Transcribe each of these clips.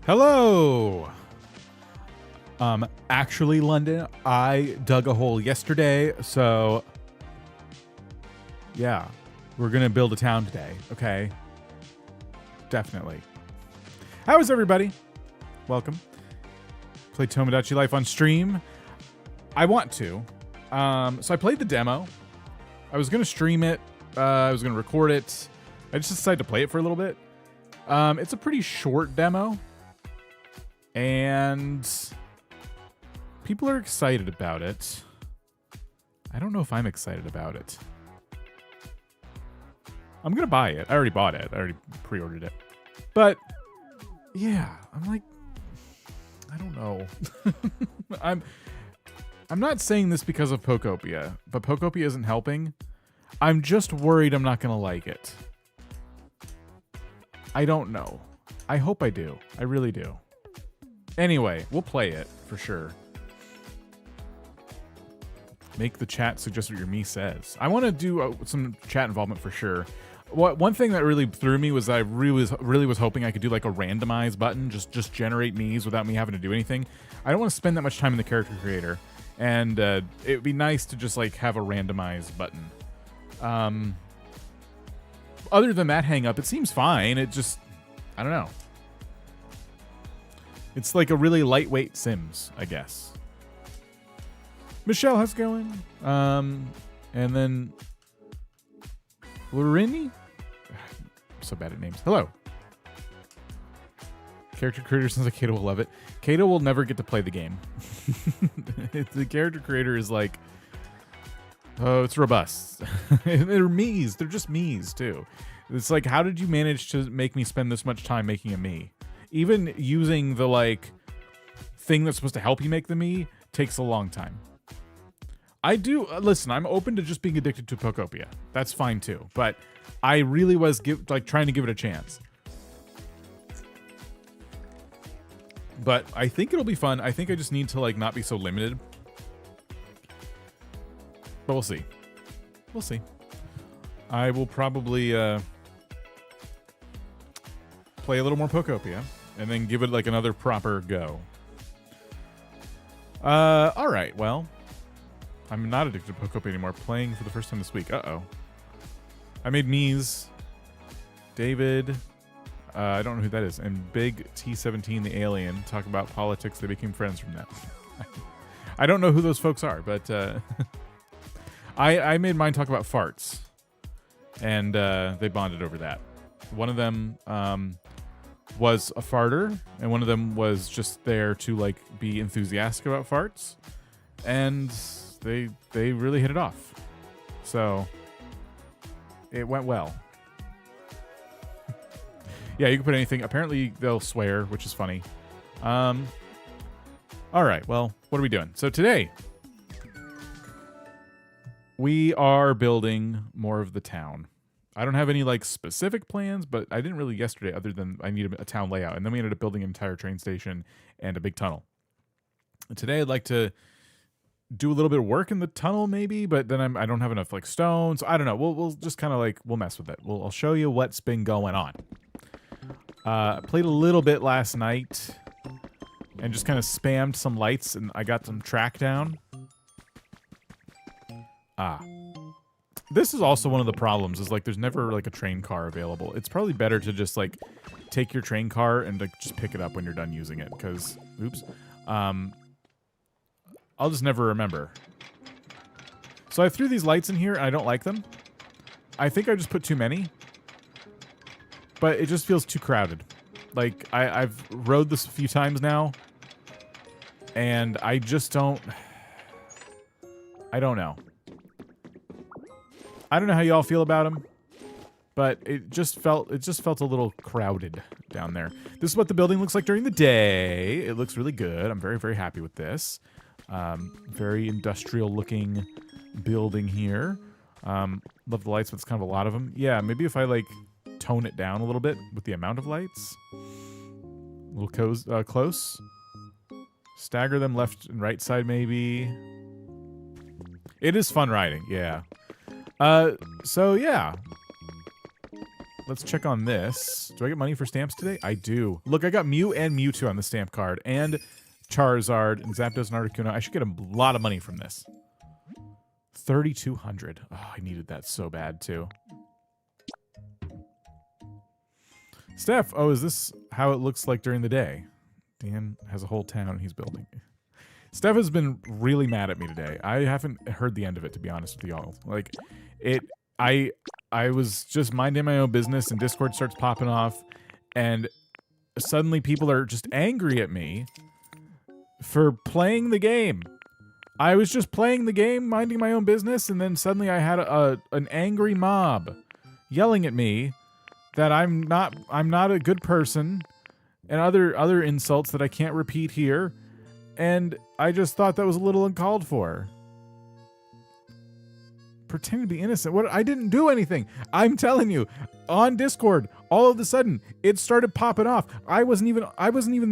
Hello! Actually, London, I dug a hole yesterday, so yeah, we're gonna build a town today, okay? Definitely. How is everybody? Welcome. Play Tomodachi Life on stream. I want to. So I played the demo. I was gonna stream it. I was gonna record it. I just decided to play it for a little bit. It's a pretty short demo. And people are excited about it. I don't know if I'm excited about it. I'm going to buy it. I already bought it. I already pre-ordered it. But yeah, I'm like, I don't know. I'm not saying this because of Pokopia, but Pokopia isn't helping. I'm just worried I'm not going to like it. I don't know. I hope I do. I really do. Anyway, we'll play it for sure. Make the chat suggest what your me says. I want to do some chat involvement for sure. One thing that really threw me was that I really was hoping I could do like a randomize button, just generate me's without me having to do anything. I don't want to spend that much time in the character creator, and it would be nice to just like have a randomize button. Other than that hang up, it seems fine. It just, I don't know. It's like a really lightweight Sims, I guess. Michelle, how's it going? And then Lorini? I'm so bad at names. Hello. Character creator sounds like Kato will love it. Kato will never get to play the game. The character creator is like, oh, it's robust. They're me's. They're just me's, too. It's like, how did you manage to make me spend this much time making a me? Even using the, like, thing that's supposed to help you make the me takes a long time. I do, listen, I'm open to just being addicted to Pokopia. That's fine, too. But I really was, trying to give it a chance. But I think it'll be fun. I think I just need to, like, not be so limited. But we'll see. We'll see. I will probably, play a little more Pokopia. And then give it like another proper go. All right, well, I'm not addicted to Pokopia anymore. Playing for the first time this week. Uh-oh. I made Mies, David, I don't know who that is, and Big T17, the alien, talk about politics. They became friends from that. I don't know who those folks are, but I made mine talk about farts, and they bonded over that. One of them was a farter, and one of them was just there to like be enthusiastic about farts, and they really hit it off. So it went well. Yeah, you can put anything. Apparently they'll swear, which is funny. All right, well, what are we doing? So today we are building more of the town. I don't have any like specific plans, but I didn't really yesterday other than I need a town layout. And then we ended up building an entire train station and a big tunnel. And today I'd like to do a little bit of work in the tunnel maybe, but then I don't have enough like stones. I don't know. We'll just kind of like, we'll mess with it. I'll show you what's been going on. I played a little bit last night and just kind of spammed some lights and I got some track down. This is also one of the problems is like there's never like a train car available. It's probably better to just like take your train car and like just pick it up when you're done using it because, oops, I'll just never remember. So I threw these lights in here and I don't like them. I think I just put too many, but it just feels too crowded. Like I've rode this a few times now and I just don't know. I don't know how y'all feel about them, but it just felt a little crowded down there. This is what the building looks like during the day. It looks really good. I'm very, very happy with this. Very industrial looking building here. Love the lights, but it's kind of a lot of them. Yeah, maybe if I like tone it down a little bit with the amount of lights. A little close. Stagger them left and right side maybe. It is fun riding, yeah. So yeah. let's check on this. Do I get money for stamps today? I do. Look, I got Mew and Mewtwo on the stamp card, and Charizard and Zapdos and Articuno. I should get a lot of money from this. 3,200. Oh, I needed that so bad too. Steph, oh, is this how it looks like during the day? Dan has a whole town he's building. Steph has been really mad at me today. I haven't heard the end of it, to be honest with y'all. Like, I was just minding my own business, and Discord starts popping off, and suddenly people are just angry at me for playing the game. I was just playing the game, minding my own business, and then suddenly I had an angry mob yelling at me that I'm not a good person, and other insults that I can't repeat here, and I just thought that was a little uncalled for. Pretend to be innocent. What? I didn't do anything. I'm telling you, on Discord, all of a sudden it started popping off. I wasn't even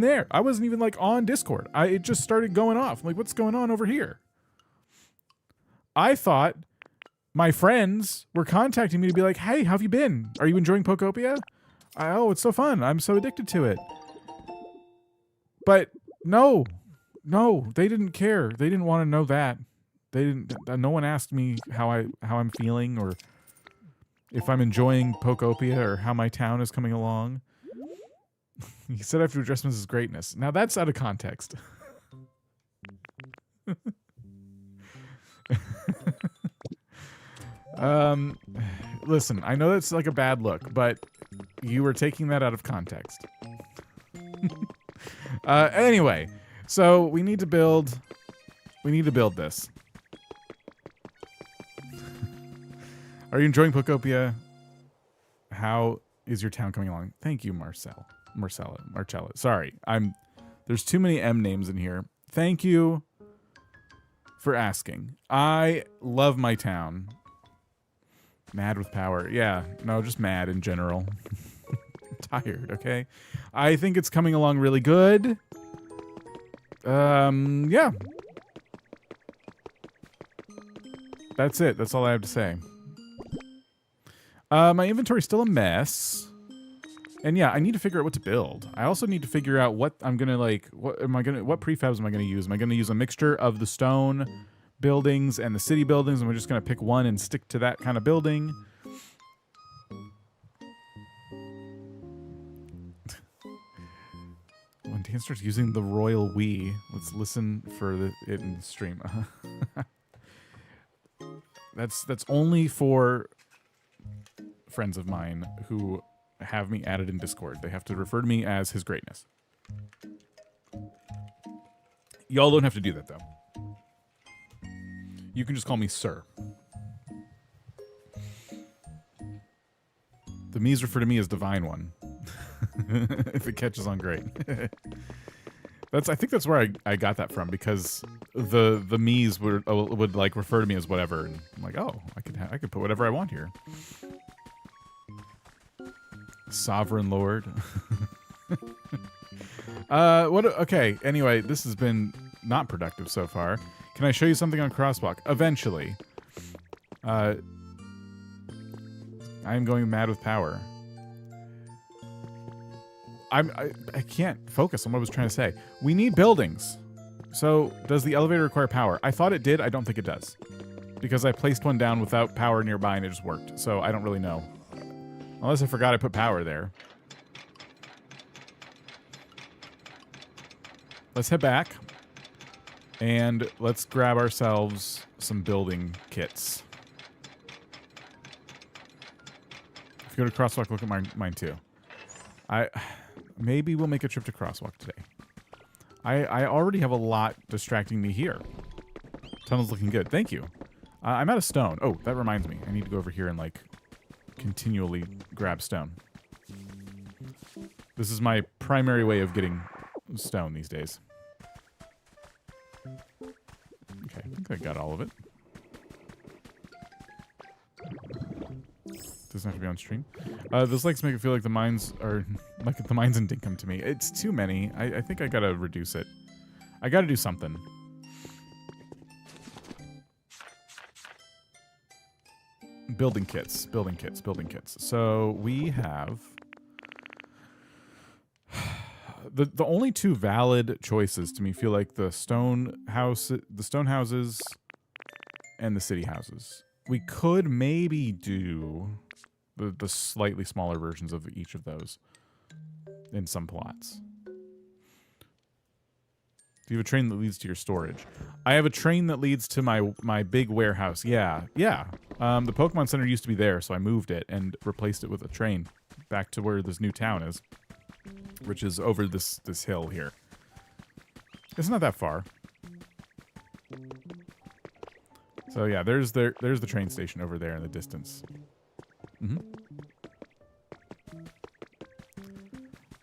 there. I wasn't even like on Discord. It just started going off. I'm like, what's going on over here? I thought my friends were contacting me to be like, hey, how have you been? Are you enjoying Pokopia? Oh, it's so fun. I'm so addicted to it. But no, they didn't care. They didn't want to know that. They didn't. No one asked me how I'm feeling, or if I'm enjoying Pokopia, or how my town is coming along. He said I have to address Mrs. Greatness. Now that's out of context. Listen, I know that's like a bad look, but you were taking that out of context. Anyway, so we need to build this. Are you enjoying Pokopia? How is your town coming along? Thank you, Marcella. Sorry, there's too many M names in here. Thank you for asking. I love my town. Mad with power. Yeah, no, just mad in general. Tired, okay? I think it's coming along really good. Yeah. That's it. That's all I have to say. My inventory's still a mess. And yeah, I need to figure out what to build. I also need to figure out what I'm gonna like. What prefabs am I gonna use? Am I gonna use a mixture of the stone buildings and the city buildings, and we're just gonna pick one and stick to that kind of building? When Dan starts using the royal we, let's listen for it in the stream. That's only for friends of mine who have me added in Discord. They have to refer to me as His Greatness. Y'all don't have to do that, though. You can just call me Sir. The Mies refer to me as Divine One. If it catches on, great. I think that's where I got that from, because the Mies would like refer to me as whatever, and I'm like, oh, I could put whatever I want here. Sovereign Lord. Okay, anyway, this has been not productive so far. Can I show you something on Crosswalk? Eventually. I am going mad with power. I can't focus on what I was trying to say. We need buildings. So, does the elevator require power? I thought it did. I don't think it does. Because I placed one down without power nearby and it just worked. So, I don't really know. Unless I forgot I put power there. Let's head back. And let's grab ourselves some building kits. If you go to Crosswalk, look at mine too. Maybe we'll make a trip to Crosswalk today. I already have a lot distracting me here. Tunnel's looking good. Thank you. I'm out of stone. Oh, that reminds me. I need to go over here and, like, continually grab stone. This is my primary way of getting stone these days. Okay, I think I got all of it. Doesn't have to be on stream. Those likes make it feel like the mines are like the mines in Dinkum to me. It's too many. I think I gotta reduce it. I gotta do something. Building kits, building kits, building kits. So we have the only two valid choices to me feel like the stone houses, and the city houses. We could maybe do the slightly smaller versions of each of those in some plots. Do you have a train that leads to your storage? I have a train that leads to my big warehouse. Yeah. The Pokemon Center used to be there, so I moved it and replaced it with a train back to where this new town is, which is over this hill here. It's not that far. So yeah, there's the train station over there in the distance.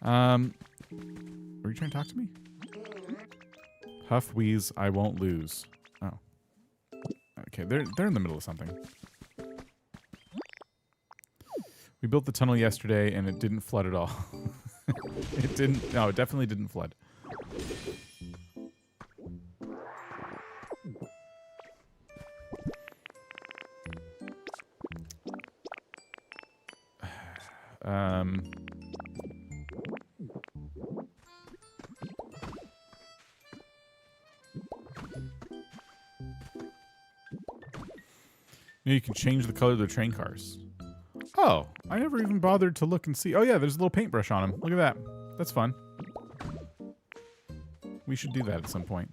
Were you trying to talk to me? Huff, wheeze, I won't lose. Oh. Okay, they're in the middle of something. We built the tunnel yesterday and it didn't flood at all. It definitely didn't flood. You can change the color of the train cars. Oh, I never even bothered to look and see. Oh yeah, there's a little paintbrush on them. Look at that. That's fun. We should do that at some point.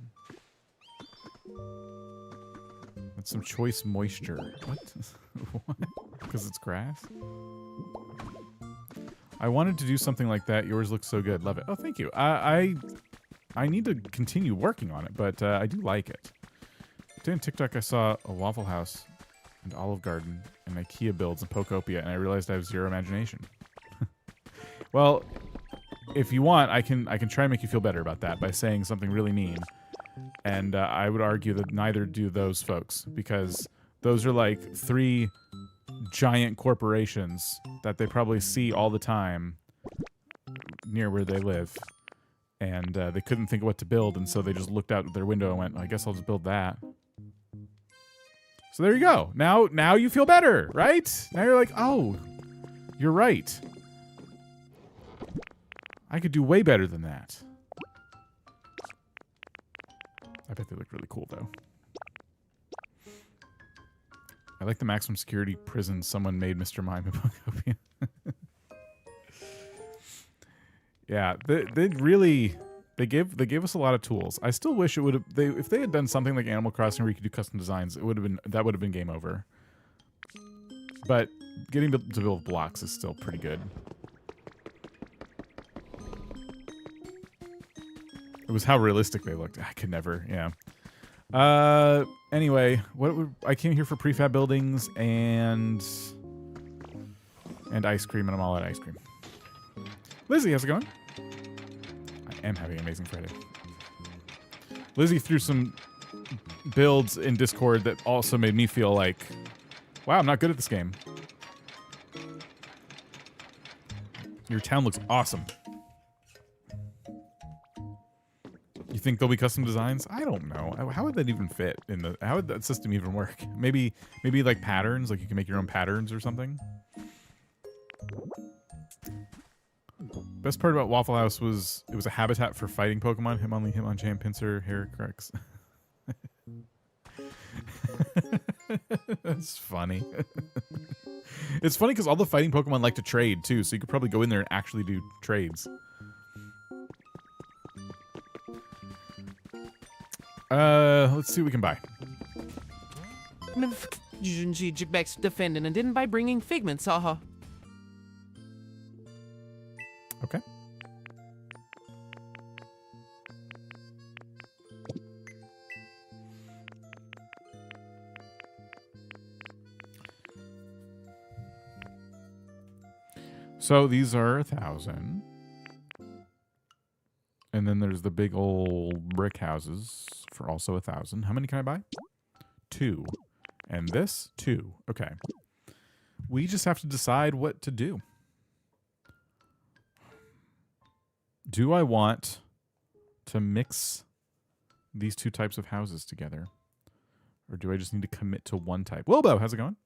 That's some choice moisture. What? What? Because it's grass? I wanted to do something like that. Yours looks so good. Love it. Oh, thank you. I need to continue working on it, but I do like it. Today on TikTok, I saw a Waffle House and Olive Garden and IKEA builds and Pokopia, and I realized I have zero imagination. Well, if you want, I can try and make you feel better about that by saying something really mean. And I would argue that neither do those folks, because those are like 3 giant corporations that they probably see all the time near where they live. And they couldn't think of what to build, and so they just looked out their window and went, I guess I'll just build that. So there you go. Now you feel better, right? Now you're like, oh, you're right. I could do way better than that. I bet they look really cool, though. I like the maximum security prison someone made Mr. Mime in Pokopia. Yeah, they really... They gave us a lot of tools. I still wish it would have if they had done something like Animal Crossing where you could do custom designs, that would have been game over. But getting to build blocks is still pretty good. It was how realistic they looked. I could never, yeah. Anyway, I came here for prefab buildings and ice cream, and I'm all out of ice cream. Lizzie, how's it going? I am having an amazing Friday. Lizzie threw some builds in Discord that also made me feel like, wow, I'm not good at this game. Your town looks awesome. You think there'll be custom designs? I don't know. How would that even fit in the? How would that system even work? Maybe like patterns, like you can make your own patterns or something. Best part about Waffle House was it was a habitat for fighting Pokemon. Hitmonlee, Pinsir, Heracrex. That's funny. It's funny because all the fighting Pokemon like to trade too, so you could probably go in there and actually do trades. Let's see what we can buy. Back's defending and didn't by bringing figments, haha. Okay. So these are 1,000. And then there's the big old brick houses for also 1,000. How many can I buy? 2. And this? 2. Okay. We just have to decide what to do. Do I want to mix these 2 types of houses together? Or do I just need to commit to one type? Wilbo, how's it going?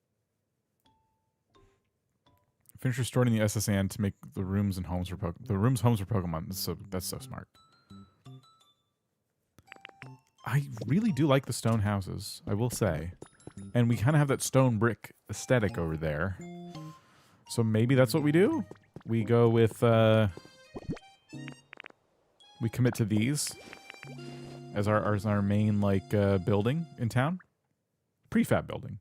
Finish restoring the SSN to make the rooms and homes for homes for Pokemon. That's so smart. I really do like the stone houses, I will say. And we kind of have that stone brick aesthetic over there. So maybe that's what we do? We go with, we commit to these as our main, like, building in town. Prefab building.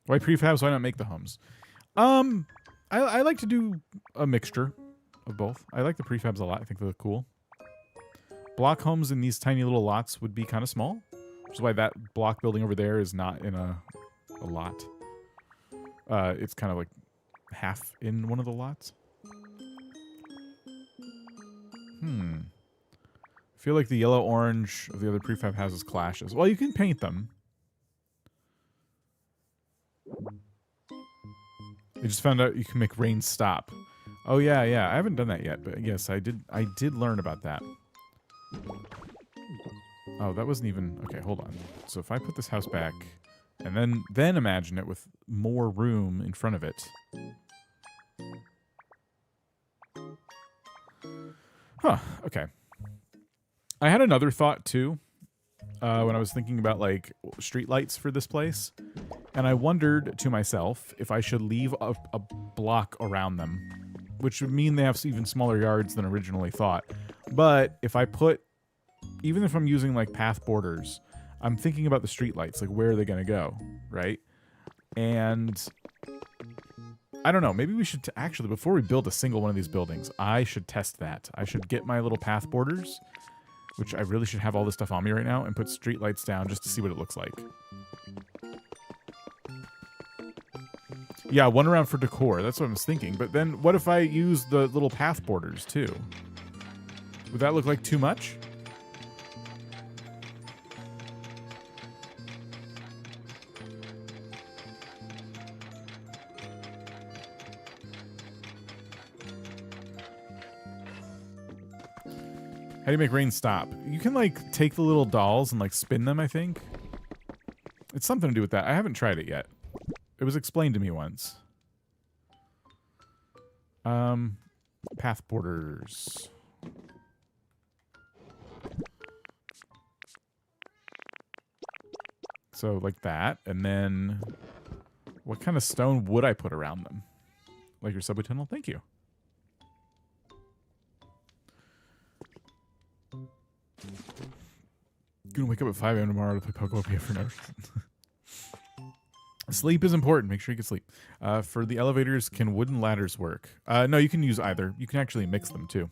Why prefabs? Why not make the homes? I like to do a mixture of both. I like the prefabs a lot. I think they look cool. Block homes in these tiny little lots would be kind of small, which is why that block building over there is not in a lot. It's kind of like half in one of the lots. I feel like the yellow-orange of the other prefab houses clashes. Well, you can paint them. I just found out you can make rain stop. Oh yeah. I haven't done that yet, but yes, I did learn about that. Oh, that wasn't even... Okay, hold on. So if I put this house back, and then imagine it with more room in front of it. Huh, okay. I had another thought, too, when I was thinking about, like, street lights for this place. And I wondered to myself if I should leave a block around them, which would mean they have even smaller yards than originally thought. But if I put, even if I'm using like path borders, I'm thinking about the street lights, like where are they going to go, right? And I don't know, maybe we should actually, before we build a single one of these buildings, I should test that. I should get my little path borders, which I really should have all this stuff on me right now, and put street lights down just to see what it looks like. Yeah, one around for decor. That's what I was thinking. But then what if I use the little path borders too? Would that look like too much? How do you make rain stop? You can like take the little dolls and like spin them, I think. It's something to do with that. I haven't tried it yet. It was explained to me once. Path borders. So like that, and then what kind of stone would I put around them? Like your subway tunnel? Thank you. Gonna wake up at 5 a.m. tomorrow to play Pokopia for no reason. Sleep is important. Make sure you get sleep. For the elevators, can wooden ladders work? No, you can use either. You can actually mix them too.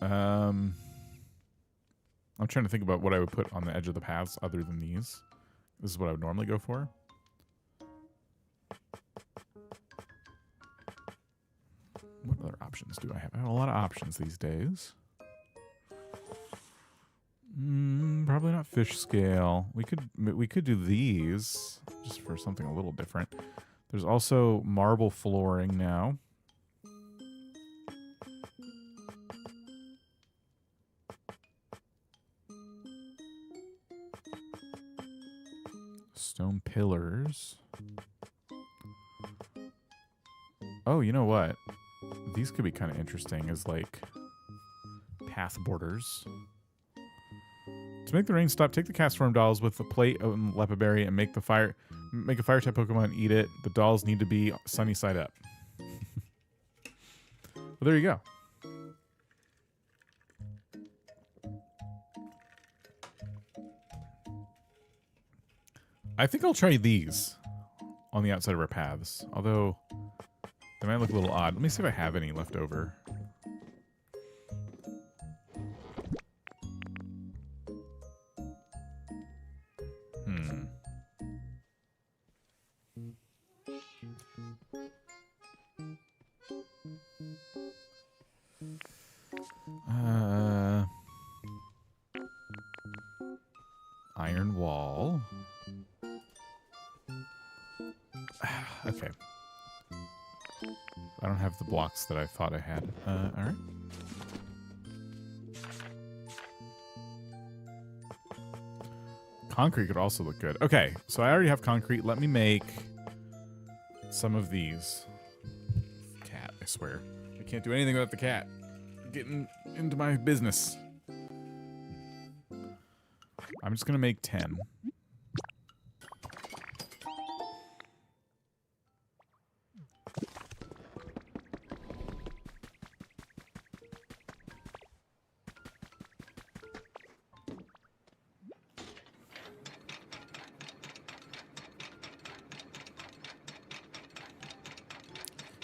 I'm trying to think about what I would put on the edge of the paths other than these. This is what I would normally go for. What other options do I have? I have a lot of options these days. Probably not fish scale. We could do these just for something a little different. There's also marble flooring now. Stone pillars. Oh, you know what? These could be kind of interesting as like path borders. To make the rain stop, take the cast form dolls with the plate of Lepaberry and make a fire type Pokemon eat it. The dolls need to be sunny side up. Well, there you go. I think I'll try these on the outside of our paths, although they might look a little odd. Let me see if I have any left over. Iron wall. Okay. I don't have the blocks that I thought I had. Alright. concrete could also look good. Okay, so I already have concrete. Let me make some of these. Cat, I swear. I can't do anything without the cat getting into my business. I'm just going to make 10.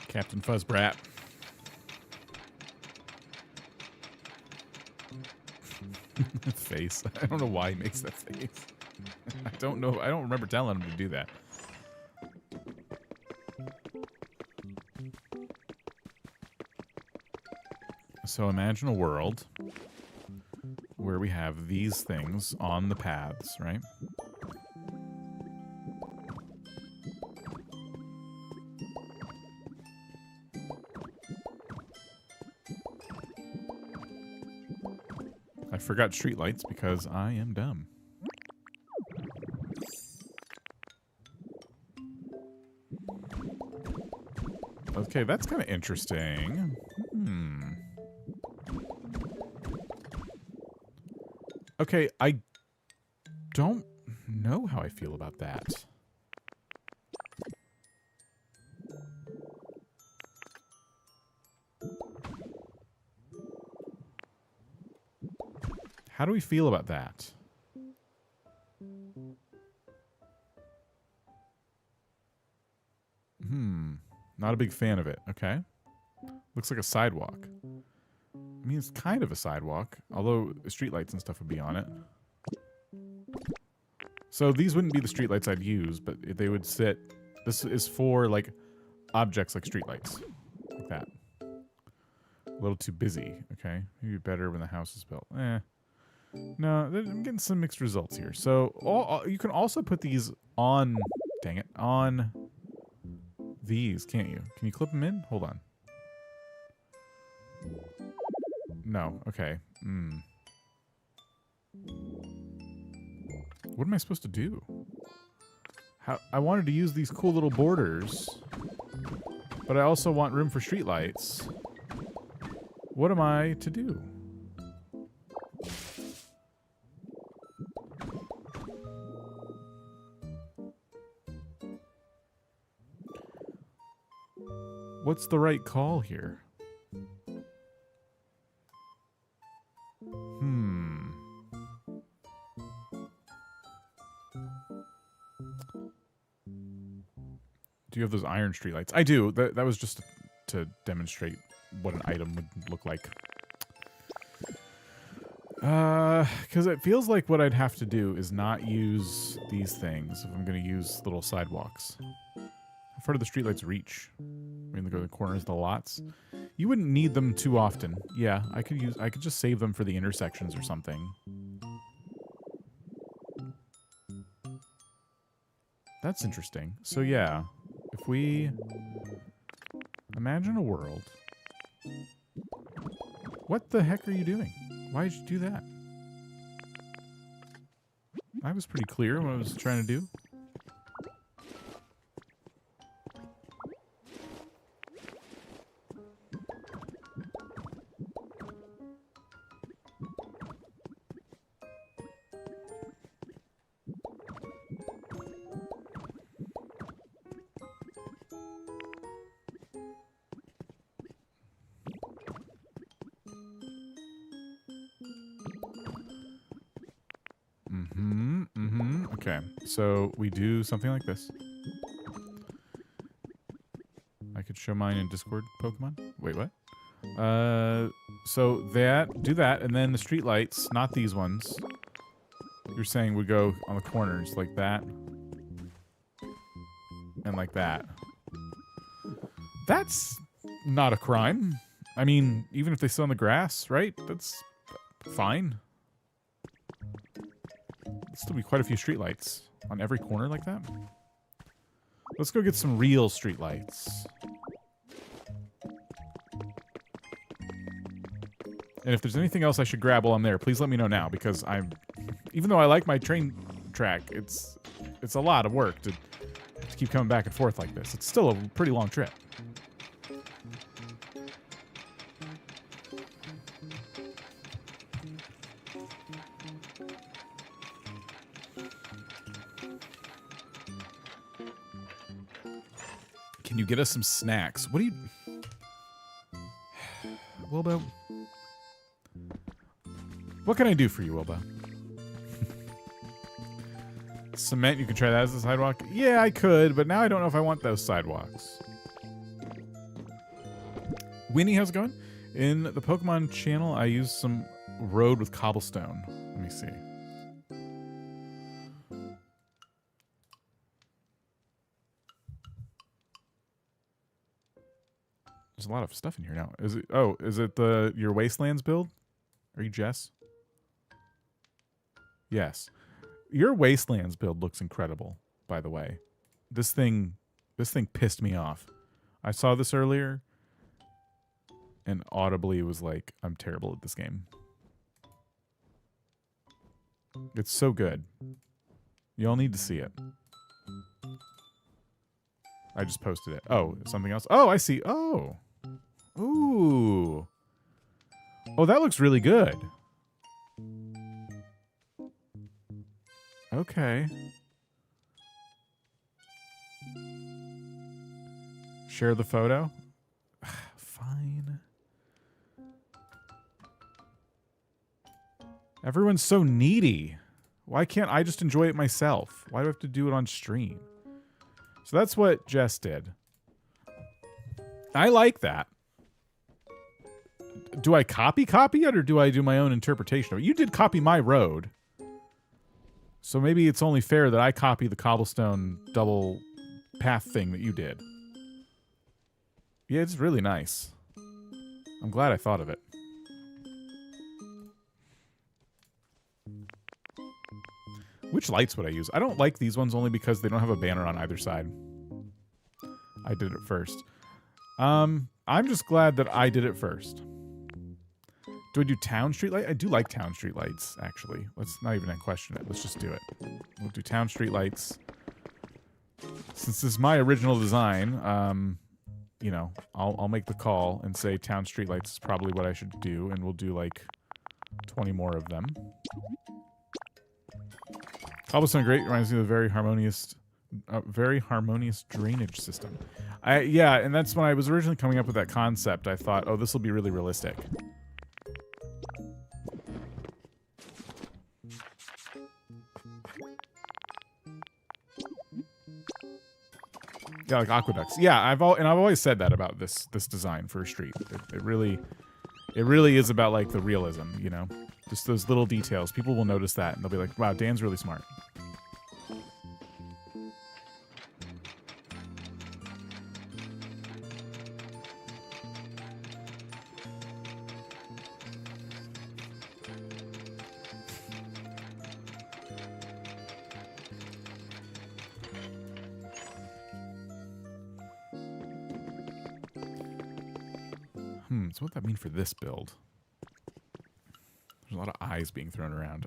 Captain Fuzzbrat. Face. I don't know why he makes that face. I don't know. I don't remember telling him to do that. So imagine a world where we have these things on the paths, right? I forgot streetlights because I am dumb. Okay, that's kind of interesting. Okay, I don't know how I feel about that. How do we feel about that? Not a big fan of it. Okay. Looks like a sidewalk. I mean, it's kind of a sidewalk, although streetlights and stuff would be on it. So these wouldn't be the streetlights I'd use, but they would sit... This is for, like, objects like streetlights. Like that. A little too busy, okay? Maybe better when the house is built. No, I'm getting some mixed results here. So you can also put these on... Dang it. On these, can't you? Can you clip them in? Hold on. No. Okay. What am I supposed to do? I wanted to use these cool little borders, but I also want room for streetlights. What am I to do? What's the right call here? Do you have those iron streetlights? I do. That was just to demonstrate what an item would look like. Because it feels like what I'd have to do is not use these things if I'm going to use little sidewalks. How far do the streetlights reach? I mean, they go to the corners of the lots. You wouldn't need them too often. Yeah, I could just save them for the intersections or something. That's interesting. So yeah, if we imagine a world. What the heck are you doing? Why did you do that? I was pretty clear what I was trying to do. Okay, so we do something like this. I could show mine in Discord, Pokemon. Wait, what? So do that, and then the street lights, not these ones. You're saying would go on the corners like that. And like that. That's not a crime. I mean, even if they sit on the grass, right? That's fine. Still be quite a few streetlights on every corner like that. Let's go get some real streetlights. And if there's anything else I should grab while I'm there, please let me know now, because even though I like my train track. It's a lot of work to keep coming back and forth like this. It's still a pretty long trip. Can you get us some snacks? What do you... Wilbo? What can I do for you, Wilbo? Cement, you can try that as a sidewalk? Yeah, I could, but now I don't know if I want those sidewalks. Winnie, how's it going? In the Pokemon channel, I used some road with cobblestone. Let me see. There's a lot of stuff in here now. Is it? Oh, is it your Wastelands build? Are you Jess? Yes. Your Wastelands build looks incredible, by the way. This thing pissed me off. I saw this earlier and audibly was like, I'm terrible at this game. It's so good. You all need to see it. I just posted it. Oh, something else? Oh, I see. Oh. Ooh. Oh, that looks really good. Okay. Share the photo? Fine. Everyone's so needy. Why can't I just enjoy it myself? Why do I have to do it on stream? So that's what Jess did. I like that. Do I copy it, or do I do my own interpretation of it? You did copy my road. So maybe it's only fair that I copy the cobblestone double path thing that you did. Yeah, it's really nice. I'm glad I thought of it. Which lights would I use? I don't like these ones only because they don't have a banner on either side. I did it first. I'm just glad that I did it first. Do I do town street light? I do like town street lights, actually. Let's not even question it. Let's just do it. We'll do town street lights. Since this is my original design, you know, I'll make the call and say town street lights is probably what I should do, and we'll do like 20 more of them. Cobblestone great, reminds me of a very harmonious drainage system. Yeah, and that's when I was originally coming up with that concept. I thought, oh, this will be really realistic. Yeah, like aqueducts. Yeah, I've always said that about this design for a street. It really is about like the realism, you know, just those little details. People will notice that and they'll be like, "Wow, Dan's really smart." So what that mean for this build? There's a lot of eyes being thrown around.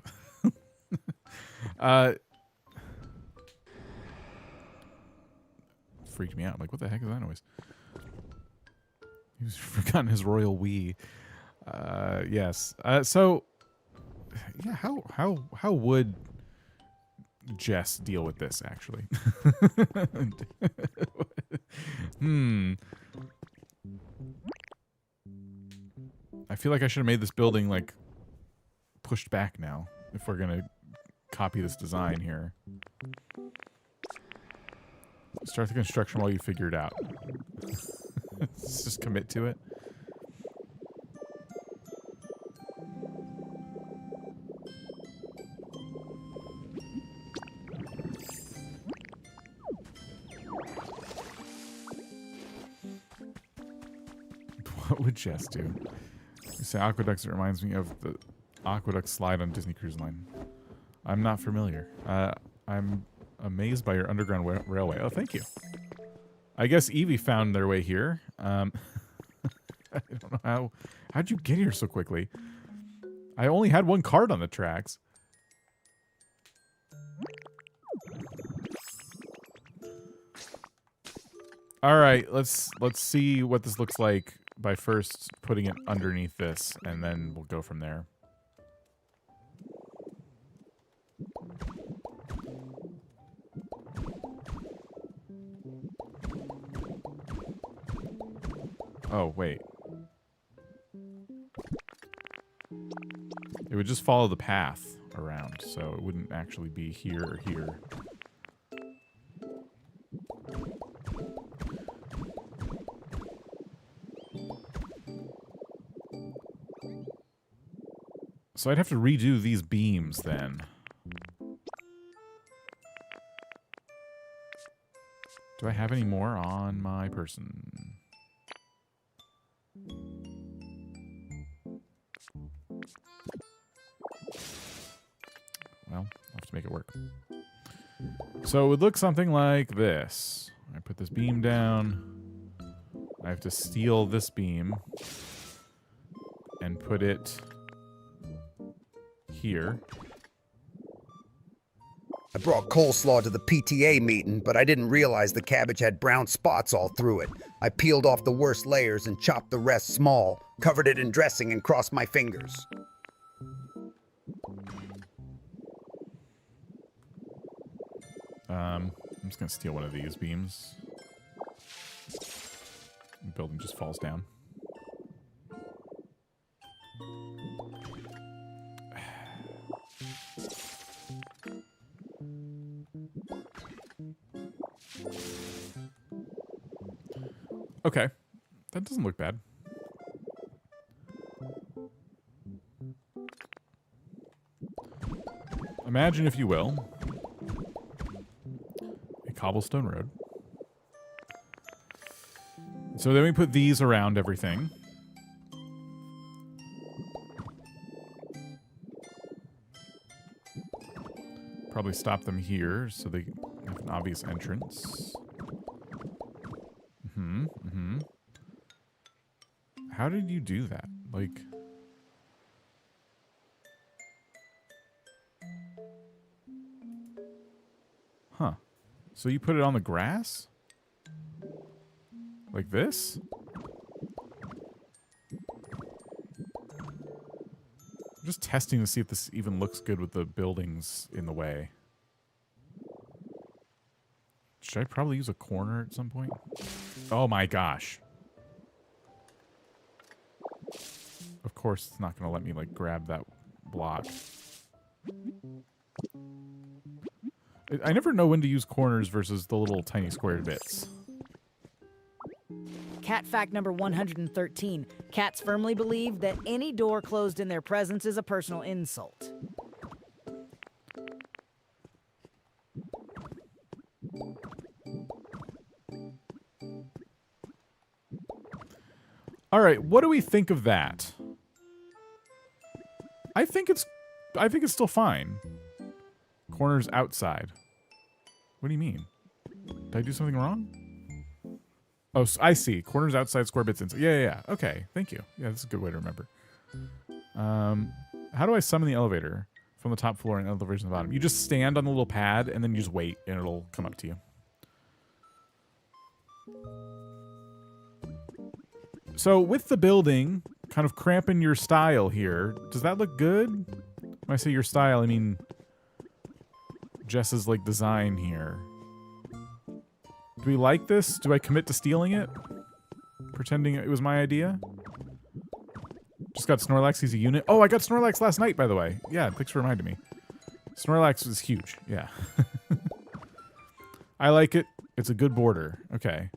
Freaked me out. I'm like, what the heck is that noise? He's forgotten his royal we. Yes. So yeah, how would Jess deal with this actually? I feel like I should have made this building, like, pushed back now, if we're gonna copy this design here. Start the construction while you figure it out. Let's just commit to it. What would Jess do? You say aqueducts, it reminds me of the aqueduct slide on Disney Cruise Line. I'm not familiar. I'm amazed by your underground railway. Oh, thank you. I guess Eevee found their way here. I don't know how'd you get here so quickly? I only had one card on the tracks. All right, let's see what this looks like by first putting it underneath this, and then we'll go from there. Oh, wait. It would just follow the path around, so it wouldn't actually be here or here. So I'd have to redo these beams then. Do I have any more on my person? Well, I'll have to make it work. So it would look something like this. I put this beam down. I have to steal this beam and put it here. I brought coleslaw to the PTA meeting, but I didn't realize the cabbage had brown spots all through it. I peeled off the worst layers and chopped the rest small, covered it in dressing and crossed my fingers. I'm just gonna steal one of these beams. The building just falls down. Okay, that doesn't look bad. Imagine, if you will, a cobblestone road. So then we put these around everything. Probably stop them here so they have an obvious entrance. How did you do that? Like... Huh. So you put it on the grass? Like this? I'm just testing to see if this even looks good with the buildings in the way. Should I probably use a corner at some point? Oh my gosh. Of course it's not going to let me, like, grab that block. I never know when to use corners versus the little tiny squared bits. Cat fact number 113. Cats firmly believe that any door closed in their presence is a personal insult. All right, what do we think of that? I think it's still fine. Corners outside. What do you mean? Did I do something wrong? Oh, so I see. Corners outside, square bits inside. Yeah. Okay, thank you. Yeah, that's a good way to remember. How do I summon the elevator from the top floor and elevators on the bottom? You just stand on the little pad and then you just wait and it'll come up to you. So with the building kind of cramping your style here, does that look good? When I say your style, I mean Jess's like design here. Do we like this? Do I commit to stealing it? Pretending it was my idea? Just got Snorlax, he's a unit. Oh, I got Snorlax last night, by the way. Yeah, thanks for reminding me. Snorlax is huge, yeah. I like it. It's a good border. Okay.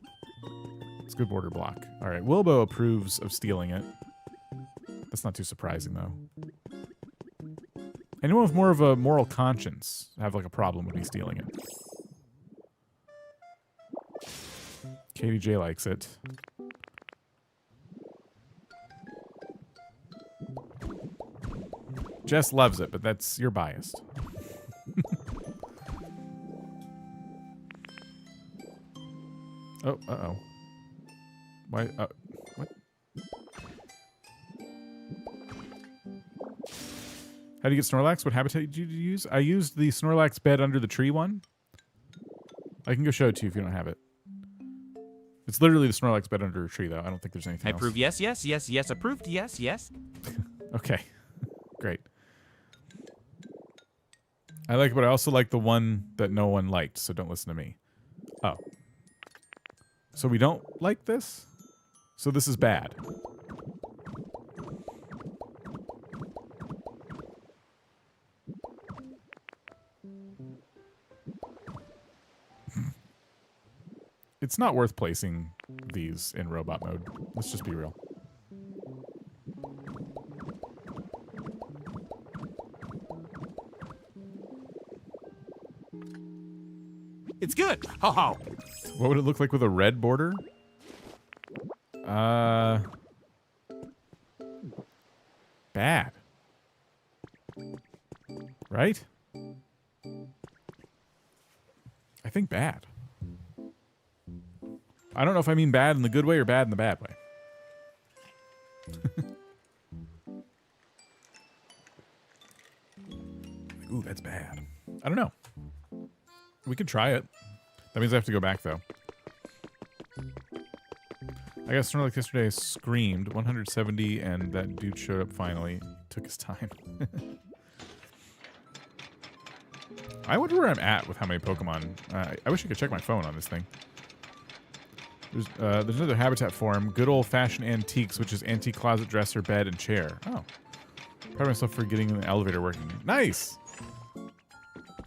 It's a good border block. All right, Wilbo approves of stealing it. That's not too surprising, though. Anyone with more of a moral conscience have, like, a problem with me stealing it. Katie J likes it. Jess loves it, but you're biased. Oh, uh-oh. Why, what? How do you get Snorlax? What habitat did you use? I used the Snorlax bed under the tree one. I can go show it to you if you don't have it. It's literally the Snorlax bed under a tree, though. I don't think there's anything I else. approve. Yes, yes, yes, yes. Approved. Yes, yes. Okay. Great. I like it, but I also like the one that no one liked, so don't listen to me. Oh. So we don't like this? So this is bad. It's not worth placing these in robot mode. Let's just be real. It's good. Ho ho. What would it look like with a red border? Bad. Right? I think bad. I don't know if I mean bad in the good way or bad in the bad way. Ooh, that's bad. I don't know. We could try it. That means I have to go back, though. I got Snorlax yesterday, screamed 170, and that dude showed up finally. Took his time. I wonder where I'm at with how many Pokemon. I wish I could check my phone on this thing. There's another habitat form. Good old-fashioned antiques, which is antique closet, dresser, bed, and chair. Oh. Proud of myself for getting the elevator working. Nice!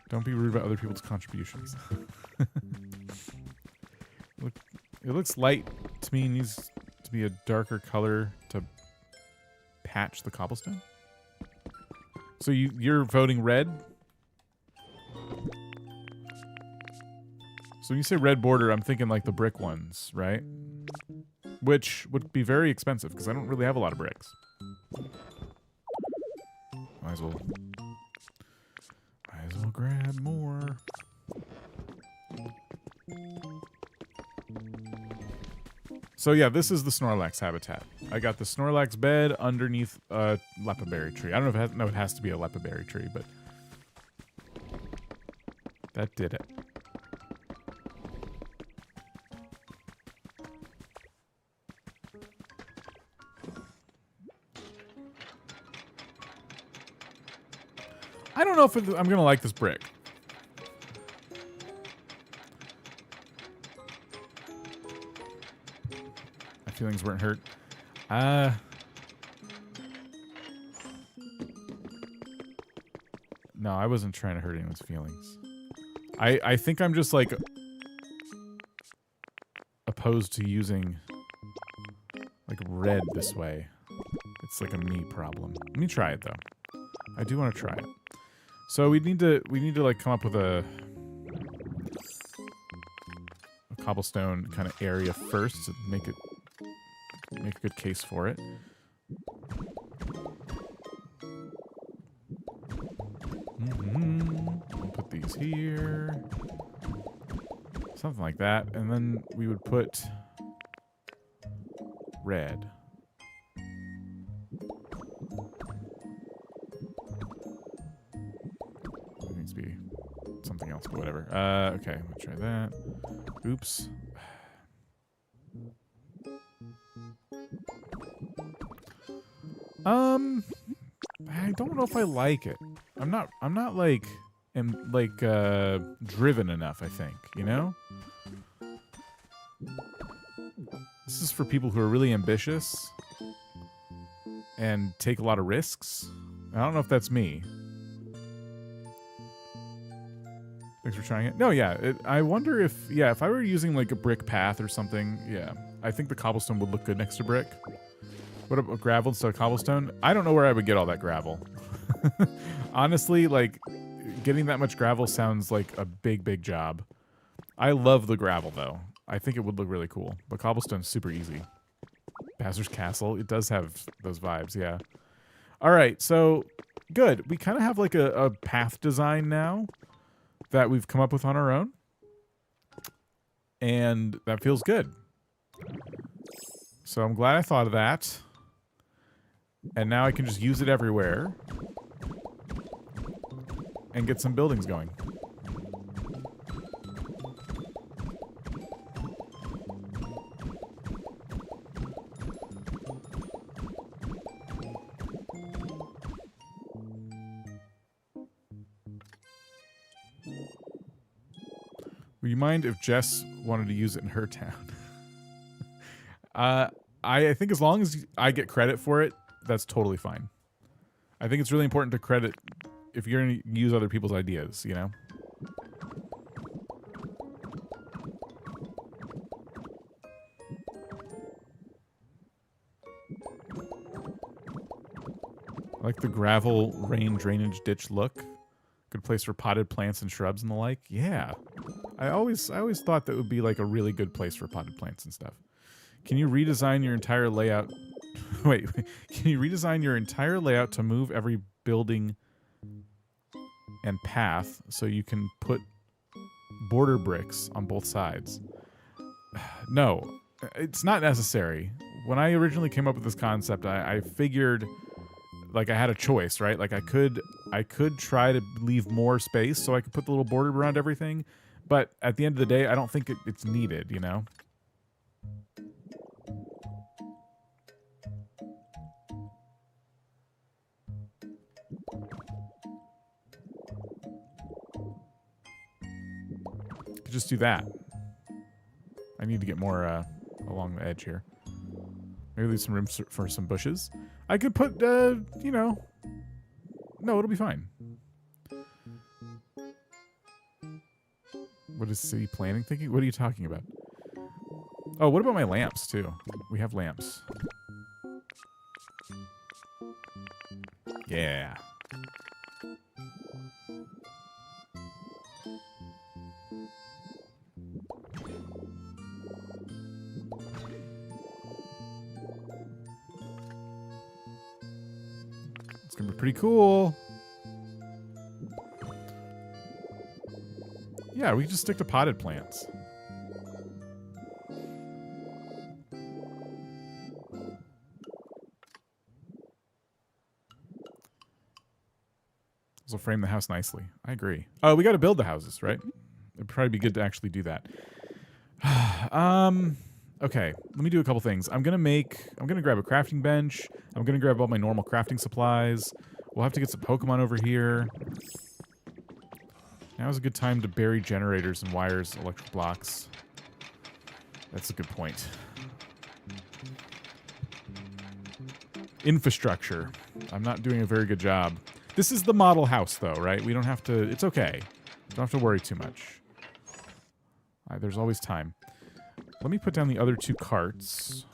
Don't be rude about other people's contributions. It looks light to me. It needs to be a darker color to patch the cobblestone. So you're voting red? So when you say red border, I'm thinking like the brick ones, right? Which would be very expensive because I don't really have a lot of bricks. Might as well grab more. So yeah, this is the Snorlax habitat. I got the Snorlax bed underneath a lepaberry tree. I don't know if it has, no, it has to be a lepaberry tree, but that did it. I don't know if I'm going to like this brick. My feelings weren't hurt. No, I wasn't trying to hurt anyone's feelings. I think I'm just like opposed to using like red this way. It's like a me problem. Let me try it though. I do want to try it. So we need to like come up with a cobblestone kind of area first to make a good case for it. We'll put these here. Something like that. And then we would put red. It needs to be something else, but whatever. Okay, we'll try that. Oops. I don't know if I like it. I'm not like driven enough, I think, you know? This is for people who are really ambitious and take a lot of risks. I don't know if that's me. Thanks for trying it. No, yeah. I wonder if I were using like a brick path or something, yeah. I think the cobblestone would look good next to brick. What about gravel instead of cobblestone? I don't know where I would get all that gravel. Honestly, like, getting that much gravel sounds like a big job. I love the gravel, though. I think it would look really cool. But cobblestone's super easy. Bowser's Castle, it does have those vibes, yeah. All right, so, good. We kind of have, like, a path design now that we've come up with on our own. And that feels good. So I'm glad I thought of that. And now I can just use it everywhere. And get some buildings going. Would you mind if Jess wanted to use it in her town? I think as long as I get credit for it, that's totally fine. I think it's really important to credit if you're going to use other people's ideas, you know? I like the gravel rain drainage ditch look. Good place for potted plants and shrubs and the like. Yeah. I always thought that would be like a really good place for potted plants and stuff. Can you redesign your entire layout? Wait, can you redesign your entire layout to move every building and path so you can put border bricks on both sides? No, it's not necessary. When I originally came up with this concept, I figured like I had a choice, right? Like I could try to leave more space so I could put the little border around everything, but at the end of the day, I don't think it's needed, you know? Just do that. I need to get more along the edge here. Maybe leave some room for some bushes. I could put, you know... No, it'll be fine. What is city planning thinking? What are you talking about? Oh, what about my lamps, too? We have lamps. Yeah. It's gonna be pretty cool. Yeah, we can just stick to potted plants. This will frame the house nicely. I agree. Oh, we got to build the houses, right? It'd probably be good to actually do that. Okay, let me do a couple things. I'm gonna grab a crafting bench. I'm gonna grab all my normal crafting supplies. We'll have to get some Pokemon over here. Now's a good time to bury generators and wires, electric blocks. That's a good point. Infrastructure. I'm not doing a very good job. This is the model house, though, right? We don't have to... It's okay. Don't have to worry too much. There's always time. Let me put down the other 2 carts.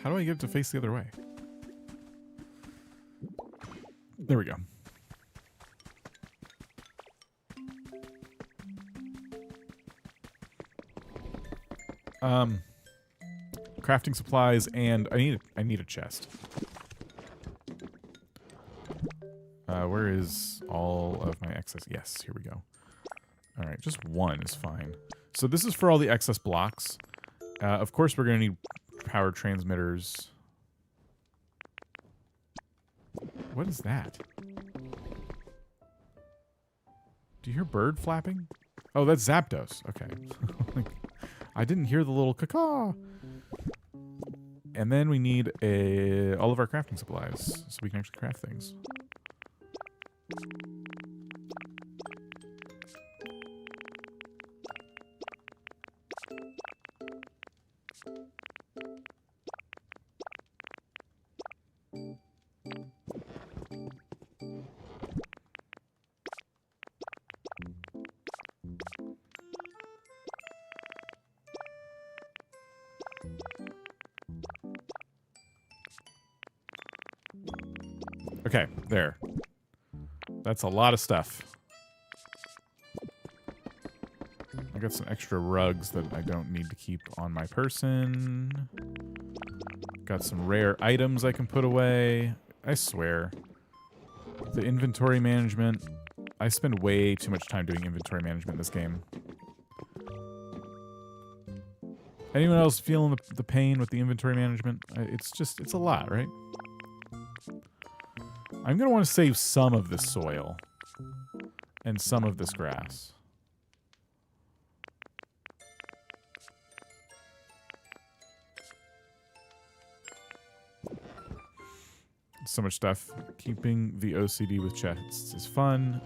How do I get it to face the other way? There we go. Crafting supplies, and I need a chest. Where is all of my excess? Yes, here we go. All right, just 1 is fine. So this is for all the excess blocks. Of course, we're going to need power transmitters. What is that? Do you hear bird flapping? Oh, that's Zapdos. Okay. I didn't hear the little caw-caw. And then we need all of our crafting supplies so we can actually craft things. Okay, there. That's a lot of stuff. I got some extra rugs that I don't need to keep on my person. Got some rare items I can put away. I swear. The inventory management. I spend way too much time doing inventory management in this game. Anyone else feeling the pain with the inventory management? It's a lot, right? I'm going to want to save some of this soil and some of this grass. So much stuff. Keeping the OCD with chests is fun.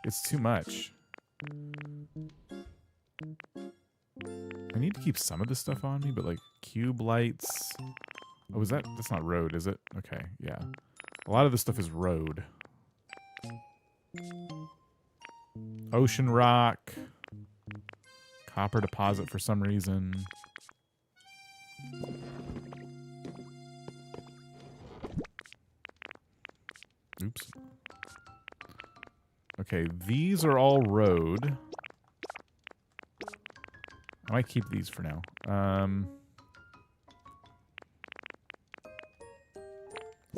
It's too much. I need to keep some of this stuff on me, but like cube lights. Oh, that's not road, is it? Okay, yeah. A lot of this stuff is road. Ocean rock. Copper deposit for some reason. Oops. Okay, these are all road. I might keep these for now.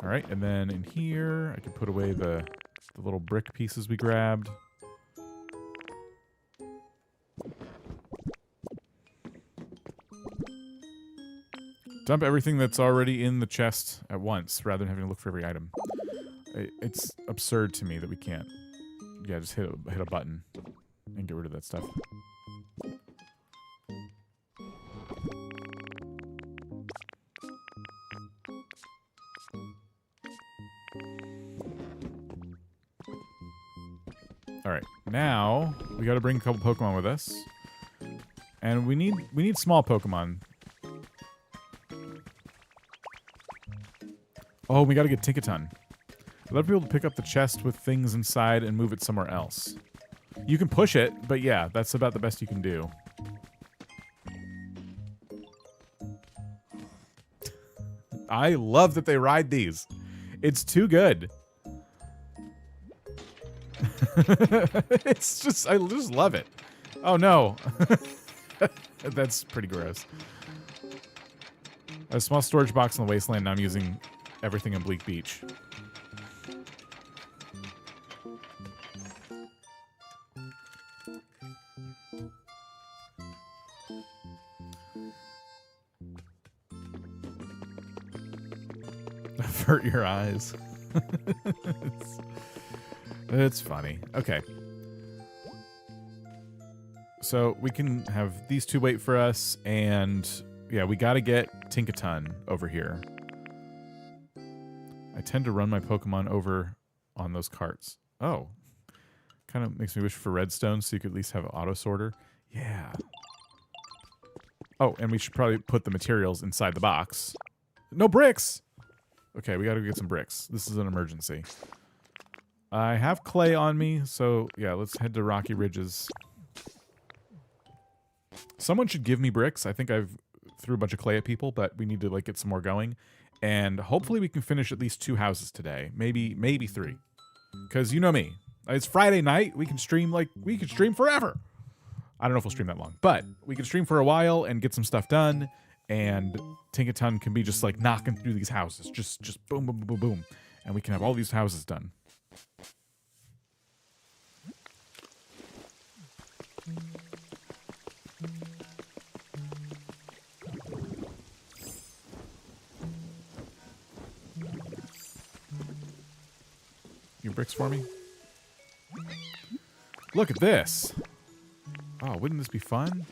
All right, and then in here, I can put away the little brick pieces we grabbed. Dump everything that's already in the chest at once, rather than having to look for every item. It's absurd to me that we can't. Yeah, just hit a button and get rid of that stuff. All right, now we got to bring a couple Pokemon with us, and we need small Pokemon. Oh, we got to get Tinkaton. Let people pick up the chest with things inside and move it somewhere else. You can push it, but yeah, that's about the best you can do. I love that they ride these. It's too good. It's just, I just love it. Oh no. That's pretty gross. A small storage box in the wasteland. Now I'm using everything in Bleak Beach. Avert your eyes. It's funny. Okay. So we can have these two wait for us, and yeah, we gotta get Tinkaton over here. I tend to run my Pokemon over on those carts. Oh. Kind of makes me wish for redstone so you could at least have an auto sorter. Yeah. Oh, and we should probably put the materials inside the box. No bricks! Okay, we gotta get some bricks. This is an emergency. I have clay on me, so yeah, let's head to Rocky Ridges. Someone should give me bricks. I think I've threw a bunch of clay at people, but we need to like get some more going. And hopefully we can finish at least 2 houses today. Maybe 3. Because you know me. It's Friday night. We can stream forever. I don't know if we'll stream that long, but we can stream for a while and get some stuff done. And Tinkaton can be just like knocking through these houses. Just boom, boom, boom, boom, boom. And we can have all these houses done. Your bricks for me? Look at this. Oh, wouldn't this be fun?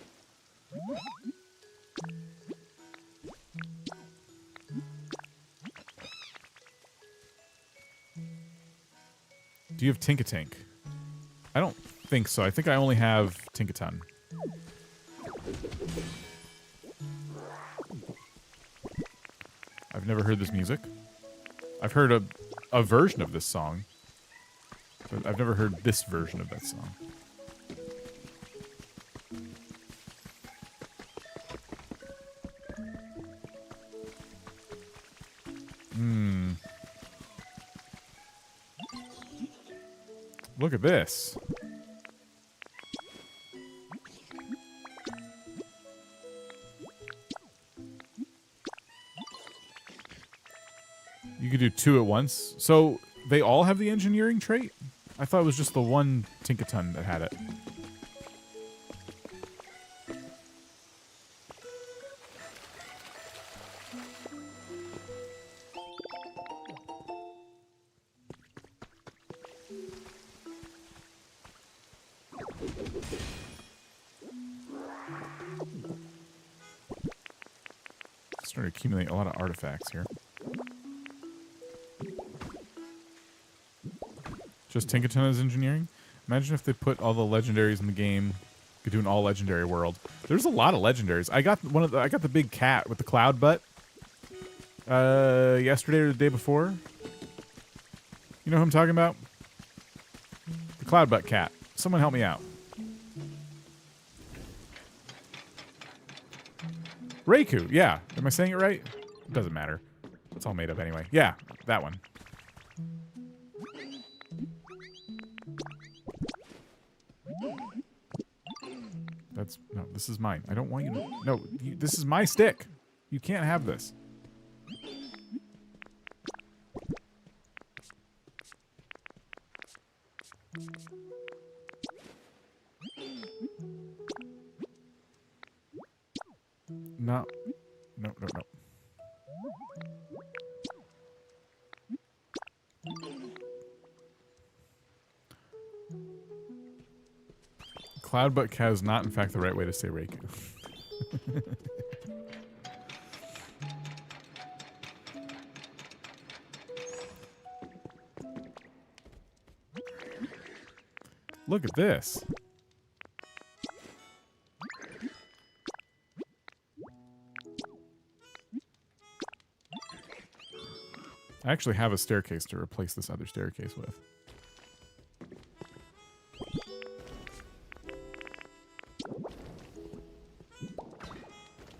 Do you have Tinkatink? I don't think so. I think I only have Tinkaton. I've never heard this music. I've heard a version of this song, but I've never heard this version of that song. Look at this. You could do 2 at once. So they all have the engineering trait? I thought it was just the one Tinkaton that had it. Starting to accumulate a lot of artifacts here. Just Tinkerton as engineering? Imagine if they put all the legendaries in the game. Could do an all legendary world. There's a lot of legendaries. I got the big cat with the cloud butt. Yesterday or the day before. You know who I'm talking about? The cloud butt cat. Someone help me out. Raikou, yeah. Am I saying it right? It doesn't matter. It's all made up anyway. Yeah, that one. No, this is mine. I don't want you to... No, this is my stick. You can't have this. No. No. Cloudbutt Cat is not, in fact, the right way to say Raikou. Look at this. I actually have a staircase to replace this other staircase with.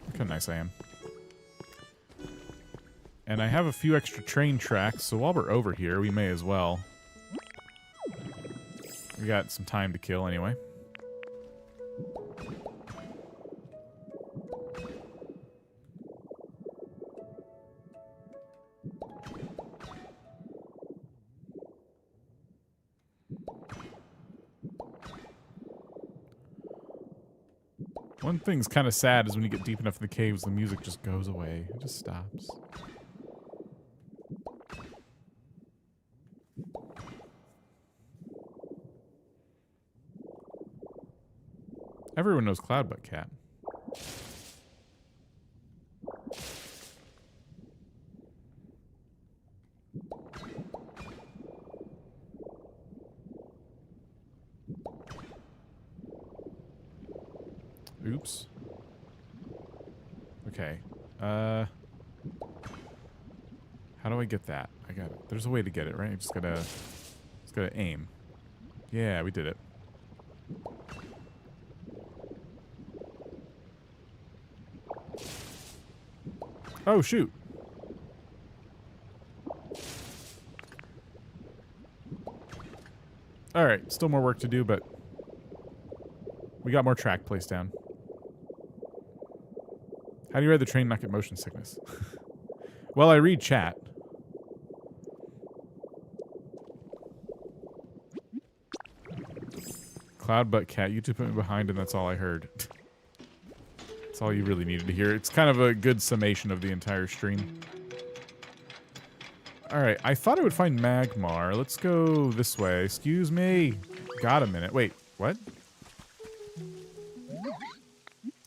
Look how nice I am. And I have a few extra train tracks, so while we're over here, we may as well. We got some time to kill anyway. One thing's kind of sad is when you get deep enough in the caves, the music just goes away. It just stops. Everyone knows Cloudbutt Cat. Oops. Okay. How do I get that? I got it. There's a way to get it, right? I just gotta aim. Yeah, we did it. Oh, shoot. Alright, still more work to do, but we got more track placed down. How do you ride the train not get motion sickness? Well, I read chat. Cloudbutt Cat, you two put me behind and that's all I heard. That's all you really needed to hear. It's kind of a good summation of the entire stream. Alright, I thought I would find Magmar. Let's go this way. Excuse me. Got a minute. Wait, what?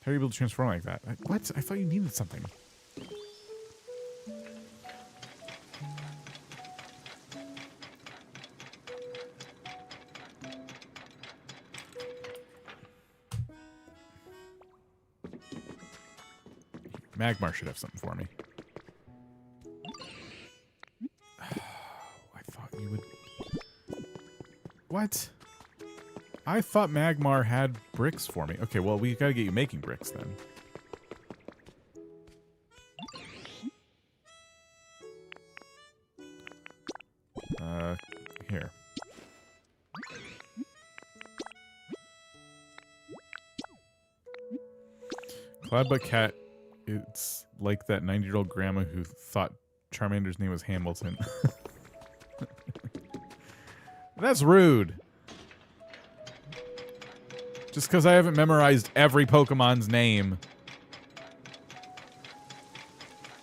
How are you able to transform like that? What? I thought you needed something. Magmar should have something for me. I thought you would... What? I thought Magmar had bricks for me. Okay, well, we gotta get you making bricks then. Here. Cloudbutt Cat, it's like that 90-year-old grandma who thought Charmander's name was Hamilton. That's rude. Just because I haven't memorized every Pokemon's name.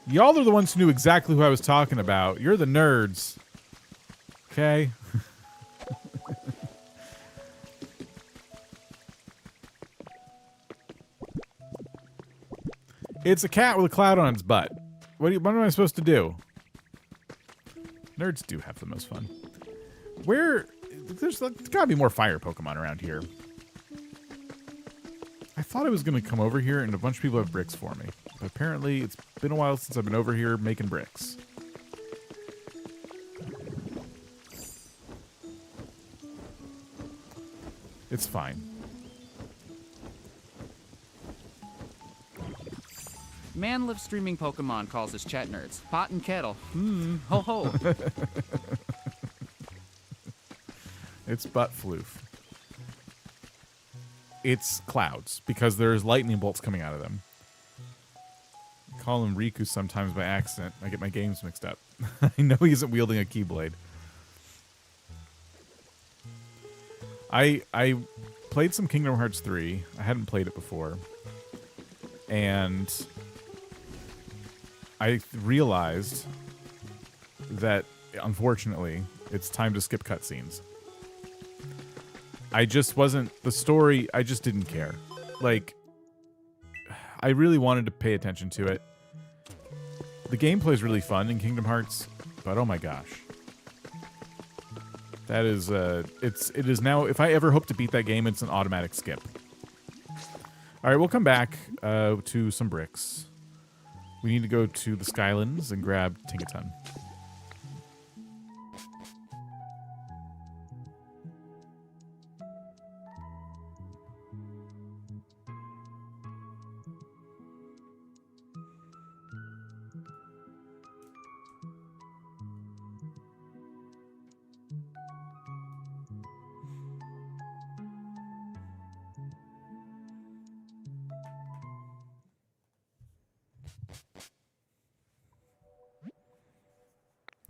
Y'all are the ones who knew exactly who I was talking about. You're the nerds. Okay? It's a cat with a cloud on its butt. What am I supposed to do? Nerds do have the most fun. Where there's gotta be more fire Pokemon around here. I thought I was going to come over here and a bunch of people have bricks for me. But apparently it's been a while since I've been over here making bricks. It's fine. Man live streaming Pokemon calls his chat nerds. Pot and kettle. Ho ho. It's butt floof. It's clouds because there's lightning bolts coming out of them. I call him Riku sometimes by accident. I get my games mixed up. I know he isn't wielding a Keyblade. I played some Kingdom Hearts 3. I hadn't played it before. And I realized that, unfortunately, it's time to skip cutscenes. I just wasn't... The story, I just didn't care. Like, I really wanted to pay attention to it. The gameplay is really fun in Kingdom Hearts, but oh my gosh. That is, it is now, if I ever hope to beat that game, it's an automatic skip. Alright, we'll come back to some bricks. We need to go to the Skylands and grab Tinkaton.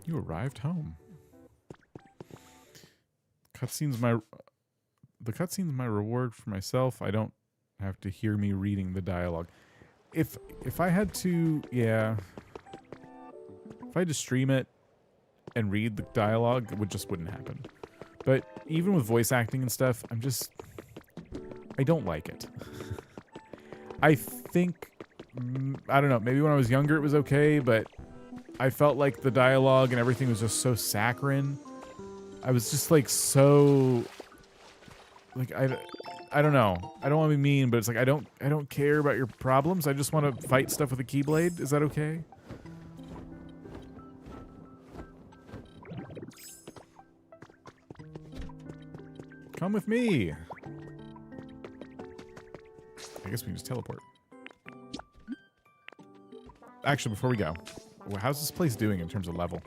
You arrived home. The cutscene's my reward for myself. I don't have to hear me reading the dialogue. If I had to, yeah. If I had to stream it and read the dialogue, it just wouldn't happen. But even with voice acting and stuff, I don't like it. I think, I don't know, maybe when I was younger it was okay, but I felt like the dialogue and everything was just so saccharine. I was just like so, like I don't know. I don't want to be mean, but it's like I don't care about your problems. I just want to fight stuff with a Keyblade. Is that okay? Come with me. I guess we can just teleport. Actually, before we go, how's this place doing in terms of level?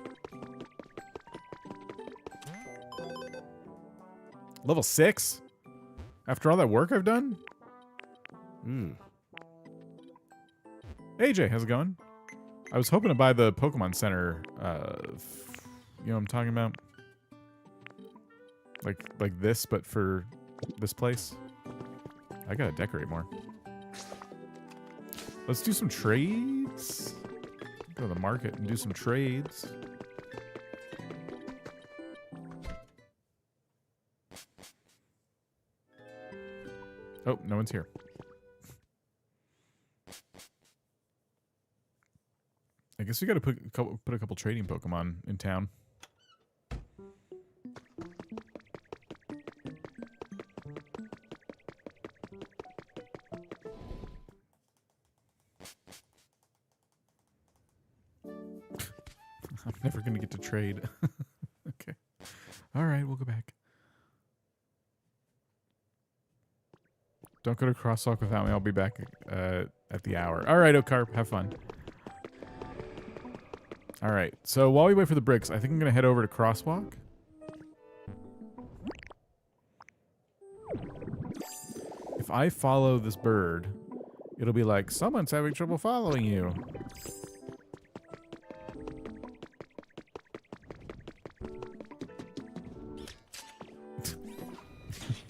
Level 6? After all that work I've done? AJ, how's it going? I was hoping to buy the Pokemon Center, you know what I'm talking about? Like this, but for this place. I gotta decorate more. Let's do some trades. Go to the market and do some trades. Oh, no one's here. I guess we got to put a couple trading Pokemon in town. I'm never going to get to trade. Okay. All right, we'll go back. Don't go to Crosswalk without me. I'll be back at the hour. All right, Ocarp, have fun. All right, so while we wait for the bricks, I think I'm going to head over to Crosswalk. If I follow this bird, it'll be like, someone's having trouble following you.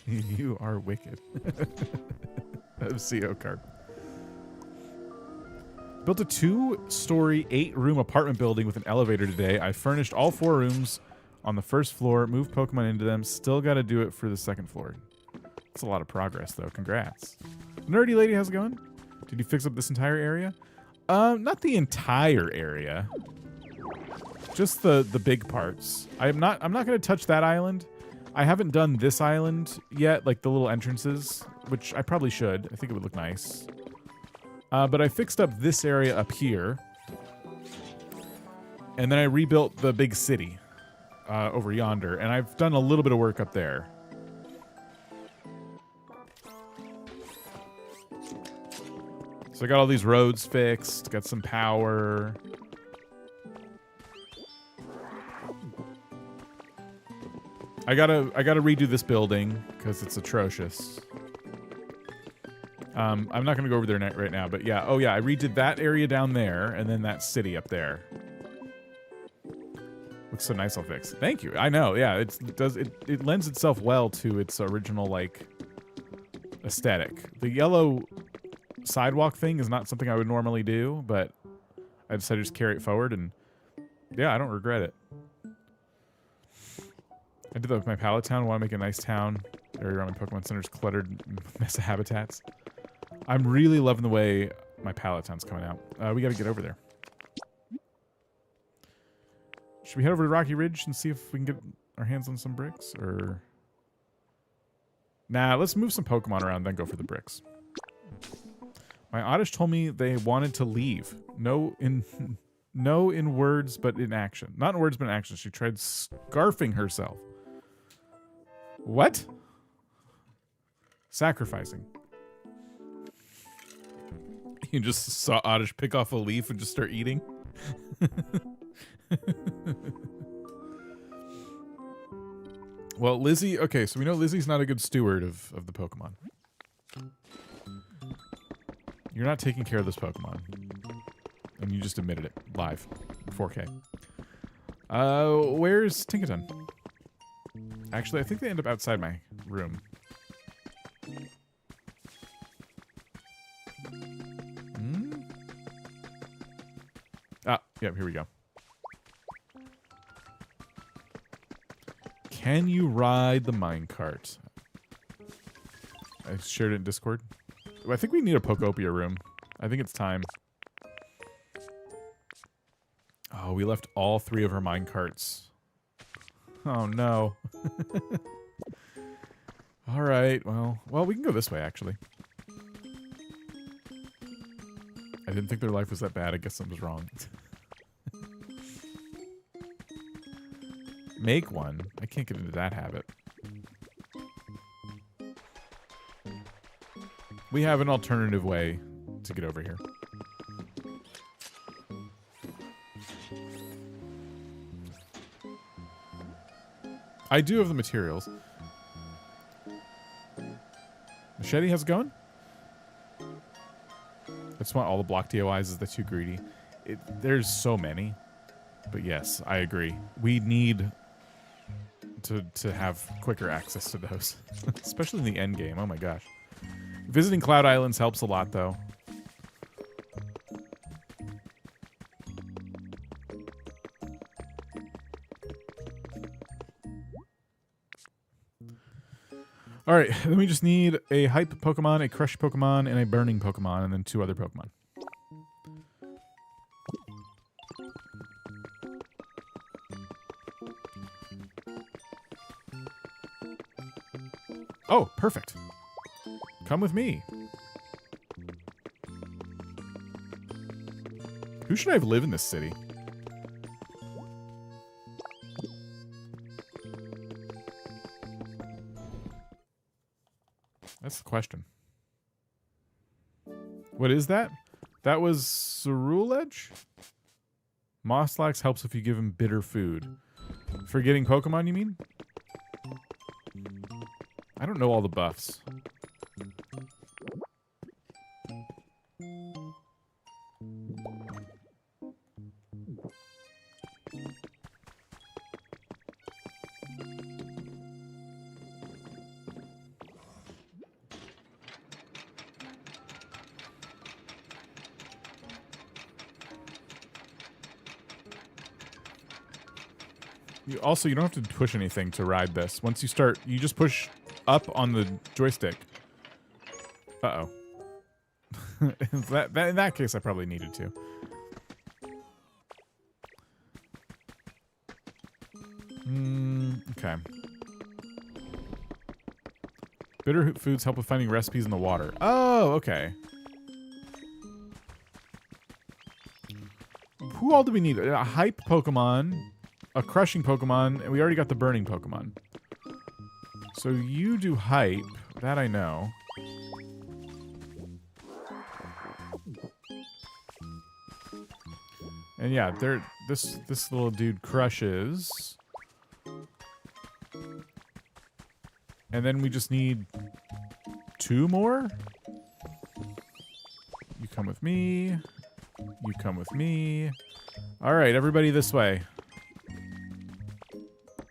You are wicked. CO card. Built a 2-story, 8-room apartment building with an elevator today. I furnished all 4 rooms on the first floor, moved Pokemon into them. Still got to do it for the second floor. That's a lot of progress, though. Congrats. Nerdy lady, how's it going? Did you fix up this entire area? Not the entire area. Just the big parts. I'm not going to touch that island. I haven't done this island yet, like the little entrances, which I probably should. I think it would look nice. But I fixed up this area up here. And then I rebuilt the big city over yonder. And I've done a little bit of work up there. So I got all these roads fixed, got some power. I gotta redo this building because it's atrocious. I'm not gonna go over there right now, but yeah. Oh yeah, I redid that area down there and then that city up there. Looks so nice. I'll fix. Thank you. I know. Yeah, it lends itself well to its original like aesthetic. The yellow sidewalk thing is not something I would normally do, but I decided to just carry it forward, and yeah, I don't regret it. I did that with my Pallet Town. I want to make a nice town area around my Pokemon Center's cluttered mess of habitats. I'm really loving the way my Pallet Town's coming out. We got to get over there. Should we head over to Rocky Ridge and see if we can get our hands on some bricks? Or nah, let's move some Pokemon around, then go for the bricks. My Oddish told me they wanted to leave. No in words, but in action. Not in words, but in action. She tried scarfing herself. What? Sacrificing. You just saw Oddish pick off a leaf and just start eating? Well, Lizzie... Okay, so we know Lizzie's not a good steward of the Pokemon. You're not taking care of this Pokemon. And you just admitted it. Live. 4K. Where's Tinkaton? Actually, I think they end up outside my room. Hmm? Ah, yep, here we go. Can you ride the minecart? I shared it in Discord. I think we need a Pokopia room. I think it's time. Oh, we left all 3 of our minecarts. Oh no. All right. Well, we can go this way actually. I didn't think their life was that bad. I guess something was wrong. Make one. I can't get into that habit. We have an alternative way to get over here. I do have the materials. Machete, how's it going? I just want all the block DOIs. Is that too greedy? There's so many. But yes, I agree. We need to have quicker access to those. Especially in the end game. Oh my gosh. Visiting Cloud Islands helps a lot, though. Alright, then we just need a hype Pokemon, a crush Pokemon, and a burning Pokemon, and then 2 other Pokemon. Oh, perfect. Come with me. Who should I have live in this city? That's the question. What is that? That was Ceruledge? Snorlax helps if you give him bitter food. For getting Pokemon, you mean? I don't know all the buffs. You don't have to push anything to ride this. Once you start, you just push up on the joystick. Uh-oh. In that case, I probably needed to. Okay. Bitter foods help with finding recipes in the water. Oh, okay. Who all do we need? A hype Pokemon, a crushing Pokemon, and we already got the burning Pokemon. So you do hype. That I know. And yeah, this little dude crushes. And then we just need 2 more. You come with me. You come with me. All right, everybody this way.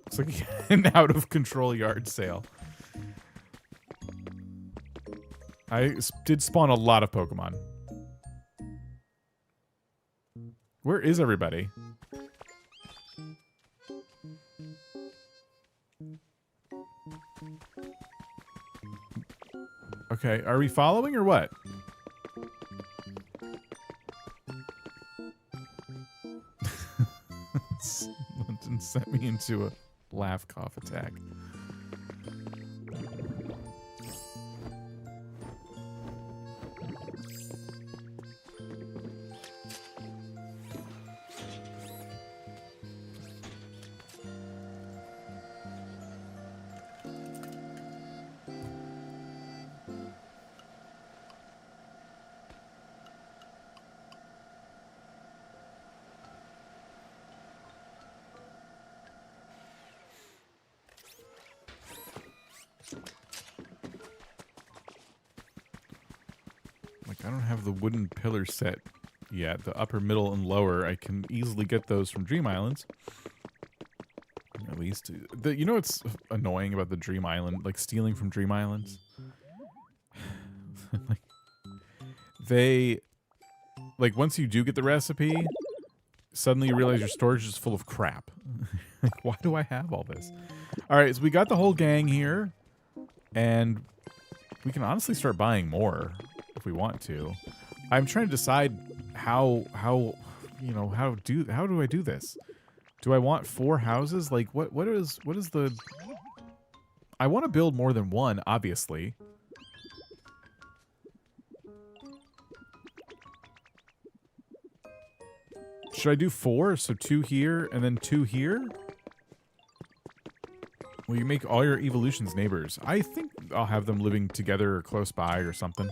Looks like an out of control yard sale. I did spawn a lot of Pokemon. Where is everybody? Okay, are we following or what? London sent me into a laugh cough attack. Like, I don't have the wooden pillar set yet. The upper, middle, and lower, I can easily get those from Dream Islands. At least. You know what's annoying about the Dream Island, like stealing from Dream Islands? Like, like, once you do get the recipe, suddenly you realize your storage is full of crap. Like, why do I have all this? Alright, so we got the whole gang here, and we can honestly start buying more if we want to. I'm trying to decide how do I do this? Do I want 4 houses? Like, what is the... I want to build more than one, obviously. Should I do 4? So 2 here and then 2 here? Will you make all your evolutions neighbors? I think I'll have them living together or close by or something.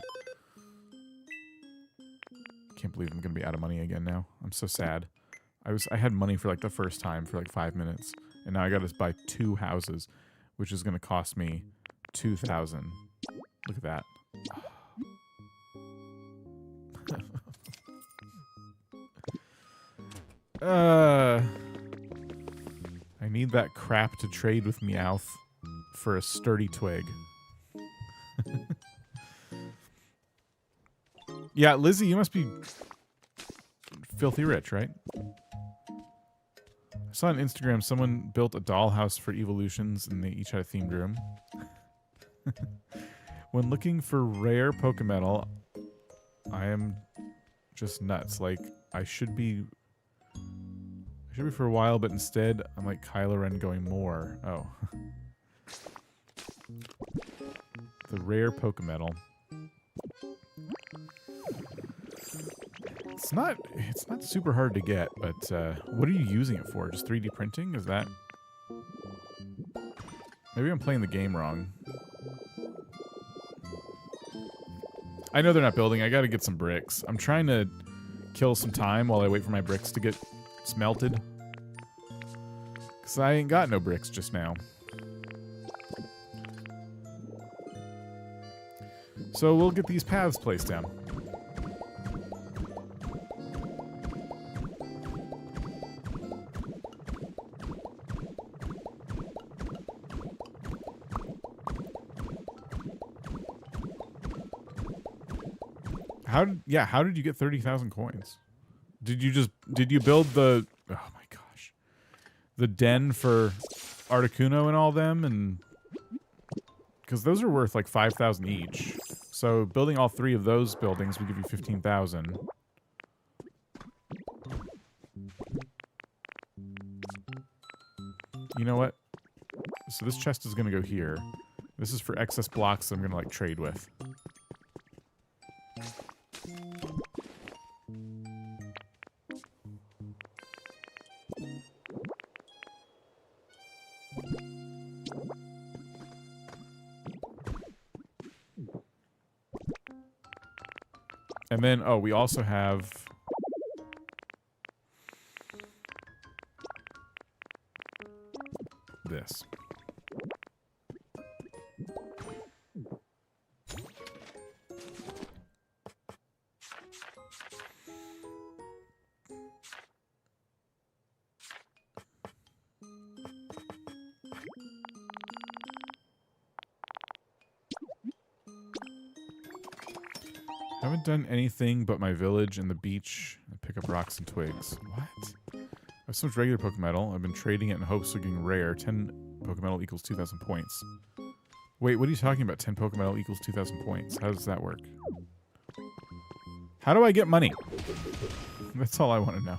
Can't believe I'm gonna be out of money again now. I'm so sad. I had money for like the first time for like 5 minutes, and now I gotta buy 2 houses, which is gonna cost me 2,000. Look at that. I need that crap to trade with Meowth for a sturdy twig. Yeah, Lizzie, you must be filthy rich, right? I saw on Instagram someone built a dollhouse for evolutions and they each had a themed room. When looking for rare Pokemetal, I am just nuts. Like, I should be for a while, but instead I'm like Kylo Ren going more. Oh. The rare Pokemetal. It's not super hard to get, but what are you using it for? Just 3D printing? Is that... Maybe I'm playing the game wrong. I know they're not building. I gotta get some bricks. I'm trying to kill some time while I wait for my bricks to get smelted. Because I ain't got no bricks just now. So we'll get these paths placed down. How did you get 30,000 coins? Did you build the... Oh my gosh. The den for Articuno and all them? And because those are worth like 5,000 each. So building all 3 of those buildings will give you 15,000. You know what? So this chest is going to go here. This is for excess blocks I'm gonna like trade with. And then, oh, we also have this. Haven't done anything but my village and the beach. I pick up rocks and twigs. What? I have so much regular Pokemetal. I've been trading it in hopes of getting rare. 10 Pokemetal equals 2,000 points. Wait, what are you talking about? 10 Pokemetal equals 2,000 points. How does that work? How do I get money? That's all I want to know.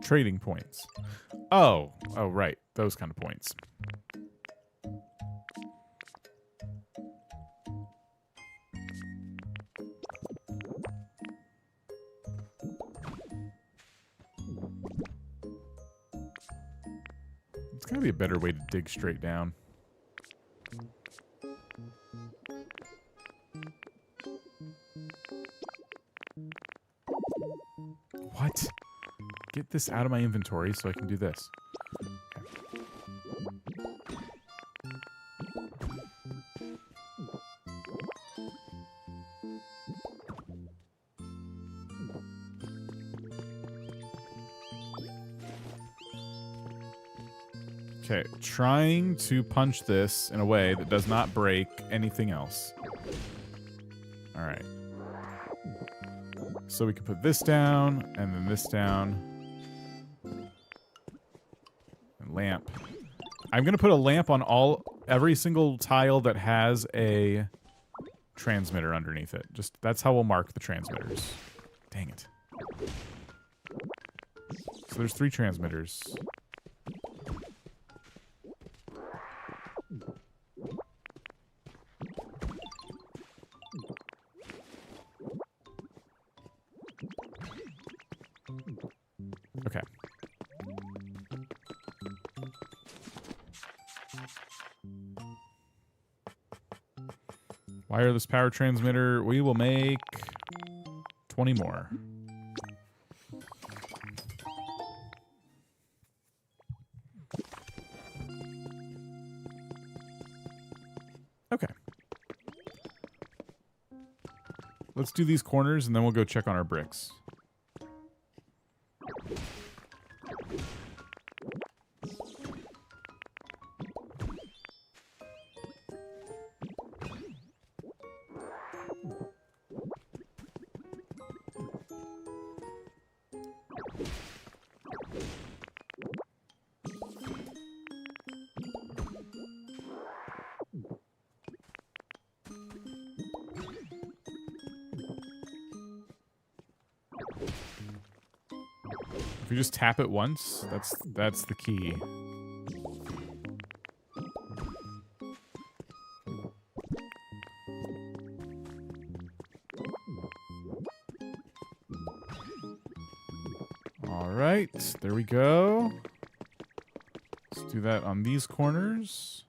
Trading points. Oh, right. Those kind of points. It's gotta be a better way to dig straight down. What? Get this out of my inventory so I can do this. Okay, trying to punch this in a way that does not break anything else. Alright. So we can put this down, and then this down. And lamp. I'm gonna put a lamp on every single tile that has a transmitter underneath it. Just, that's how we'll mark the transmitters. Dang it. So there's 3 transmitters. Okay. Wireless power transmitter. We will make 20 more. Okay. Let's do these corners and then we'll go check on our bricks. If you just tap it once, that's the key. All right, there we go. Let's do that on these corners.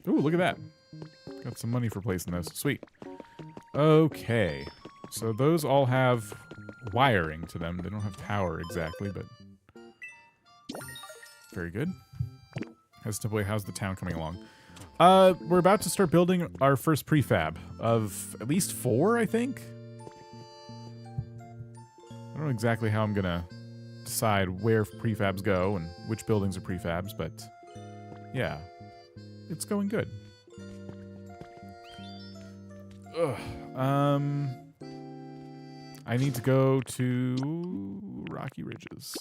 Ooh, look at that. Got some money for placing those. Sweet. Okay. So those all have wiring to them. They don't have power exactly, but very good. How's the town coming along? We're about to start building our first prefab of at least 4, I think. I don't know exactly how I'm gonna decide where prefabs go and which buildings are prefabs, but yeah, it's going good. Ugh. I need to go to Rocky Ridges.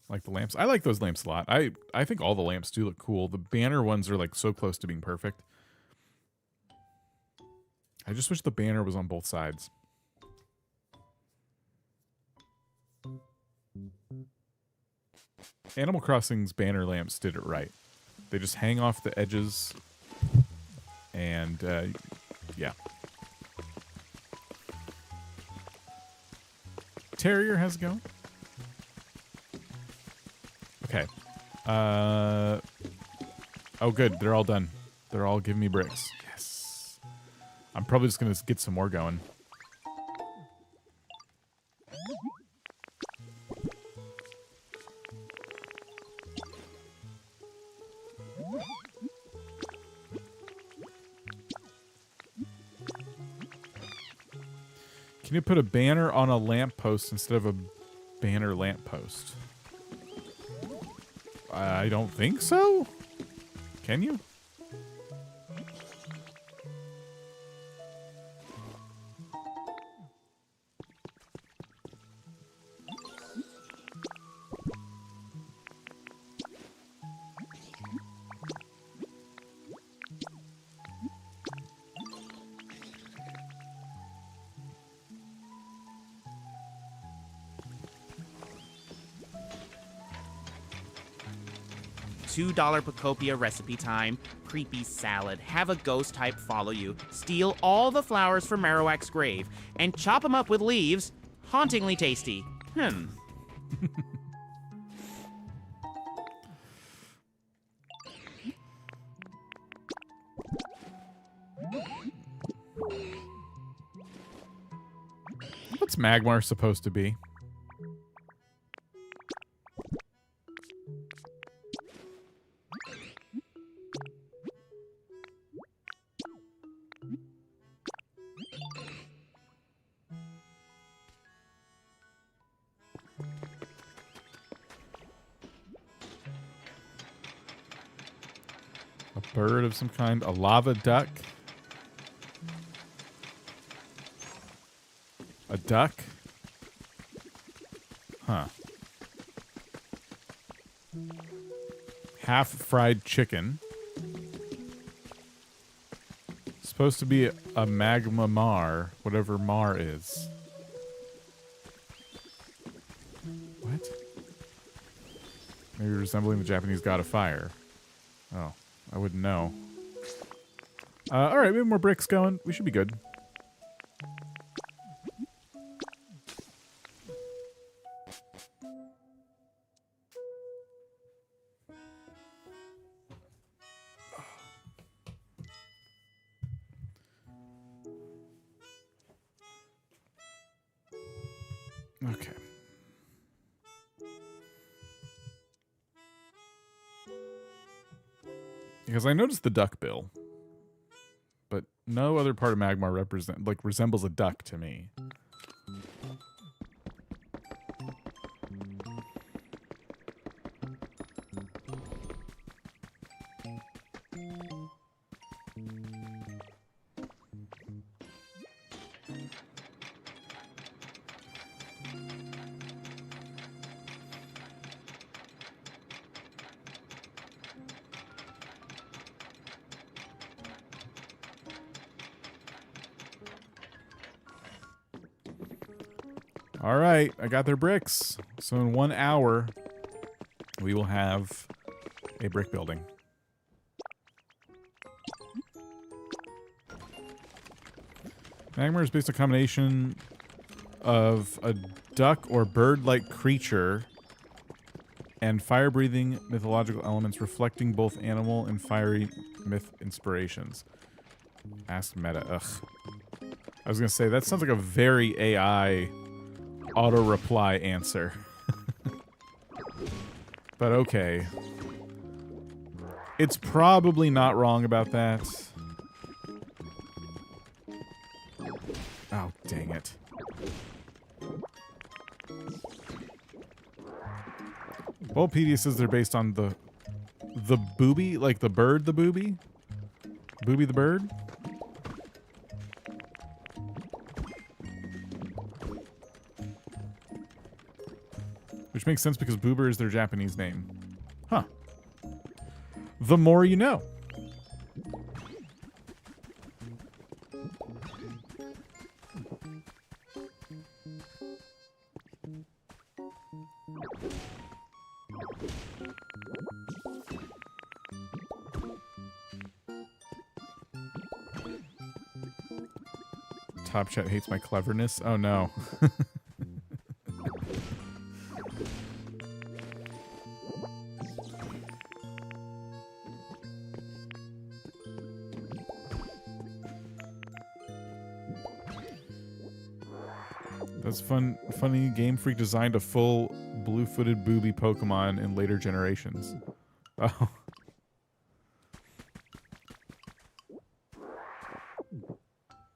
Like the lamps. I like those lamps a lot. I think all the lamps do look cool. The banner ones are like so close to being perfect. I just wish the banner was on both sides. Animal Crossing's banner lamps did it right. They just hang off the edges and yeah. Terrier, how's it going? Okay. Oh, good. They're all done. They're all giving me bricks. Yes. I'm probably just going to get some more going. Can you put a banner on a lamppost instead of a banner lamppost? I don't think so. Can you? $2 Pokopia recipe time. Creepy salad. Have a ghost type follow you. Steal all the flowers from Marowak's grave and chop them up with leaves. Hauntingly tasty. What's Magmar supposed to be? Bird of some kind, a lava duck, a duck, huh? Half fried chicken. Supposed to be a magma mar, whatever mar is. What? Maybe resembling the Japanese god of fire. Oh. I wouldn't know. All right, we have more bricks going. We should be good. Okay. Because I noticed the duck bill, but no other part of Magmar resembles a duck to me. All right, I got their bricks. So in 1 hour, we will have a brick building. Magmar is based on a combination of a duck or bird-like creature and fire-breathing mythological elements reflecting both animal and fiery myth inspirations. Ask Meta. Ugh. I was going to say, that sounds like a very AI auto-reply answer. But okay. It's probably not wrong about that. Oh, dang it. Bulbapedia says they're based on the booby, like the bird, the booby? Booby the bird? Which makes sense because Boober is their Japanese name. Huh. The more you know. Top Chat hates my cleverness. Oh no. That's funny. Game Freak designed a full blue-footed booby Pokemon in later generations. Oh.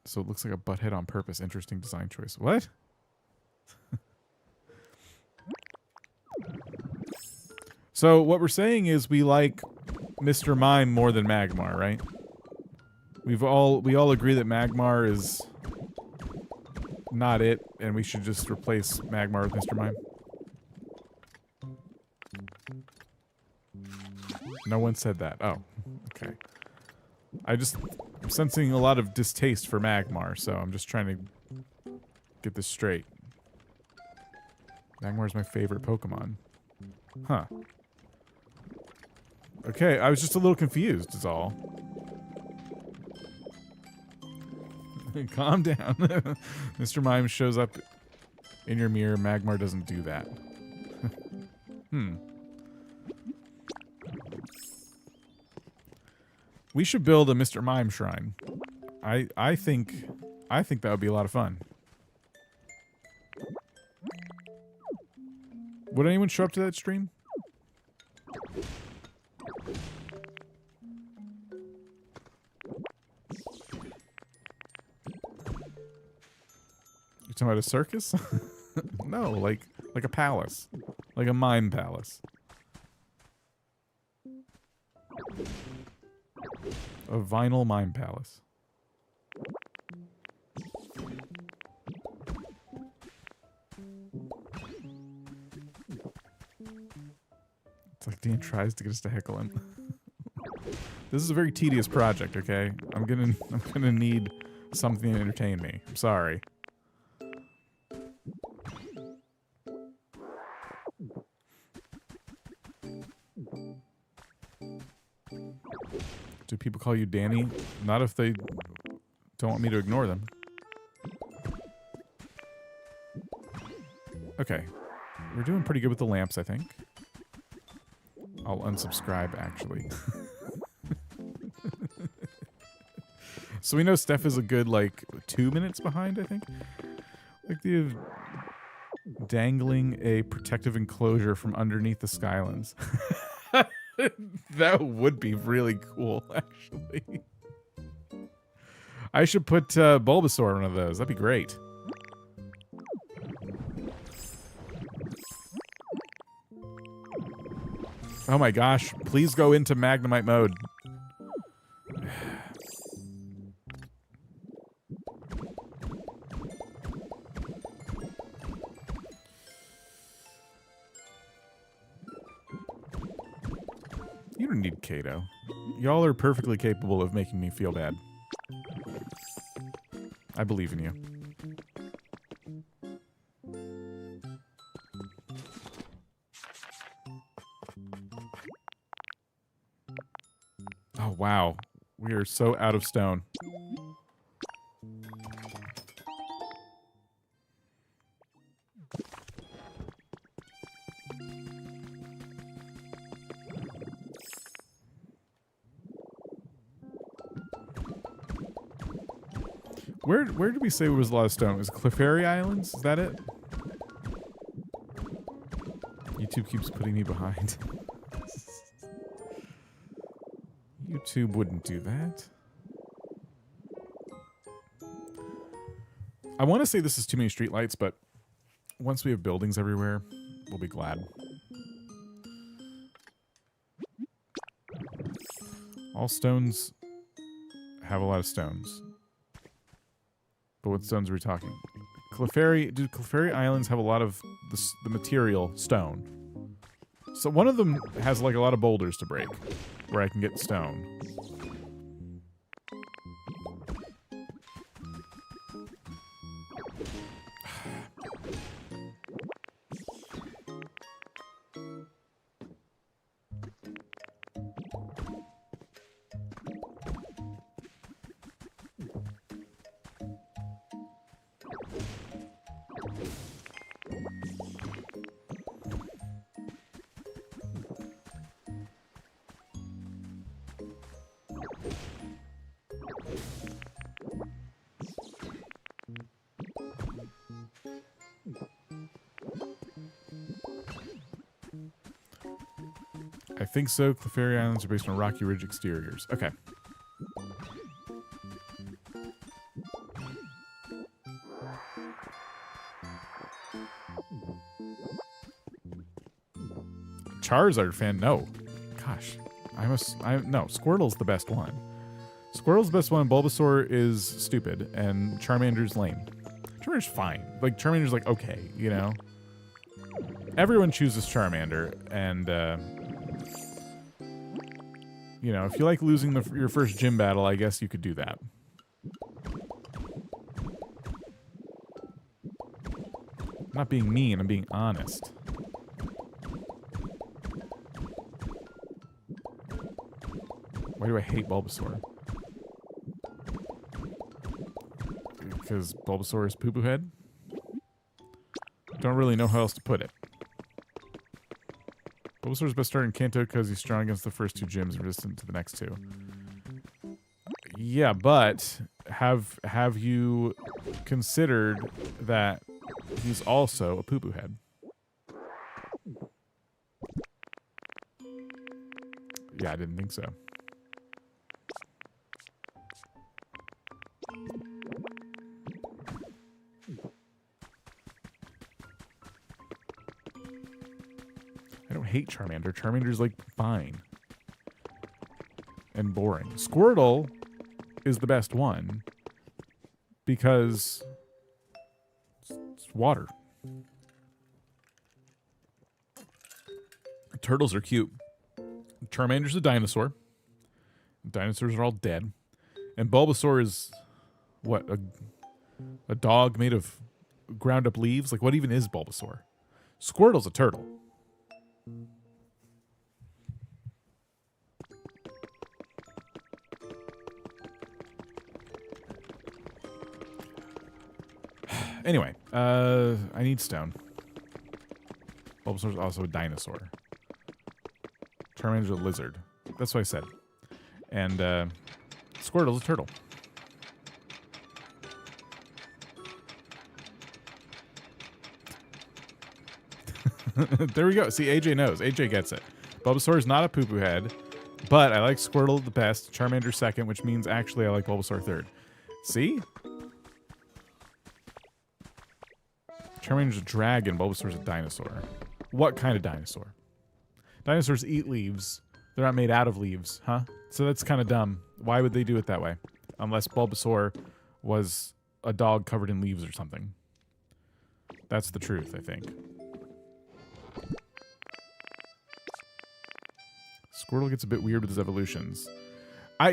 So it looks like a butthead on purpose. Interesting design choice. What? So what we're saying is we like Mr. Mime more than Magmar, right? We all agree that Magmar is not it, and we should just replace Magmar with Mr. Mime. No one said that. Oh, okay. I'm sensing a lot of distaste for Magmar, so I'm just trying to get this straight. Magmar is my favorite Pokemon. Huh. Okay, I was just a little confused, is all. Calm down. Mr. Mime shows up in your mirror. Magmar doesn't do that. We should build a Mr. Mime shrine. I think that would be a lot of fun. Would anyone show up to that stream? You talking about a circus? No, like a palace. Like a mime palace. A vinyl mime palace. It's like Dan tries to get us to heckle him. This is a very tedious project, okay? I'm gonna need something to entertain me. I'm sorry. Do people call you Danny? Not if they don't want me to ignore them. Okay. We're doing pretty good with the lamps, I think. I'll unsubscribe, actually. So we know Steph is a good, like, 2 minutes behind, I think. Like the dangling a protective enclosure from underneath the Skylands. That would be really cool, actually. I should put Bulbasaur in one of those. That'd be great. Oh my gosh. Please go into Magnemite mode. You don't need Kato. Y'all are perfectly capable of making me feel bad. I believe in you. Oh, wow. We are so out of stone. Where did we say was a lot of stone? Was it Clefairy Islands? Is that it? YouTube keeps putting me behind. YouTube wouldn't do that. I want to say this is too many streetlights, but once we have buildings everywhere, we'll be glad. All stones have a lot of stones. But what stones are we talking? Clefairy, do Clefairy Islands have a lot of the material stone? So one of them has like a lot of boulders to break, where I can get stone. I think so. Clefairy Islands are based on rocky ridge exteriors. Okay. Charizard fan, no. Gosh. No, Squirtle's the best one. Squirtle's the best one, Bulbasaur is stupid, and Charmander's lame. Charmander's fine. Like, Charmander's like, okay, you know? Everyone chooses Charmander, and, you know, if you like losing your first gym battle, I guess you could do that. I'm not being mean, I'm being honest. Why do I hate Bulbasaur? Because Bulbasaur is poo-poo head? Don't really know how else to put it. Bulbasaur's best starter in Kanto because he's strong against the first two gyms and resistant to the next two. Yeah, but have you considered that he's also a poo-poo head? Yeah, I didn't think so. I don't hate Charmander. Charmander's like fine. And boring. Squirtle is the best one because it's water. Turtles are cute. Charmander's a dinosaur. Dinosaurs are all dead. And Bulbasaur is what? A dog made of ground up leaves? Like, what even is Bulbasaur? Squirtle's a turtle. Anyway, I need stone. Bulbasaur's also a dinosaur. Charmander's a lizard. That's what I said. And Squirtle's a turtle. There we go. See, AJ knows. AJ gets it. Bulbasaur is not a poo-poo head, but I like Squirtle the best, Charmander second, which means actually I like Bulbasaur third. See? Charmander's a dragon, Bulbasaur's a dinosaur. What kind of dinosaur? Dinosaurs eat leaves. They're not made out of leaves, huh? So that's kind of dumb. Why would they do it that way? Unless Bulbasaur was a dog covered in leaves or something. That's the truth, I think. Squirtle gets a bit weird with his evolutions.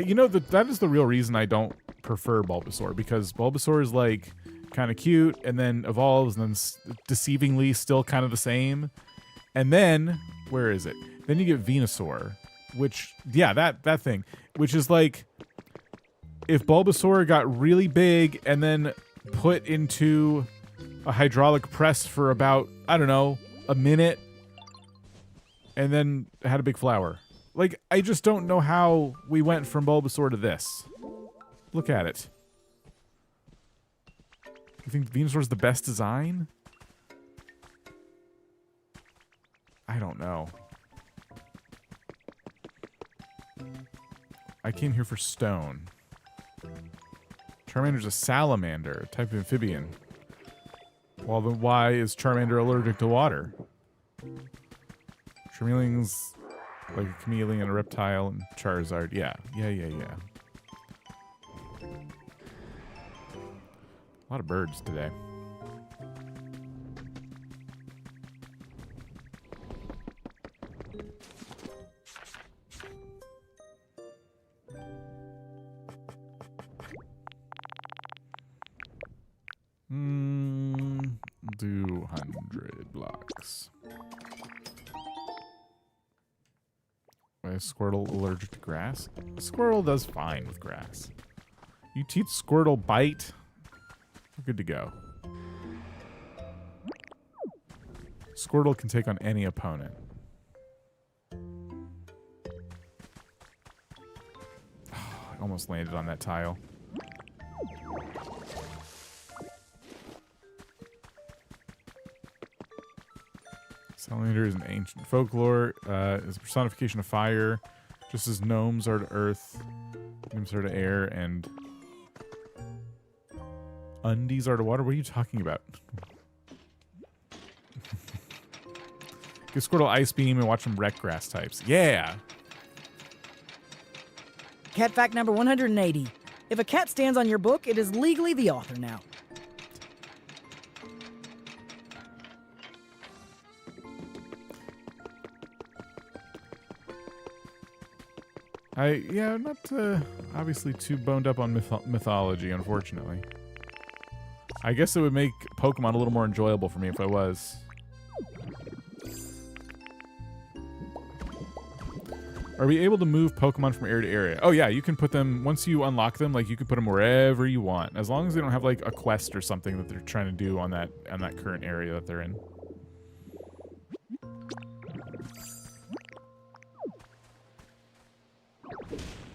You know, that is the real reason I don't prefer Bulbasaur, because Bulbasaur is like kind of cute and then evolves and then deceivingly still kind of the same. And then, where is it? Then you get Venusaur, which, yeah, that thing, which is like if Bulbasaur got really big and then put into a hydraulic press for about, I don't know, a minute and then had a big flower. Like, I just don't know how we went from Bulbasaur to this. Look at it. You think Venusaur's the best design? I don't know. I came here for stone. Charmander's a salamander, a type of amphibian. Well, then why is Charmander allergic to water? Charmeleon's like a chameleon, a reptile, and Charizard. Yeah. A lot of birds today. Do 100 blocks. Why is Squirtle allergic to grass? Squirtle does fine with grass. You teach Squirtle bite, we're good to go. Squirtle can take on any opponent. I almost landed on that tile. Salamander is an ancient folklore. Is a personification of fire, just as gnomes are to earth, gnomes are to air, and undies are to water. What are you talking about? Give Squirtle Ice Beam and watch him wreck grass types. Yeah! Cat fact number 180. If a cat stands on your book, it is legally the author now. I'm not obviously too boned up on mythology, unfortunately. I guess it would make Pokemon a little more enjoyable for me if I was. Are we able to move Pokemon from area to area? Oh yeah, you can put them, once you unlock them, like you can put them wherever you want, as long as they don't have like a quest or something that they're trying to do on that current area that they're in.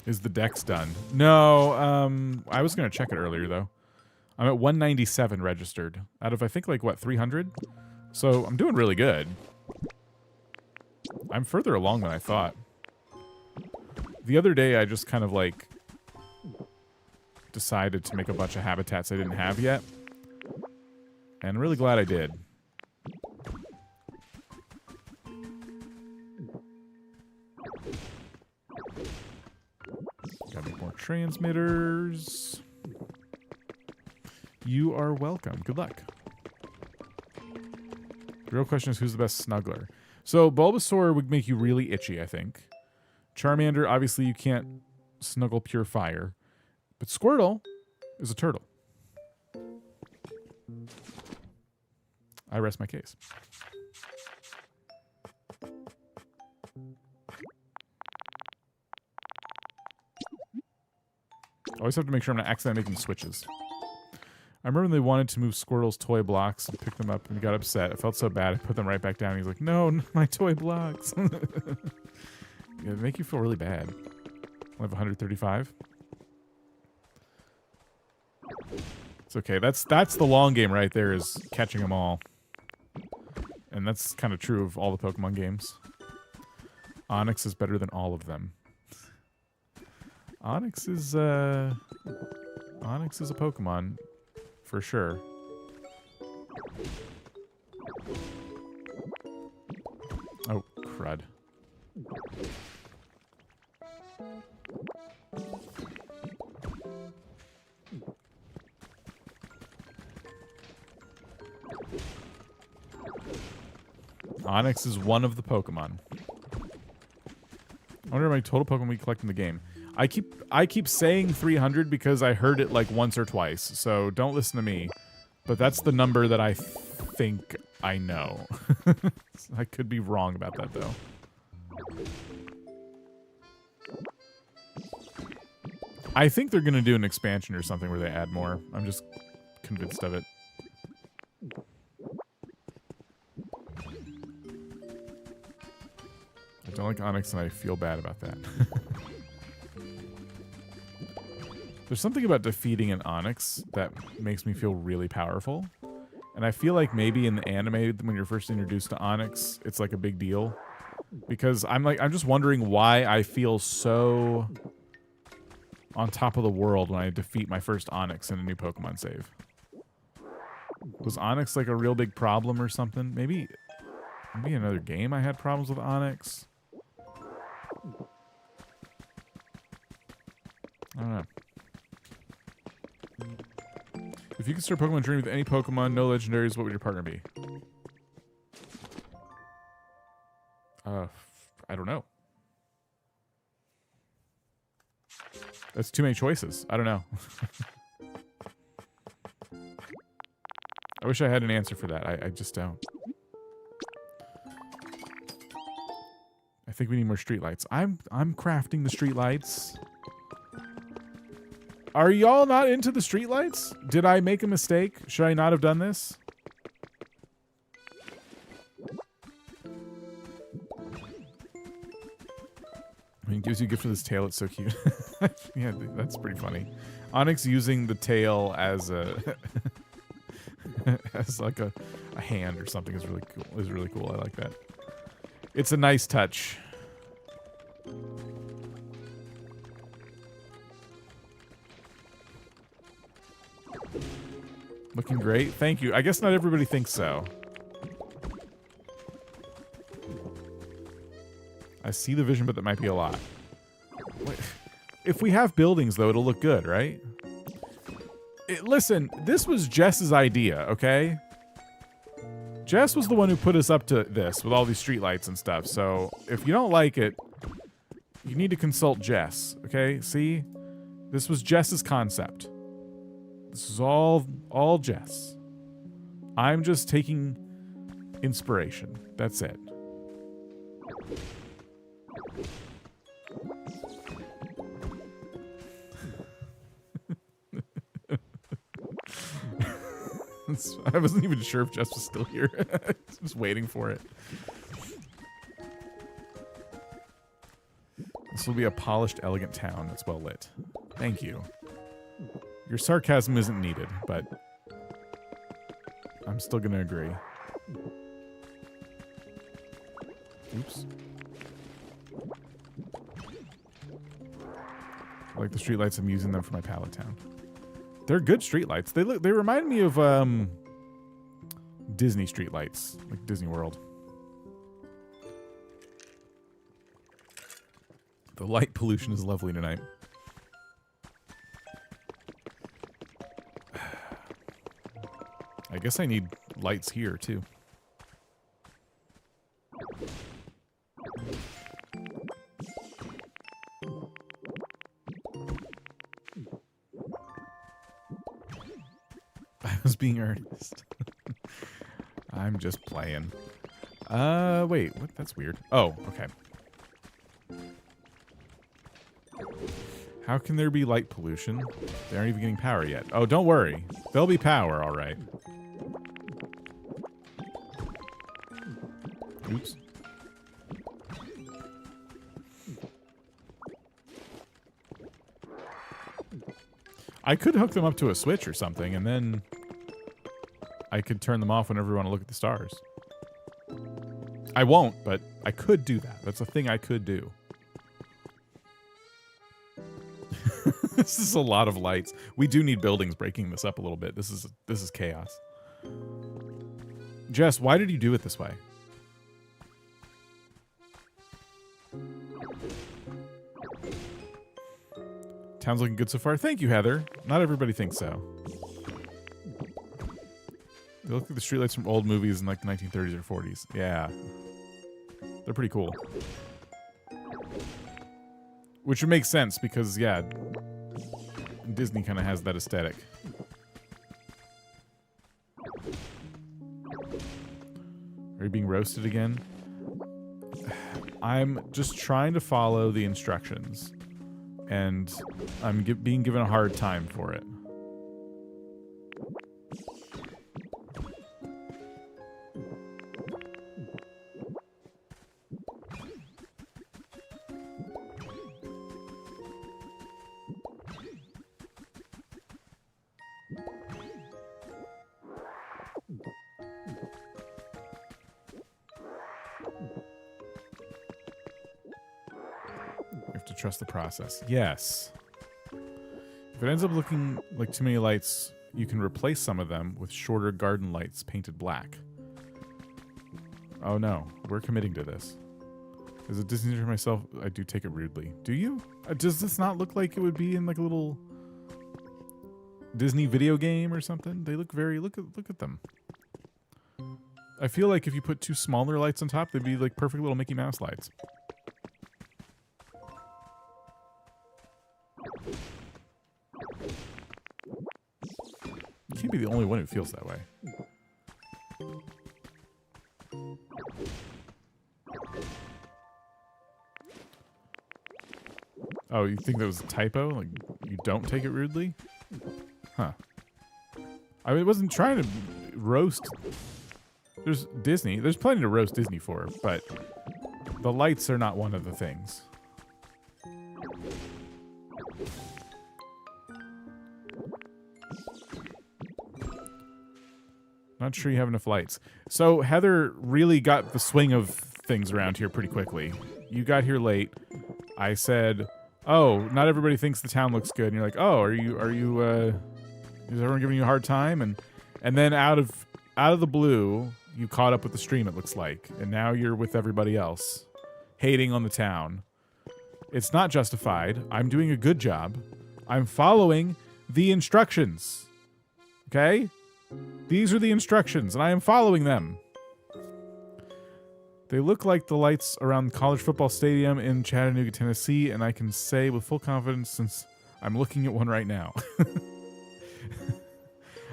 Is the dex done? No, I was going to check it earlier, though. I'm at 197 registered out of, I think, like, what, 300? So I'm doing really good. I'm further along than I thought. The other day, I just kind of, like, decided to make a bunch of habitats I didn't have yet. And I'm really glad I did. Gotta make more transmitters. You are welcome. Good luck. The real question is, who's the best snuggler? So Bulbasaur would make you really itchy, I think. Charmander, obviously you can't snuggle pure fire. But Squirtle is a turtle. I rest my case. Always have to make sure I'm not accidentally making switches. I remember when they wanted to move Squirtle's toy blocks and pick them up and got upset. I felt so bad. I put them right back down. He's like, no, my toy blocks. Yeah, they make you feel really bad. I have 135. It's okay. That's the long game right there, is catching them all. And that's kind of true of all the Pokemon games. Onix is better than all of them. Onix is a Pokemon, for sure. Oh, crud. Onix is one of the Pokemon. I wonder how many total Pokemon we collect in the game. I keep saying 300 because I heard it like once or twice, so don't listen to me. But that's the number that I think I know. I could be wrong about that, though. I think they're going to do an expansion or something where they add more. I'm just convinced of it. I don't like Onix, and I feel bad about that. There's something about defeating an Onix that makes me feel really powerful. And I feel like maybe in the anime, when you're first introduced to Onix, it's like a big deal. Because I'm just wondering why I feel so on top of the world when I defeat my first Onyx in a new Pokemon save. Was Onyx like a real big problem or something? Maybe another game I had problems with Onyx. I don't know. If you could start Pokemon Journey with any Pokemon, no legendaries, what would your partner be? I don't know. That's too many choices. I don't know. I wish I had an answer for that. I just don't. I think we need more streetlights. I'm crafting the streetlights. Are y'all not into the streetlights? Did I make a mistake? Should I not have done this? I mean, it gives you a gift for this tail. It's so cute. Yeah, that's pretty funny. Onyx using the tail as a as like a hand or something is really cool. Is really cool. I like that. It's a nice touch. Looking great. Thank you. I guess not everybody thinks so. I see the vision, but that might be a lot. Wait. If we have buildings, though, it'll look good, right? Listen, this was Jess's idea, okay? Jess was the one who put us up to this with all these streetlights and stuff. So if you don't like it, you need to consult Jess, okay? See? This was Jess's concept. This is all Jess. I'm just taking inspiration. That's it. I wasn't even sure if Jess was still here. Just waiting for it. This will be a polished, elegant town that's well lit. Thank you. Your sarcasm isn't needed, but I'm still gonna agree. Oops. I like the streetlights. I'm using them for my Pallet Town. They're good streetlights. They remind me of Disney streetlights, like Disney World. The light pollution is lovely tonight. I guess I need lights here too. I was being earnest. I'm just playing. Wait, what? That's weird. Oh, okay. How can there be light pollution? They aren't even getting power yet. Oh, don't worry. There'll be power, all right. Oops. I could hook them up to a switch or something, and then I could turn them off whenever we want to look at the stars. I won't, but I could do that. That's a thing I could do. This is a lot of lights. We do need buildings breaking this up a little bit. This is chaos. Jess, why did you do it this way? Town's looking good so far. Thank you, Heather. Not everybody thinks so. They look like the streetlights from old movies in like the 1930s or 40s. Yeah. They're pretty cool. Which would make sense because, yeah, Disney kind of has that aesthetic. Are you being roasted again? I'm just trying to follow the instructions. And I'm being given a hard time for it. Trust the process. Yes. If it ends up looking like too many lights, you can replace some of them with shorter garden lights painted black. Oh no, we're committing to this. As a Disney for myself, I do take it rudely. Do you? Does this not look like it would be in like a little Disney video game or something? They look very, look at them. I feel like if you put 2 smaller lights on top, they'd be like perfect little Mickey Mouse lights. You can't be the only one who feels that way. Oh, you think that was a typo? Like, you don't take it rudely? Huh. I mean, wasn't trying to roast... There's Disney. There's plenty to roast Disney for, but the lights are not one of the things. Not sure you have enough lights. So Heather really got the swing of things around here pretty quickly. You got here late. I said, "Oh, not everybody thinks the town looks good." And you're like, "Oh, is everyone giving you a hard time?" And then out of the blue, you caught up with the stream, it looks like. And now you're with everybody else, hating on the town. It's not justified. I'm doing a good job. I'm following the instructions. Okay? These are the instructions, and I am following them. They look like the lights around the college football stadium in Chattanooga, Tennessee, and I can say with full confidence since I'm looking at one right now.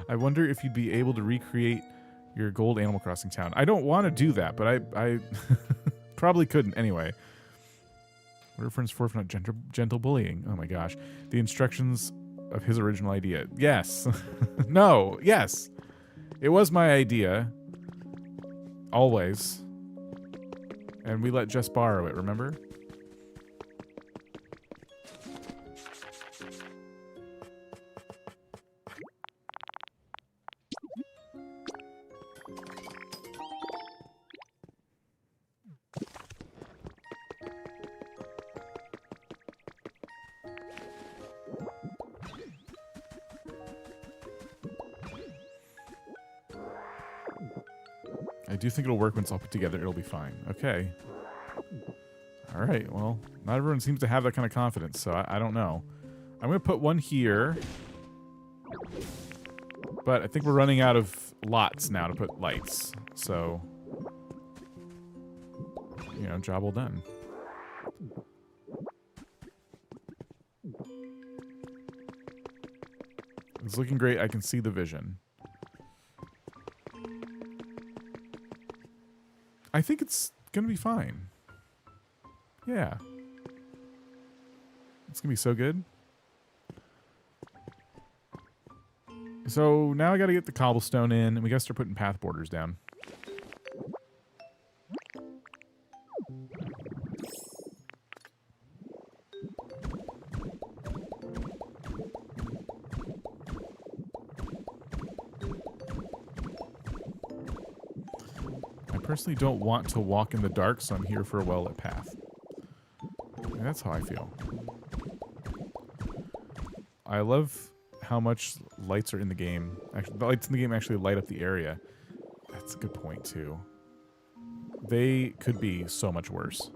I wonder if you'd be able to recreate your gold Animal Crossing town. I don't want to do that, but I probably couldn't anyway. Reference for not gentle bullying. Oh my gosh. The instructions of his original idea. Yes. No. Yes. It was my idea. Always. And we let Jess borrow it, remember? I do think it'll work when it's all put together. It'll be fine. Okay. All right. Well, not everyone seems to have that kind of confidence, so I don't know. I'm going to put one here. But I think we're running out of lots now to put lights. So, you know, job well done. It's looking great. I can see the vision. I think it's going to be fine. Yeah. It's going to be so good. So now I got to get the cobblestone in, and we got to start putting path borders down. I personally don't want to walk in the dark, so I'm here for a well-lit path. And that's how I feel. I love how much lights are in the game. Actually, the lights in the game actually light up the area. That's a good point, too. They could be so much worse.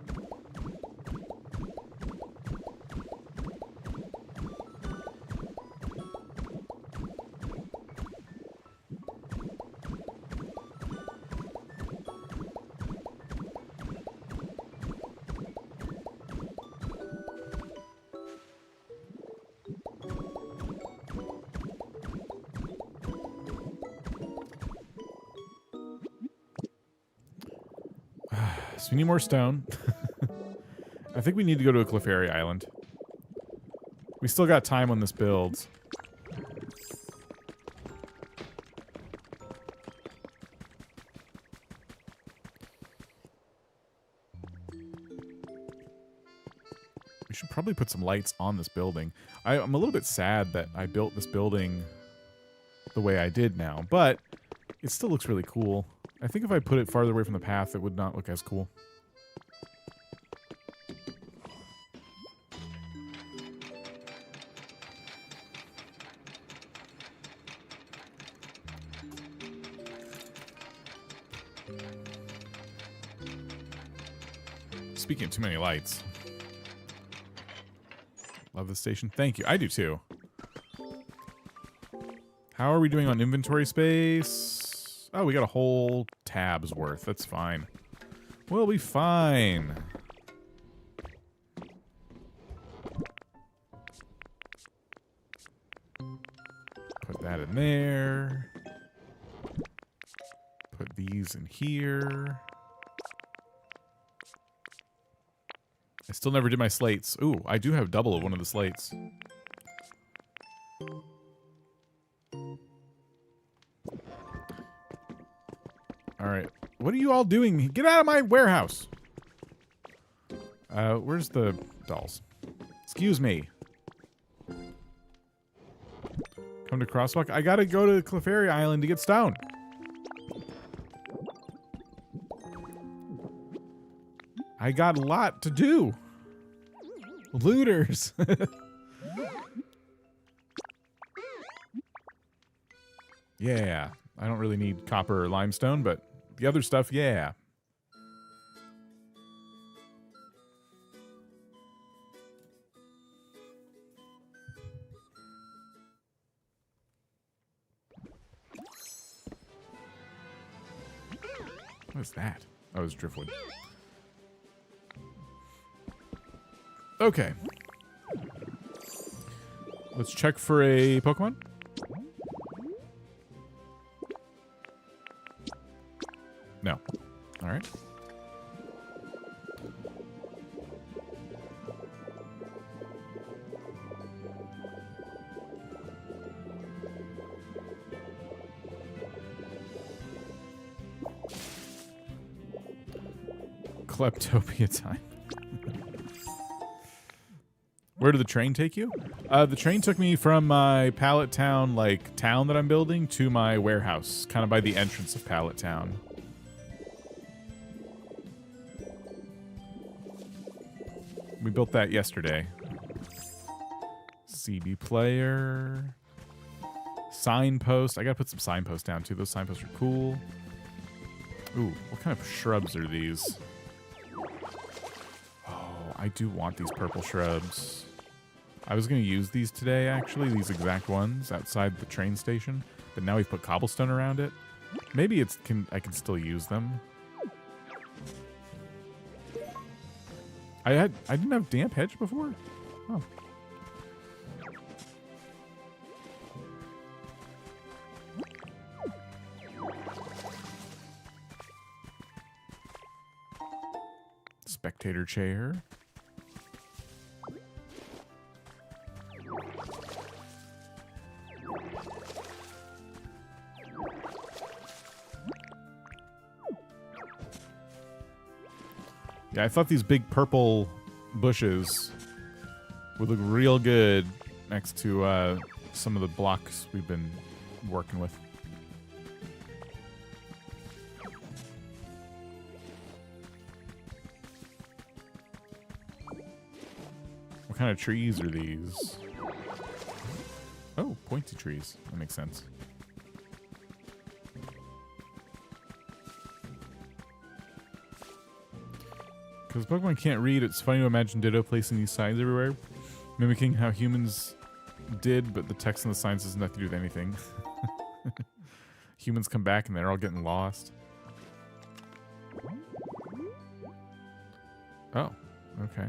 So we need more stone. I think we need to go to a Clefairy Island. We still got time on this build. We should probably put some lights on this building. I'm a little bit sad that I built this building the way I did now, but it still looks really cool. I think if I put it farther away from the path, it would not look as cool. Speaking of too many lights. Love the station. Thank you. I do too. How are we doing on inventory space? Oh, we got a whole tab's worth. That's fine. We'll be fine. Put that in there. Put these in here. I still never did my slates. Ooh, I do have double of one of the slates. Alright. What are you all doing? Get out of my warehouse! Where's the dolls? Excuse me. Come to Crosswalk? I gotta go to Clefairy Island to get stone. I got a lot to do. Looters. Yeah. I don't really need copper or limestone, but the other stuff, yeah. What is that? Oh, it's driftwood. Okay. Let's check for a Pokemon. No. All right. Kleptopia time. Where did the train take you? The train took me from my Pallet Town, like, town that I'm building to my warehouse, kind of by the entrance of Pallet Town. We built that yesterday. CD player. Signpost. I gotta put some signposts down, too. Those signposts are cool. Ooh, what kind of shrubs are these? Oh, I do want these purple shrubs. I was going to use these today, actually, these exact ones outside the train station, but now we've put cobblestone around it. Maybe I can still use them. I didn't have damp hedge before? Oh. Spectator chair. Yeah, I thought these big purple bushes would look real good next to some of the blocks we've been working with. What kind of trees are these? Oh, pointy trees. That makes sense. Because Pokemon can't read, it's funny to imagine Ditto placing these signs everywhere, mimicking how humans did, but the text on the signs has nothing to do with anything. Humans come back and they're all getting lost. Oh, okay.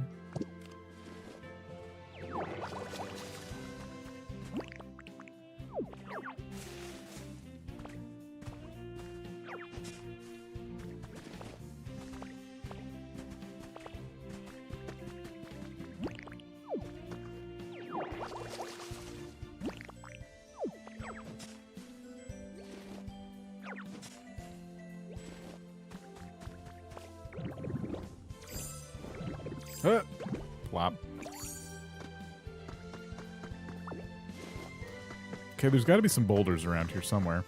Plop. Okay, there's got to be some boulders around here somewhere.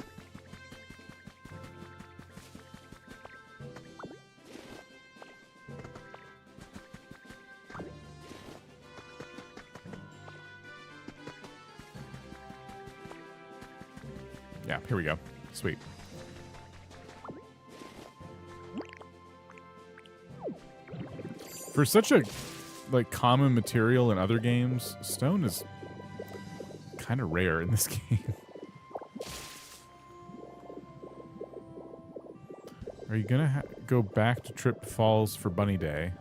Yeah, here we go. Sweet. For such a like common material in other games, stone is kind of rare in this game. Are you gonna go back to Trip Falls for Bunny Day?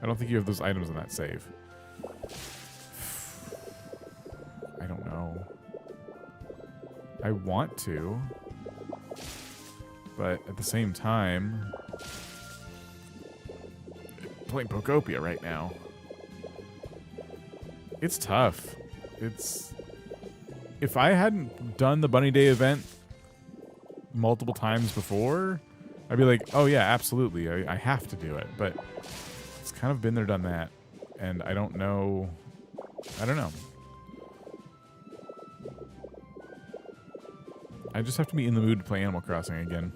I don't think you have those items in that save. I don't know. I want to, but at the same time, playing Pokopia right now. It's tough. It's... If I hadn't done the Bunny Day event multiple times before, I'd be like, oh yeah, absolutely, I have to do it. But it's kind of been there, done that. And I don't know. I don't know. I just have to be in the mood to play Animal Crossing again.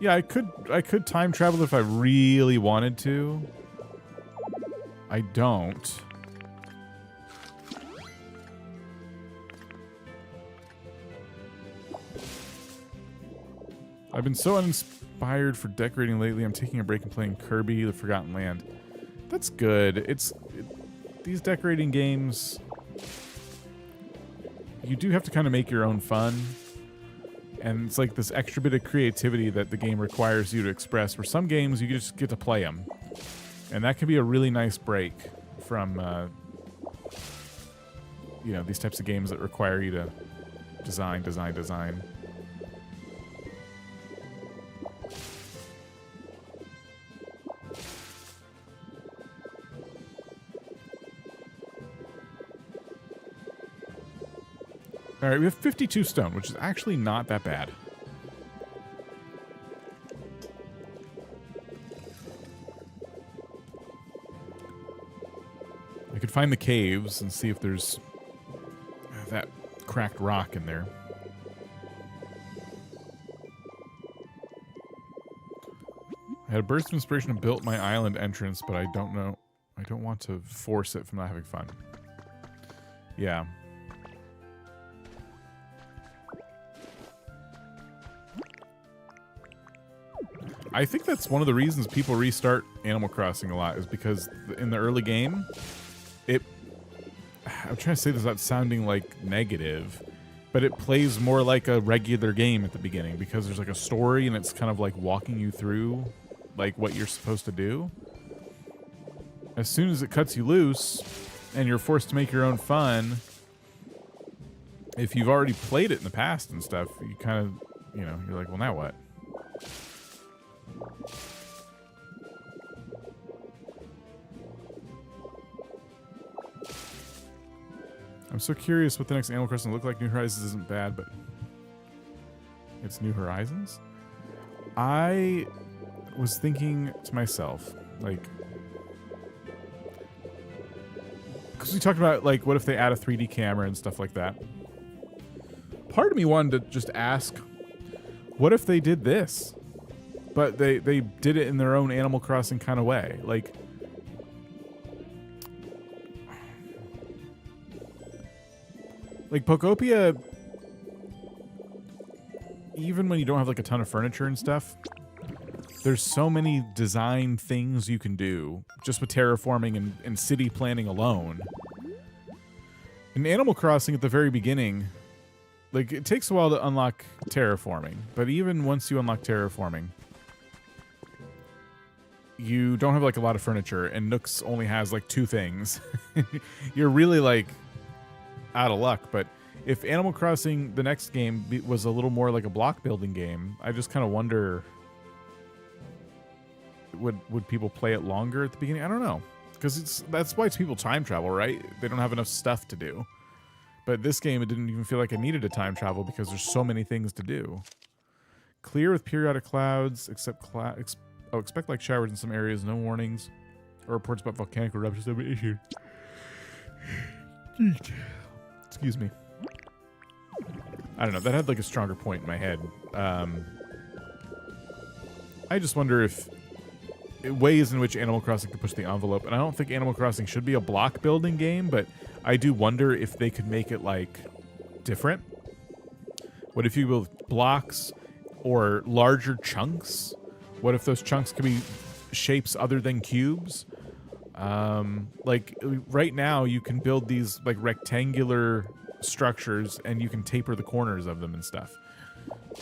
Yeah, I could time travel if I really wanted to. I don't. I've been so uninspired for decorating lately. I'm taking a break and playing Kirby: The Forgotten Land. That's good. These decorating games, you do have to kind of make your own fun. And it's like this extra bit of creativity that the game requires you to express, where some games you just get to play them. And that can be a really nice break from, you know, these types of games that require you to design. All right, we have 52 stone, which is actually not that bad. I could find the caves and see if there's that cracked rock in there. I had a burst of inspiration and built my island entrance, but I don't know. I don't want to force it from not having fun. Yeah. I think that's one of the reasons people restart Animal Crossing a lot, is because in the early game, I'm trying to say this without sounding like negative, but it plays more like a regular game at the beginning because there's like a story and it's kind of like walking you through like what you're supposed to do. As soon as it cuts you loose and you're forced to make your own fun, if you've already played it in the past and stuff, you kind of, you know, you're like, well, now what? I'm so curious what the next Animal Crossing will look like. New Horizons isn't bad, but it's New Horizons? I was thinking to myself, like, because we talked about, like, what if they add a 3D camera and stuff like that? Part of me wanted to just ask, what if they did this? But they did it in their own Animal Crossing kind of way. Like, Pokopia, even when you don't have like a ton of furniture and stuff, there's so many design things you can do just with terraforming and city planning alone. In Animal Crossing at the very beginning, like, it takes a while to unlock terraforming, but even once you unlock terraforming, you don't have like a lot of furniture, and Nook's only has like 2 things. You're really like out of luck. But if Animal Crossing, the next game, was a little more like a block building game, I just kind of wonder, would people play it longer at the beginning? I don't know, because that's why people time travel, right? They don't have enough stuff to do. But this game, it didn't even feel like I needed to time travel because there's so many things to do. Clear with periodic clouds, expect like showers in some areas, no warnings or reports about volcanic eruptions have been issued. Excuse me. I don't know, that had like a stronger point in my head. I just wonder if ways in which Animal Crossing could push the envelope, and I don't think Animal Crossing should be a block building game, but I do wonder if they could make it like different. What if you build blocks or larger chunks? What if those chunks could be shapes other than cubes? Like right now you can build these like rectangular structures and you can taper the corners of them and stuff.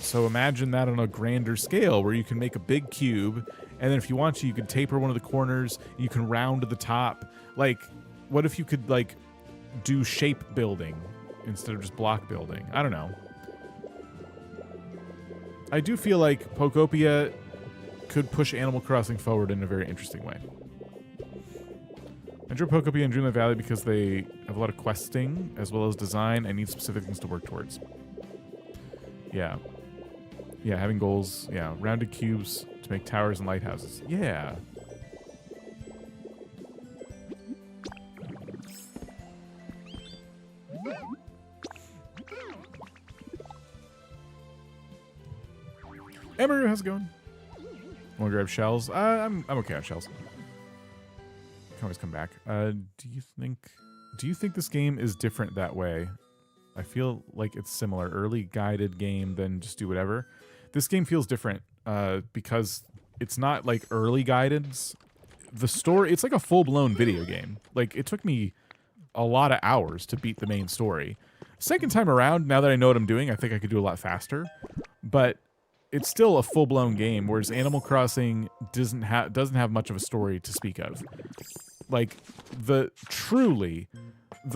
So imagine that on a grander scale where you can make a big cube, and then if you want to, you can taper one of the corners, you can round the top. Like, what if you could like do shape building instead of just block building? I don't know. I do feel like Pokopia could push Animal Crossing forward in a very interesting way. I enjoy Pokopia and Dreamlight Valley because they have a lot of questing as well as design and need specific things to work towards. Yeah. Yeah, having goals. Yeah, rounded cubes to make towers and lighthouses. Yeah. Emery, how's it going? Want to grab shells? I'm okay on shells. Can always come back. Do you think this game is different that way? I feel like it's similar. Early guided game, then just do whatever. This game feels different because it's not like early guidance. The story, it's like a full-blown video game. Like, it took me a lot of hours to beat the main story. Second time around, now that I know what I'm doing, I think I could do a lot faster. But it's still a full-blown game, whereas Animal Crossing doesn't have much of a story to speak of. Like, the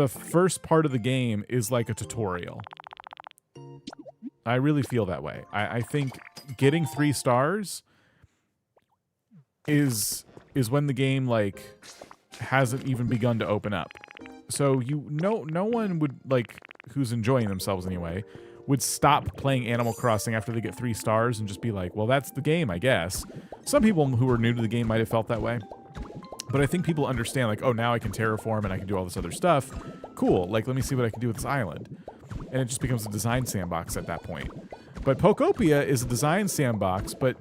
first part of the game is like a tutorial. I really feel that way. I think getting 3 stars is when the game like hasn't even begun to open up. So no one would, like, who's enjoying themselves anyway, would stop playing Animal Crossing after they get 3 stars and just be like, well, that's the game, I guess. Some people who are new to the game might have felt that way. But I think people understand, like, oh, now I can terraform and I can do all this other stuff. Cool. Like, let me see what I can do with this island. And it just becomes a design sandbox at that point. But Pokopia is a design sandbox, but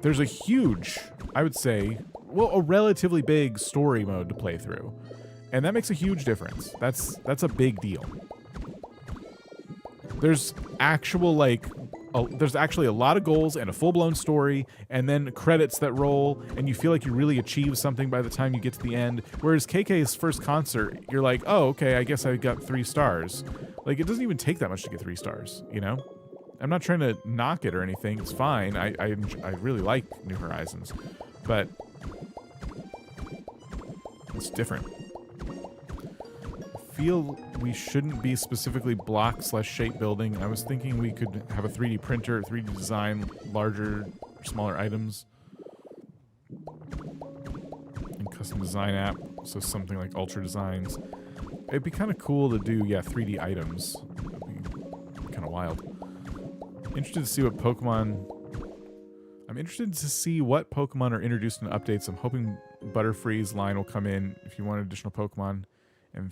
there's a huge, I would say, well, a relatively big story mode to play through. And that makes a huge difference. That's a big deal. There's actual, like, there's actually a lot of goals and a full-blown story, and then credits that roll, and you feel like you really achieved something by the time you get to the end. Whereas KK's first concert, you're like, oh, okay, I guess I got 3 stars. Like, it doesn't even take that much to get 3 stars, you know? I'm not trying to knock it or anything. It's fine. I really like New Horizons, but it's different. I feel we shouldn't be specifically block/shape building. I was thinking we could have a 3D printer, 3D design, larger, smaller items, and custom design app. So something like Ultra Designs. It'd be kind of cool to do, yeah, 3D items. It'd be kind of wild. Interested to see what Pokemon... I'm interested to see what Pokemon are introduced in updates. I'm hoping Butterfree's line will come in. If you want additional Pokemon and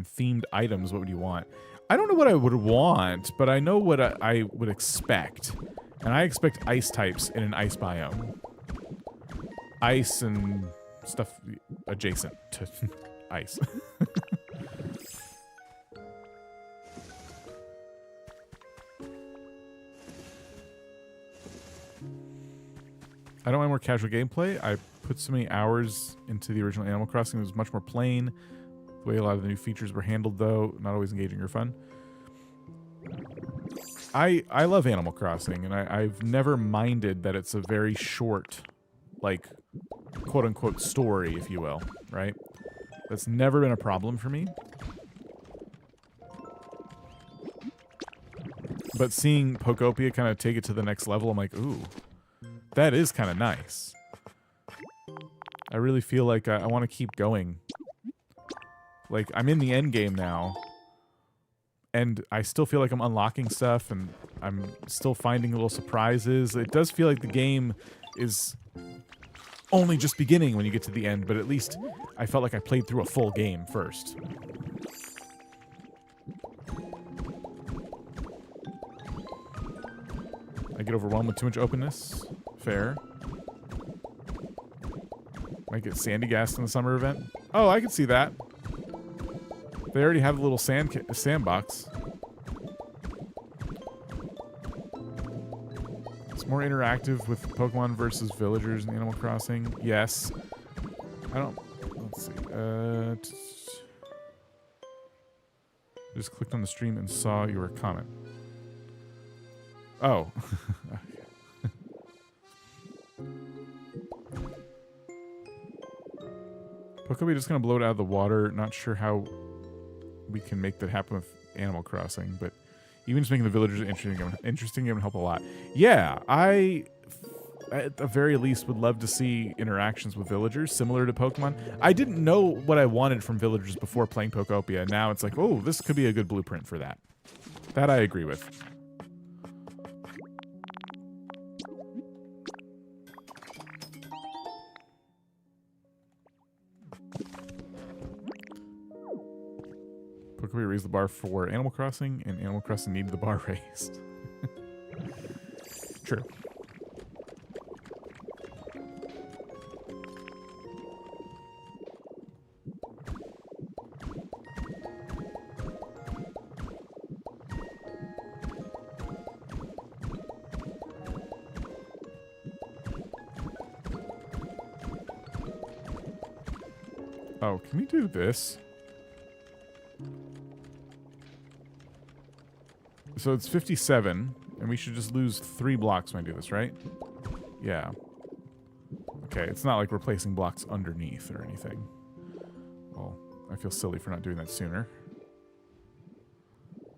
themed items, what would you want? I don't know what I would want, but I know what I would expect. And I expect ice types in an ice biome. Ice and stuff adjacent to ice. I don't want more casual gameplay. I put so many hours into the original Animal Crossing. It was much more plain. The way a lot of the new features were handled, though, not always engaging or fun. I love Animal Crossing, and I've never minded that it's a very short, like, quote-unquote story, if you will, right? That's never been a problem for me. But seeing Pokopia kind of take it to the next level, I'm like, ooh, that is kind of nice. I really feel like I want to keep going. Like, I'm in the end game now, and I still feel like I'm unlocking stuff, and I'm still finding little surprises. It does feel like the game is only just beginning when you get to the end, but at least I felt like I played through a full game first. I get overwhelmed with too much openness. Fair. Might get sandy gassed in the summer event. Oh, I can see that. They already have a little sandbox. It's more interactive with Pokemon versus villagers in Animal Crossing. Yes. I don't... Let's see. Just clicked on the stream and saw your comment. Oh. Pokopia just gonna blow it out of the water. Not sure how we can make that happen with Animal Crossing, but even just making the villagers interesting would help a lot. Yeah, I at the very least would love to see interactions with villagers similar to Pokemon. I didn't know what I wanted from villagers before playing Pokopia. Now it's like, oh, this could be a good blueprint for that. That I agree with. Pokopia raised the bar for Animal Crossing, and Animal Crossing needed the bar raised. True. Oh, can we do this? So it's 57, and we should just lose 3 blocks when I do this, right? Yeah. Okay, it's not like we're placing blocks underneath or anything. Well, I feel silly for not doing that sooner.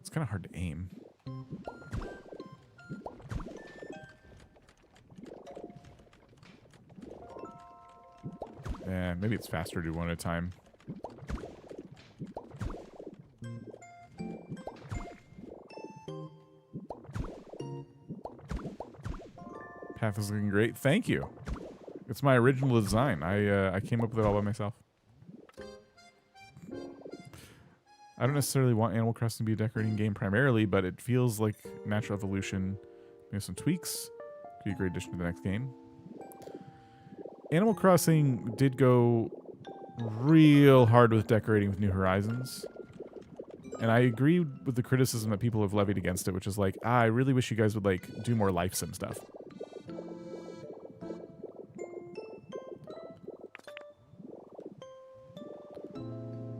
It's kind of hard to aim. And maybe it's faster to do one at a time. Path is looking great. Thank you. It's my original design. I came up with it all by myself. I don't necessarily want Animal Crossing to be a decorating game primarily, but it feels like natural evolution. Maybe some tweaks. Could be a great addition to the next game. Animal Crossing did go real hard with decorating with New Horizons. And I agree with the criticism that people have levied against it, which is like, I really wish you guys would like do more life sim stuff.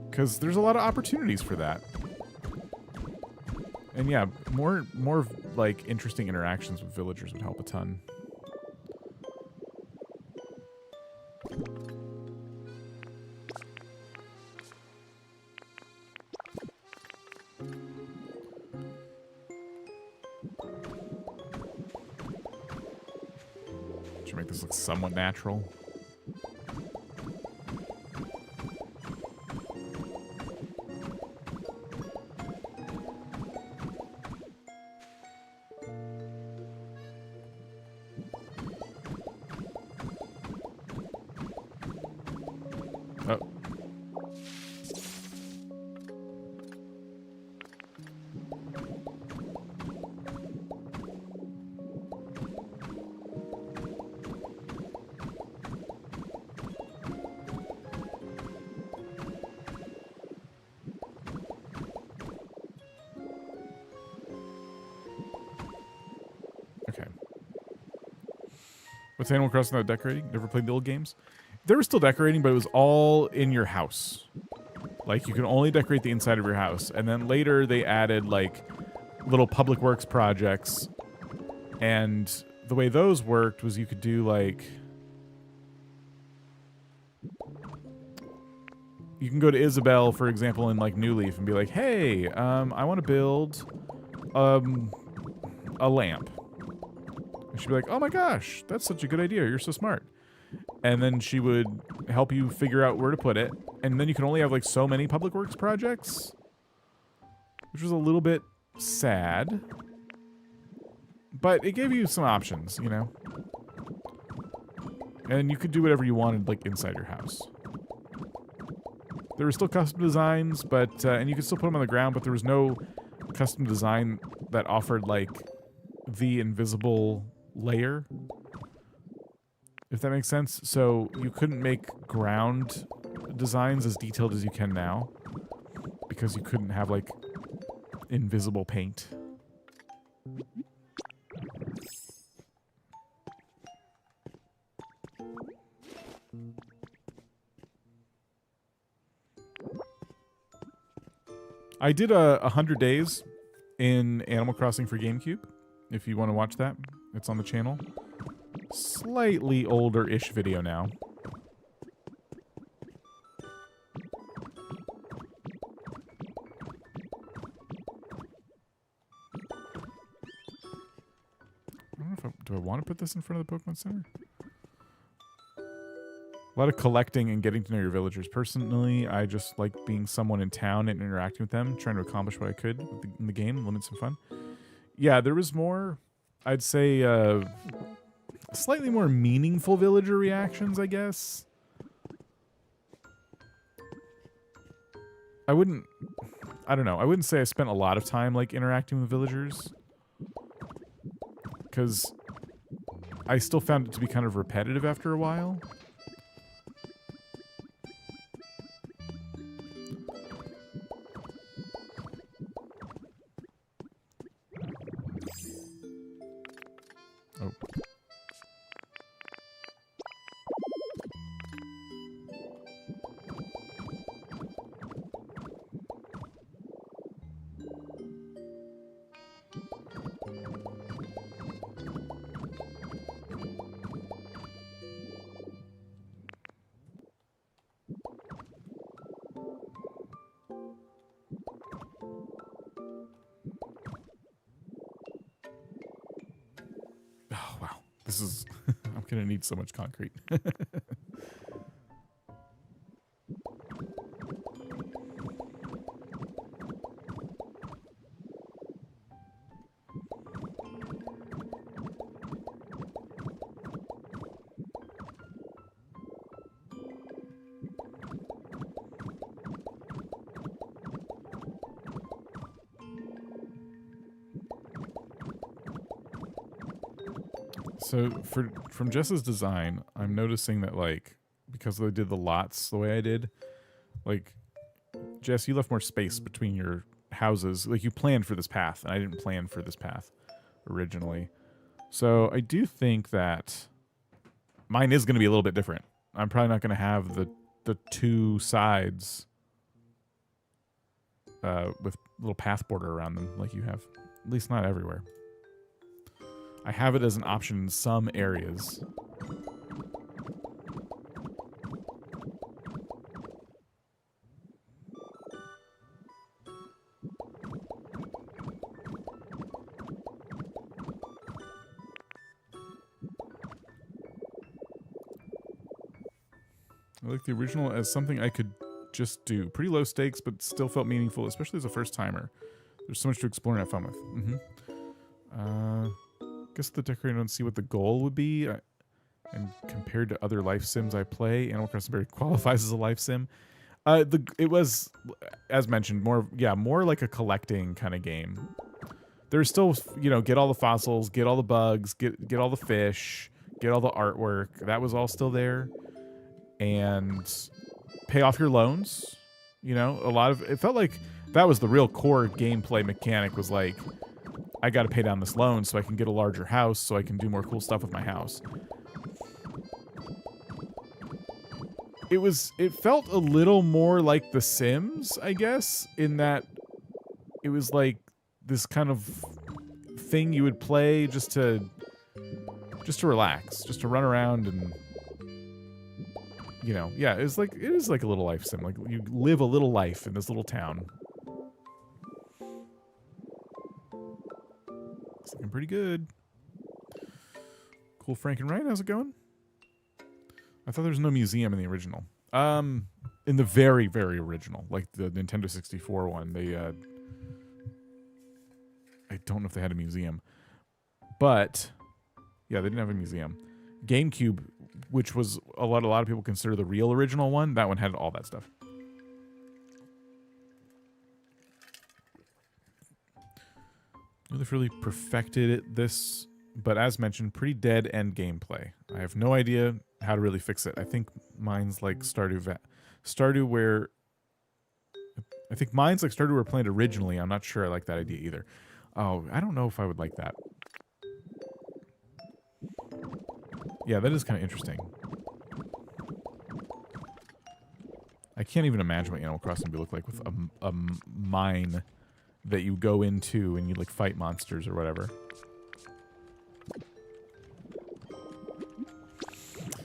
Because there's a lot of opportunities for that. And yeah, more like interesting interactions with villagers would help a ton. Should make this look somewhat natural. What's Animal Crossing without decorating? Never played the old games? They were still decorating, but it was all in your house. Like, you could only decorate the inside of your house. And then later they added, like, little public works projects. And the way those worked was you could do, like... You can go to Isabelle, for example, in, like, New Leaf and be like, hey, I want to build a lamp. And she'd be like, oh my gosh, that's such a good idea. You're so smart. And then she would help you figure out where to put it. And then you can only have like so many public works projects, which was a little bit sad. But it gave you some options, you know? And you could do whatever you wanted like inside your house. There were still custom designs, but and you could still put them on the ground, but there was no custom design that offered like the invisible layer, if that makes sense. So you couldn't make ground designs as detailed as you can now because you couldn't have like invisible paint. I did a 100 days in Animal Crossing for GameCube. If you want to watch that, it's on the channel. Slightly older-ish video now. I don't know if do I want to put this in front of the Pokemon Center? A lot of collecting and getting to know your villagers. Personally, I just like being someone in town and interacting with them, trying to accomplish what I could in the game, limit some fun. Yeah, there was more, I'd say, slightly more meaningful villager reactions, I guess. I don't know. I wouldn't say I spent a lot of time, like, interacting with villagers. Because I still found it to be kind of repetitive after a while. Oh. Oh, wow. This is... I'm going to need so much concrete. So from Jess's design, I'm noticing that, like, because they did the lots the way I did, like, Jess, you left more space between your houses. Like, you planned for this path, and I didn't plan for this path originally. So I do think that mine is going to be a little bit different. I'm probably not going to have the two sides with little path border around them like you have. At least not everywhere. I have it as an option in some areas. I like the original as something I could just do. Pretty low stakes, but still felt meaningful, especially as a first timer. There's so much to explore and have fun with. Guess the decorator don't see what the goal would be. And compared to other life sims I play, Animal Crossing very qualifies as a life sim. It was, as mentioned, more like a collecting kind of game. There's still, get all the fossils, get all the bugs, get all the fish, get all the artwork. That was all still there. And pay off your loans. It felt like that was the real core gameplay mechanic, was like, I got to pay down this loan so I can get a larger house, so I can do more cool stuff with my house. It felt a little more like The Sims, I guess, in that it was like this kind of thing you would play just to relax, just to run around and, it is like a little life sim. Like, you live a little life in this little town. It's looking pretty good. Cool, Frank and Ryan, how's it going? I thought there was no museum in the original. In the very, very original, like the Nintendo 64 one, they I don't know if they had a museum, but yeah, they didn't have a museum. GameCube, which was a lot of people consider the real original one, that one had all that stuff. They've really perfected this, but as mentioned, pretty dead end gameplay. I have no idea how to really fix it. I think mine's like Stardew where planned originally. I'm not sure I like that idea either. Oh, I don't know if I would like that. Yeah, that is kind of interesting. I can't even imagine what Animal Crossing would look like with a mine that you go into and you like fight monsters or whatever.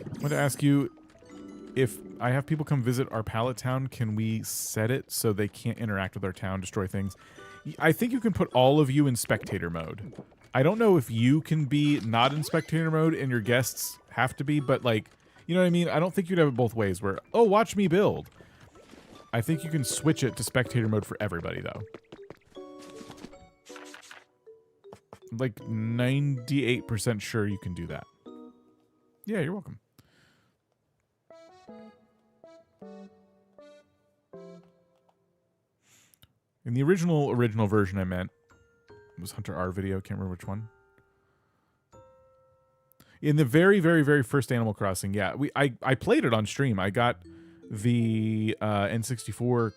I want to ask you, if I have people come visit our Pallet Town, can we set it so they can't interact with our town, destroy things? I think you can put all of you in spectator mode. I don't know if you can be not in spectator mode and your guests have to be, but like, you know what I mean? I don't think you'd have it both ways where, oh, watch me build. I think you can switch it to spectator mode for everybody, though. Like 98% sure you can do that. Yeah, you're welcome. In the original version I meant, it was Hunter R video, can't remember which one. In the very, very, very first Animal Crossing, yeah, I played it on stream. I got the N64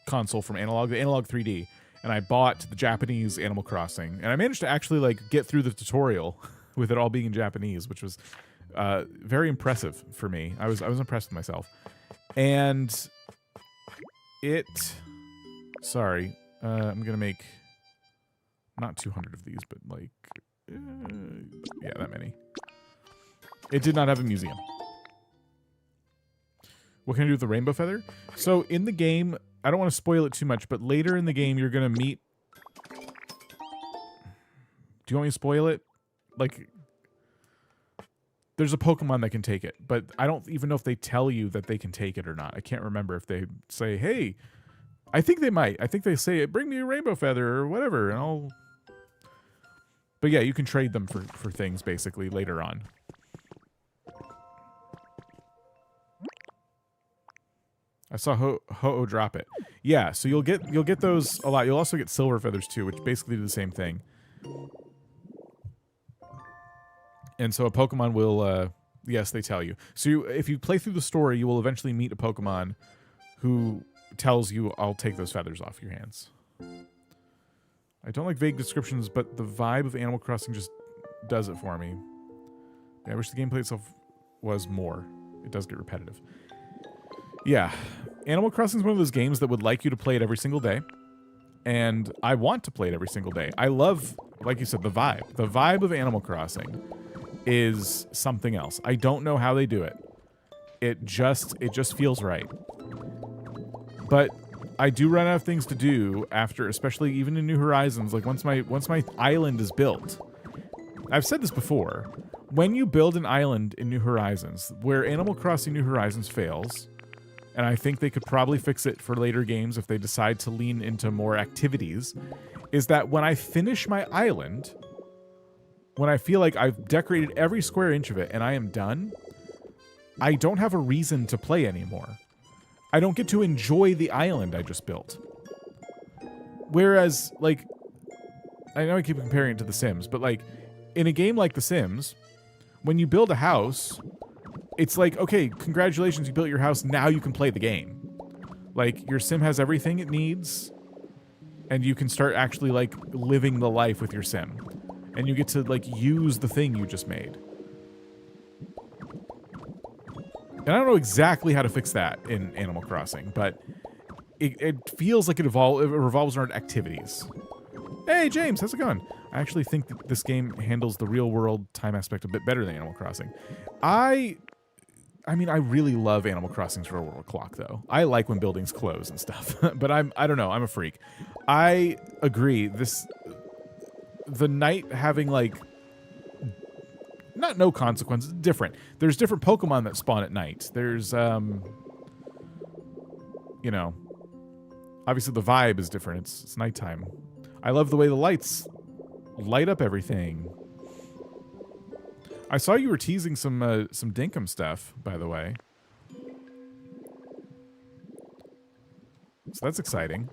console from Analog, the Analog 3D, and I bought the Japanese Animal Crossing, and I managed to actually like get through the tutorial with it all being in Japanese, which was very impressive for me. I was impressed with myself, and it. Sorry, I'm gonna make not 200 of these, but like, yeah, that many. It did not have a museum. What can I do with the rainbow feather? So in the game, I don't want to spoil it too much, but later in the game, you're gonna meet. Do you want me to spoil it? Like, there's a Pokemon that can take it, but I don't even know if they tell you that they can take it or not. I can't remember if they say, hey. I think they might. I think they say, bring me a rainbow feather or whatever, and I'll... But yeah, you can trade them for things, basically, later on. I saw Ho-Oh drop it. Yeah, so you'll get those a lot. You'll also get silver feathers, too, which basically do the same thing. And so a Pokemon will... yes, they tell you. So if you play through the story, you will eventually meet a Pokemon who... tells you I'll take those feathers off your hands. I don't like vague descriptions, but the vibe of Animal Crossing just does it for me. I wish the gameplay itself was more. It does get repetitive. Yeah, Animal Crossing is one of those games that would like you to play it every single day, and I want to play it every single day. I love, like you said, the vibe. The vibe of Animal Crossing is something else. I don't know how they do it. It just feels right. But I do run out of things to do after, especially even in New Horizons. Like once my island is built, I've said this before. When you build an island in New Horizons, where Animal Crossing New Horizons fails, and I think they could probably fix it for later games if they decide to lean into more activities, is that when I finish my island, when I feel like I've decorated every square inch of it and I am done, I don't have a reason to play anymore. I don't get to enjoy the island I just built. Whereas, like, I know I keep comparing it to The Sims, but like, in a game like The Sims, when you build a house, it's like, okay, congratulations, you built your house, now you can play the game. Like, your sim has everything it needs, and you can start actually, like, living the life with your sim. And you get to, like, use the thing you just made. And I don't know exactly how to fix that in Animal Crossing, but it feels like it revolves around activities. Hey, James, how's it going? I actually think that this game handles the real-world time aspect a bit better than Animal Crossing. I mean, I really love Animal Crossing's real-world clock, though. I like when buildings close and stuff, but I don't know, I'm a freak. I agree, the night having, like, not no consequences, different. There's different Pokemon that spawn at night. There's, you know, obviously the vibe is different. It's nighttime. I love the way the lights light up everything. I saw you were teasing some Dinkum stuff, by the way. So that's exciting.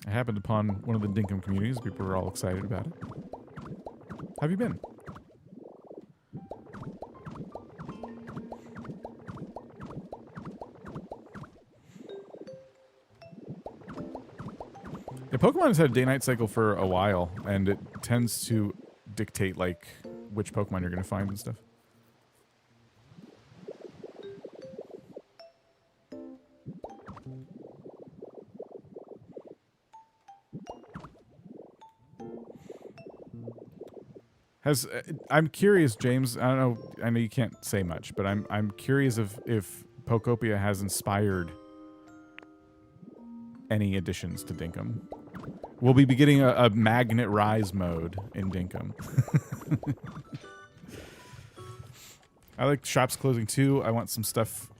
I happened upon one of the Dinkum communities. People were all excited about it. How have you been? Yeah, Pokemon has had a day-night cycle for a while, and it tends to dictate, like, which Pokemon you're going to find and stuff. I'm curious, James. I don't know. I know you can't say much, but I'm curious if Pokopia has inspired any additions to Dinkum. We'll be beginning a magnet rise mode in Dinkum. I like shops closing too. I want some stuff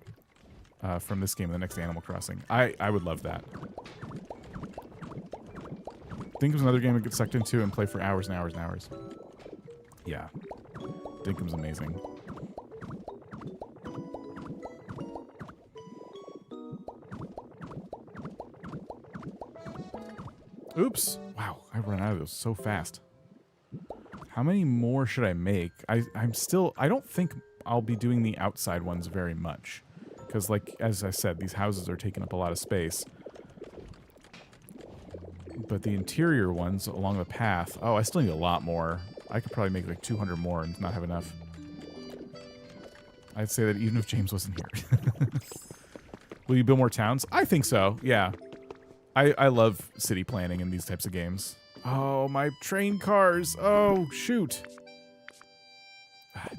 from this game in the next Animal Crossing. I would love that. Dinkum's another game I get sucked into and play for hours and hours and hours. Yeah. Dinkum's amazing. Oops. Wow, I run out of those so fast. How many more should I make? I don't think I'll be doing the outside ones very much. Because, like, as I said, these houses are taking up a lot of space. But the interior ones along the path... Oh, I still need a lot more. I could probably make like 200 more and not have enough. I'd say that even if James wasn't here. Will you build more towns? I think so, yeah. I love city planning in these types of games. Oh, my train cars. Oh, shoot.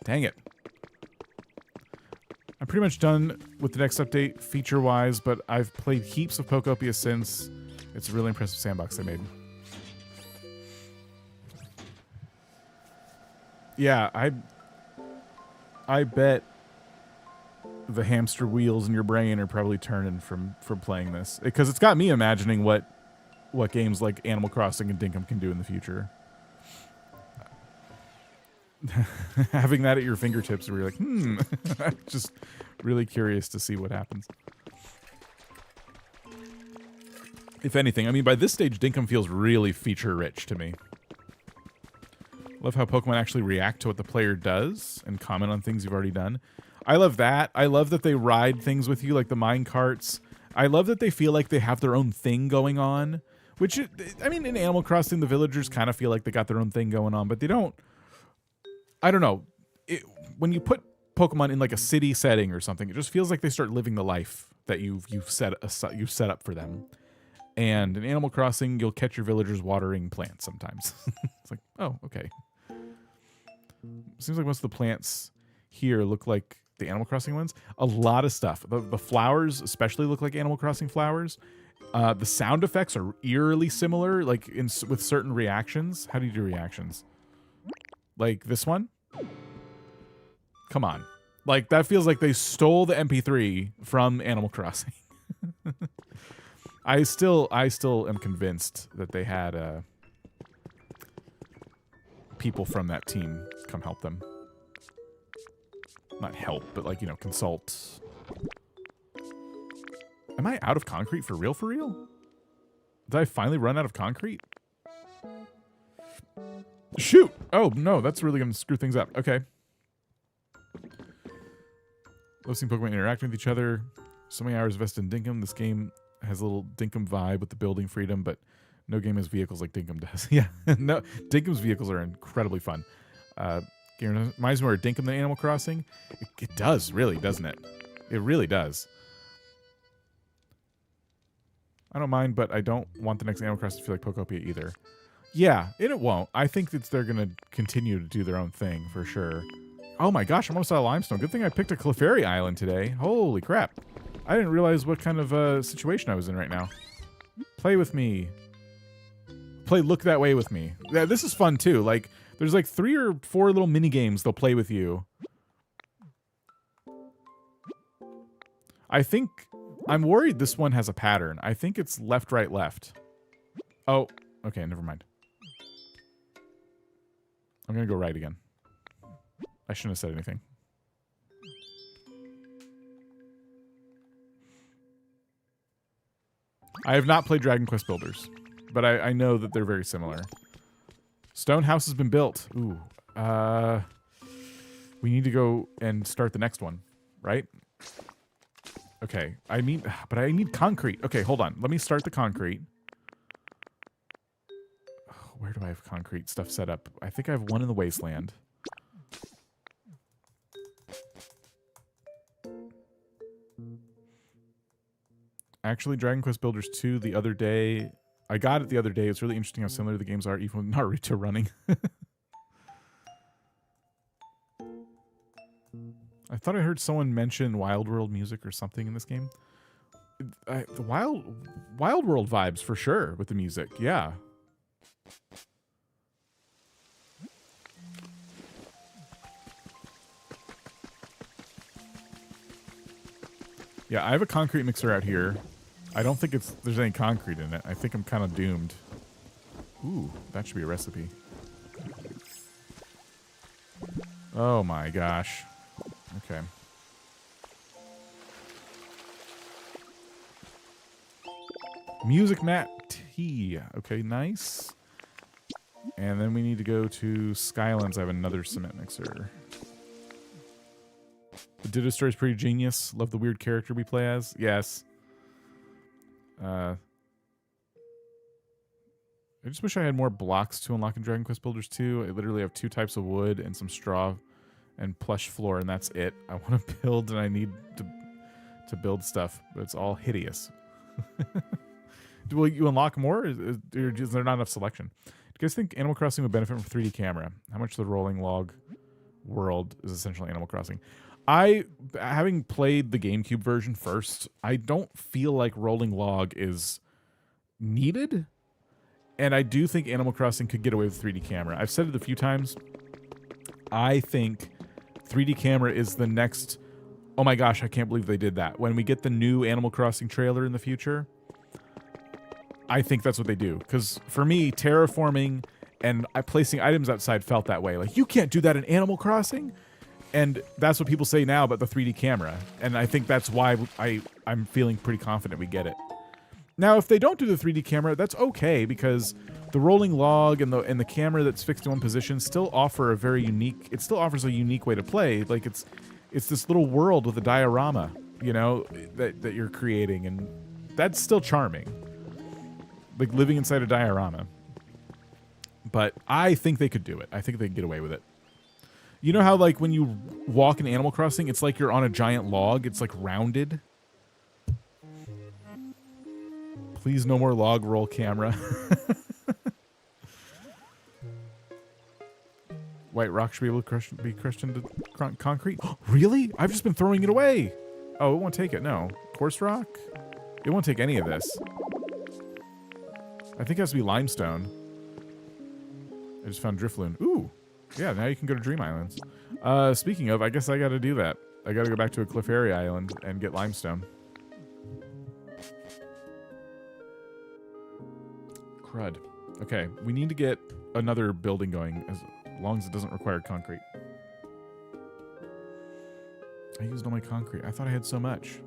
Dang it. I'm pretty much done with the next update feature-wise, but I've played heaps of Pokopia since. It's a really impressive sandbox they made. Yeah, I bet the hamster wheels in your brain are probably turning from playing this, because it's got me imagining what games like Animal Crossing and Dinkum can do in the future. Having that at your fingertips, where you're like, I'm just really curious to see what happens. If anything, I mean, by this stage, Dinkum feels really feature-rich to me. Love how Pokemon actually react to what the player does and comment on things you've already done. I love that. I love that they ride things with you, like the mine carts. I love that they feel like they have their own thing going on. Which, I mean, in Animal Crossing, the villagers kind of feel like they got their own thing going on, but they don't... I don't know. When you put Pokemon in like a city setting or something, it just feels like they start living the life that you've set up for them. And in Animal Crossing, you'll catch your villagers watering plants sometimes. It's like, oh, okay. Seems like most of the plants here look like the Animal Crossing ones. A lot of stuff. The flowers especially look like Animal Crossing flowers. The sound effects are eerily similar, like with certain reactions. How do you do reactions? Like this one? Come on. Like, that feels like they stole the MP3 from Animal Crossing. I still am convinced that they had people from that team come help them. Not help, but like, you know, consult. Am I out of concrete for real, for real? Did I finally run out of concrete? Shoot! Oh, no, that's really going to screw things up. Okay. Love seeing Pokemon interacting with each other. So many hours invested in Dinkum. This game has a little Dinkum vibe with the building freedom, but no game has vehicles like Dinkum does. Yeah, no, Dinkum's vehicles are incredibly fun. Game reminds me more of Dinkum than Animal Crossing. It does, really, doesn't it? It really does. I don't mind, but I don't want the next Animal Crossing to feel like Pokopia either. Yeah, and it won't. I think that they're going to continue to do their own thing, for sure. Oh my gosh, I'm almost out of limestone. Good thing I picked a Clefairy Island today. Holy crap. I didn't realize what kind of situation I was in right now. Play with me. Play Look That Way with me. Yeah, this is fun too. Like, there's like 3 or 4 little mini games they'll play with you. I think... I'm worried this one has a pattern. I think it's left, right, left. Oh, okay, never mind. I'm gonna go right again. I shouldn't have said anything. I have not played Dragon Quest Builders, but I know that they're very similar. Stone house has been built. Ooh. We need to go and start the next one, right? Okay. But I need concrete. Okay, hold on. Let me start the concrete. Where do I have concrete stuff set up? I think I have one in the wasteland. Actually, Dragon Quest Builders 2 the other day. I got it the other day. It's really interesting how similar the games are, even with Naruto running. I thought I heard someone mention Wild World music or something in this game. The Wild World vibes for sure with the music. Yeah. Yeah, I have a concrete mixer out here. I don't think there's any concrete in it. I think I'm kind of doomed. Ooh, that should be a recipe. Oh my gosh. Okay. Music mat tea. Okay, nice. And then we need to go to Skylands. I have another cement mixer. The Ditto story is pretty genius. Love the weird character we play as. Yes. I just wish I had more blocks to unlock in Dragon Quest Builders 2. I literally have 2 types of wood and some straw and plush floor, and that's it. I want to build, and I need to build stuff, but it's all hideous. Will you unlock more? Is there not enough selection? Do you guys think Animal Crossing would benefit from 3D camera? How much the rolling log world is essentially Animal Crossing? Having played the GameCube version first, I don't feel like rolling log is needed. And I do think Animal Crossing could get away with 3D camera. I've said it a few times. I think 3D camera is the next... Oh my gosh, I can't believe they did that. When we get the new Animal Crossing trailer in the future, I think that's what they do. Because for me, terraforming and placing items outside felt that way. Like, you can't do that in Animal Crossing? And that's what people say now about the 3D camera. And I think that's why I'm feeling pretty confident we get it. Now, if they don't do the 3D camera, that's okay, because the rolling log and the camera that's fixed in one position still offer a very unique... It still offers a unique way to play. Like, it's this little world with a diorama, you know, that you're creating, and that's still charming. Like, living inside a diorama. But I think they could do it. I think they can get away with it. You know how, like, when you walk in Animal Crossing, it's like you're on a giant log. It's, like, rounded. Please, no more log roll camera. White rock should be able to be crushed into concrete. Really? I've just been throwing it away. Oh, it won't take it. No. Coarse rock? It won't take any of this. I think it has to be limestone. I just found Drifloon. Ooh. Yeah, now you can go to Dream Islands. Speaking of, I guess I gotta do that. I gotta go back to a Clefairy Island and get limestone. Crud. Okay, we need to get another building going as long as it doesn't require concrete. I used all my concrete. I thought I had so much.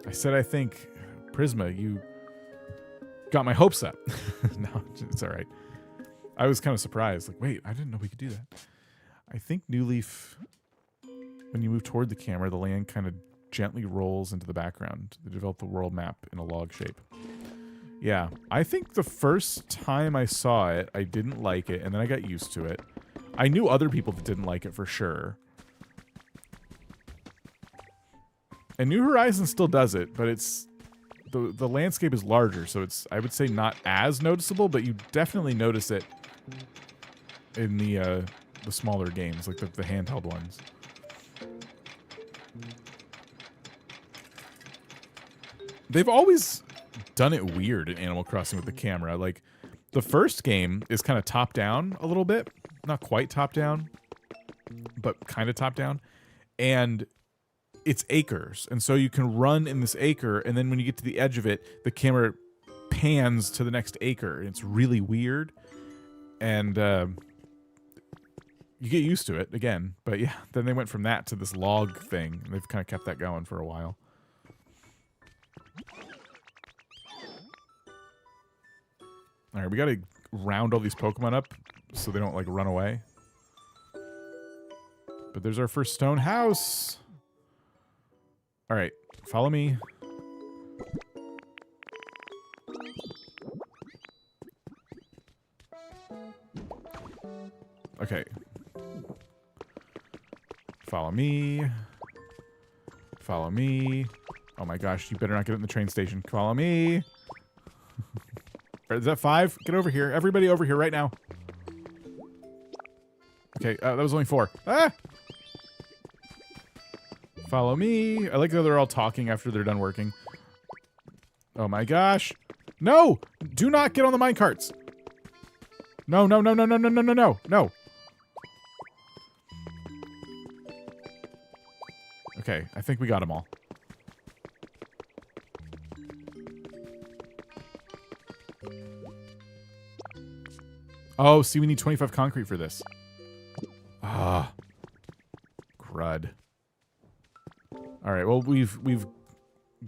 I said I think. Prisma, you got my hopes up. No, it's all right. I was kind of surprised. Like, wait, I didn't know we could do that. I think New Leaf, when you move toward the camera, the land kind of gently rolls into the background to develop the world map in a log shape. Yeah, I think the first time I saw it, I didn't like it, and then I got used to it. I knew other people that didn't like it for sure. And New Horizons still does it, but it's... The landscape is larger, so it's, I would say, not as noticeable, but you definitely notice it in the smaller games, like the handheld ones. They've always done it weird in Animal Crossing with the camera. Like, the first game is kind of top-down a little bit. Not quite top-down, but kind of top-down. And it's acres, and so you can run in this acre, and then when you get to the edge of it, the camera pans to the next acre, and it's really weird. And you get used to it again. But yeah, then they went from that to this log thing, and they've kind of kept that going for a while. All right, we got to round all these Pokemon up so they don't, like, run away. But there's our first stone house. All right, follow me. Okay. Follow me. Follow me. Oh my gosh, you better not get in the train station. Follow me. Is that 5? Get over here. Everybody over here right now. Okay, that was only 4. Ah! Follow me. I like how they're all talking after they're done working. Oh my gosh. No! Do not get on the minecarts. No, no, no, no, no, no, no, no, no, no. Okay, I think we got them all. Oh, see, we need 25 concrete for this. Ah. Crud. All right, well, we've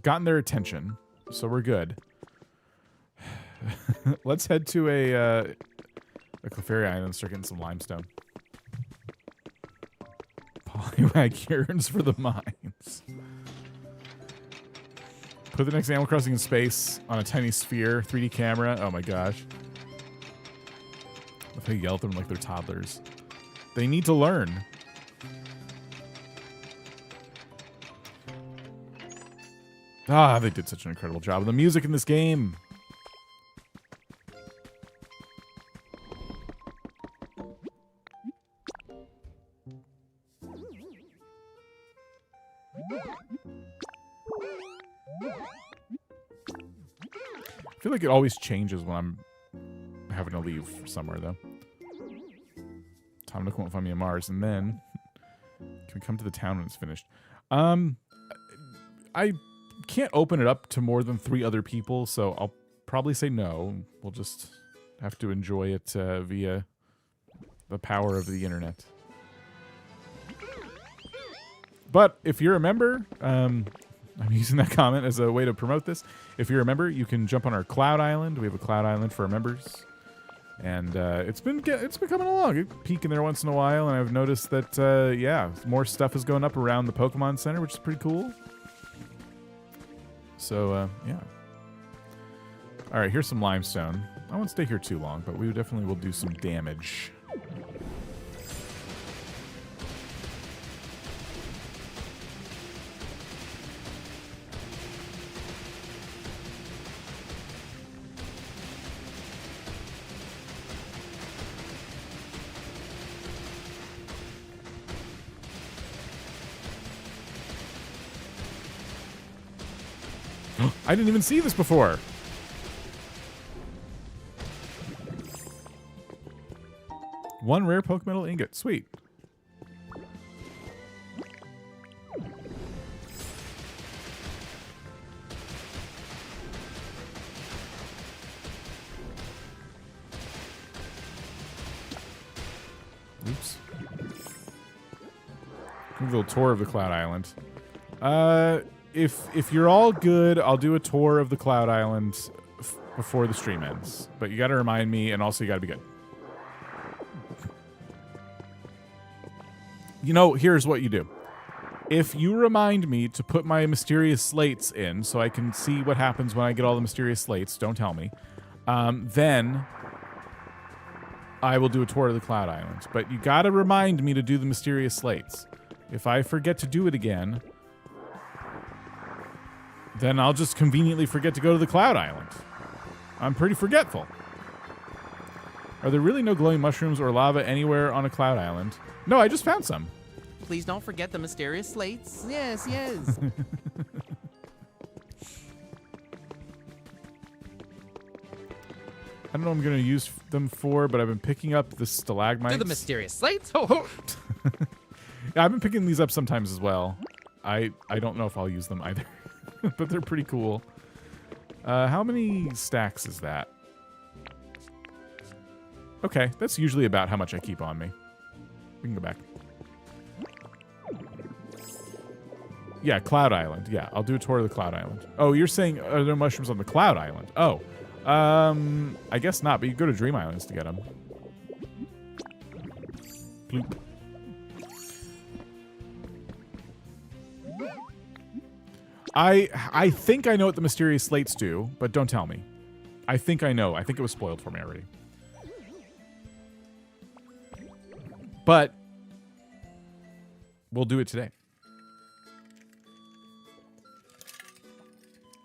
gotten their attention, so we're good. Let's head to a Clefairy Island and start getting some limestone. Polywag yearns for the mines. Put the next Animal Crossing in space on a tiny sphere, 3D camera. Oh my gosh. If I yell at them like they're toddlers. They need to learn. Ah, they did such an incredible job of the music in this game. I feel like it always changes when I'm having to leave somewhere, though. Tom Nook won't find me on Mars, and then can we come to the town when it's finished? I can't open it up to more than 3 other people, so I'll probably say no. We'll just have to enjoy it via the power of the internet. But if you're a member, I'm using that comment as a way to promote this. If you're a member, you can jump on our Cloud Island. We have a Cloud Island for our members. And it's been coming along. It's peeking there once in a while, and I've noticed that, yeah, more stuff is going up around the Pokemon Center, which is pretty cool. So, yeah. All right, here's some limestone. I won't stay here too long, but we definitely will do some damage. I didn't even see this before. One rare Pokemetal ingot. Sweet. Oops. A little tour of the Cloud Island. If you're all good, I'll do a tour of the Cloud Island before the stream ends. But you got to remind me, and also you got to be good. You know, here's what you do. If you remind me to put my mysterious slates in so I can see what happens when I get all the mysterious slates, don't tell me, then I will do a tour of the Cloud Island. But you got to remind me to do the mysterious slates. If I forget to do it again, then I'll just conveniently forget to go to the Cloud Island. I'm pretty forgetful. Are there really no glowing mushrooms or lava anywhere on a Cloud Island? No, I just found some. Please don't forget the mysterious slates. Yes, yes. I don't know what I'm going to use them for, but I've been picking up the stalagmites. Do the mysterious slates. Ho ho. Yeah, I've been picking these up sometimes as well. I don't know if I'll use them either. But they're pretty cool. How many stacks is that? Okay, that's usually about how much I keep on me. We can go back. Yeah, Cloud Island. Yeah, I'll do a tour of the Cloud Island. Oh, you're saying are there mushrooms on the Cloud Island? Oh, I guess not, but you go to Dream Islands to get them. Bloop. I think I know what the mysterious slates do, but don't tell me. I think I know. I think it was spoiled for me already. But we'll do it today.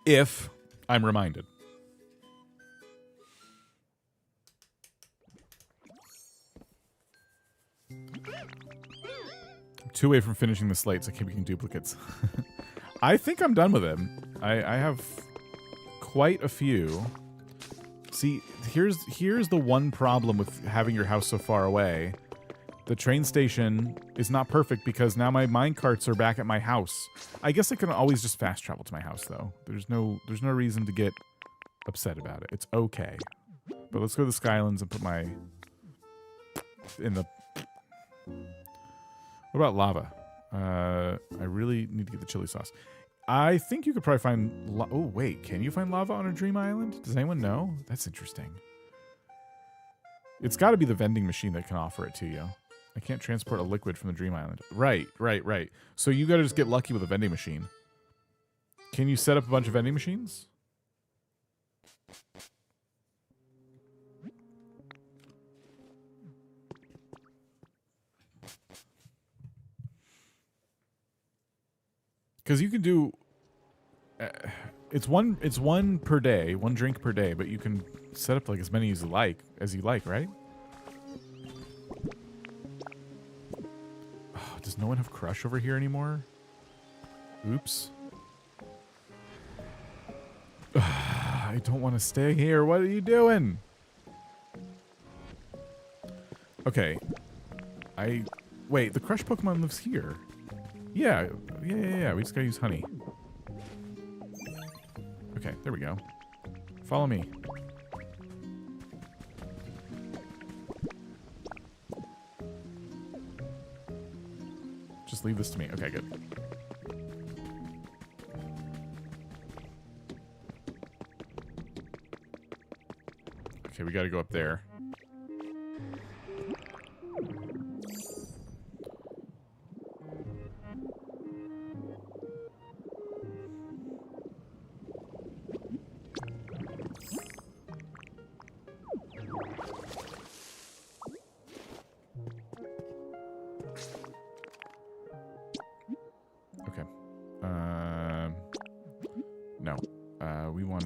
If I'm reminded. I'm 2 away from finishing the slate, so I keep making duplicates. I think I'm done with him. I have quite a few. See, here's the one problem with having your house so far away. The train station is not perfect because now my minecarts are back at my house. I guess I can always just fast travel to my house though. There's no reason to get upset about it. It's okay. But let's go to the Skylands and put my in the. What about lava? I really need to get the chili sauce. I think you could probably find. Oh wait, can you find lava on a dream island? Does anyone know? That's interesting. It's got to be the vending machine that can offer it to you. I can't transport a liquid from the dream island. Right. So you got to just get lucky with a vending machine. Can you set up a bunch of vending machines? Because you can do, it's one per day, one drink per day, but you can set up like as many as you like, right? Oh, does no one have Crush over here anymore? Oops. I don't want to stay here. What are you doing? Okay. Wait, the Crush Pokemon lives here. Yeah. We just gotta use honey. Okay, there we go. Follow me. Just leave this to me. Okay, good. Okay, we gotta go up there.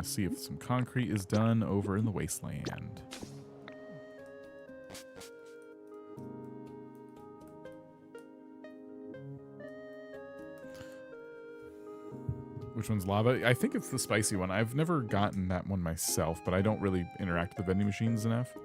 See if some concrete is done over in the wasteland. Which one's lava? I think it's the spicy one. I've never gotten that one myself, but I don't really interact with the vending machines enough.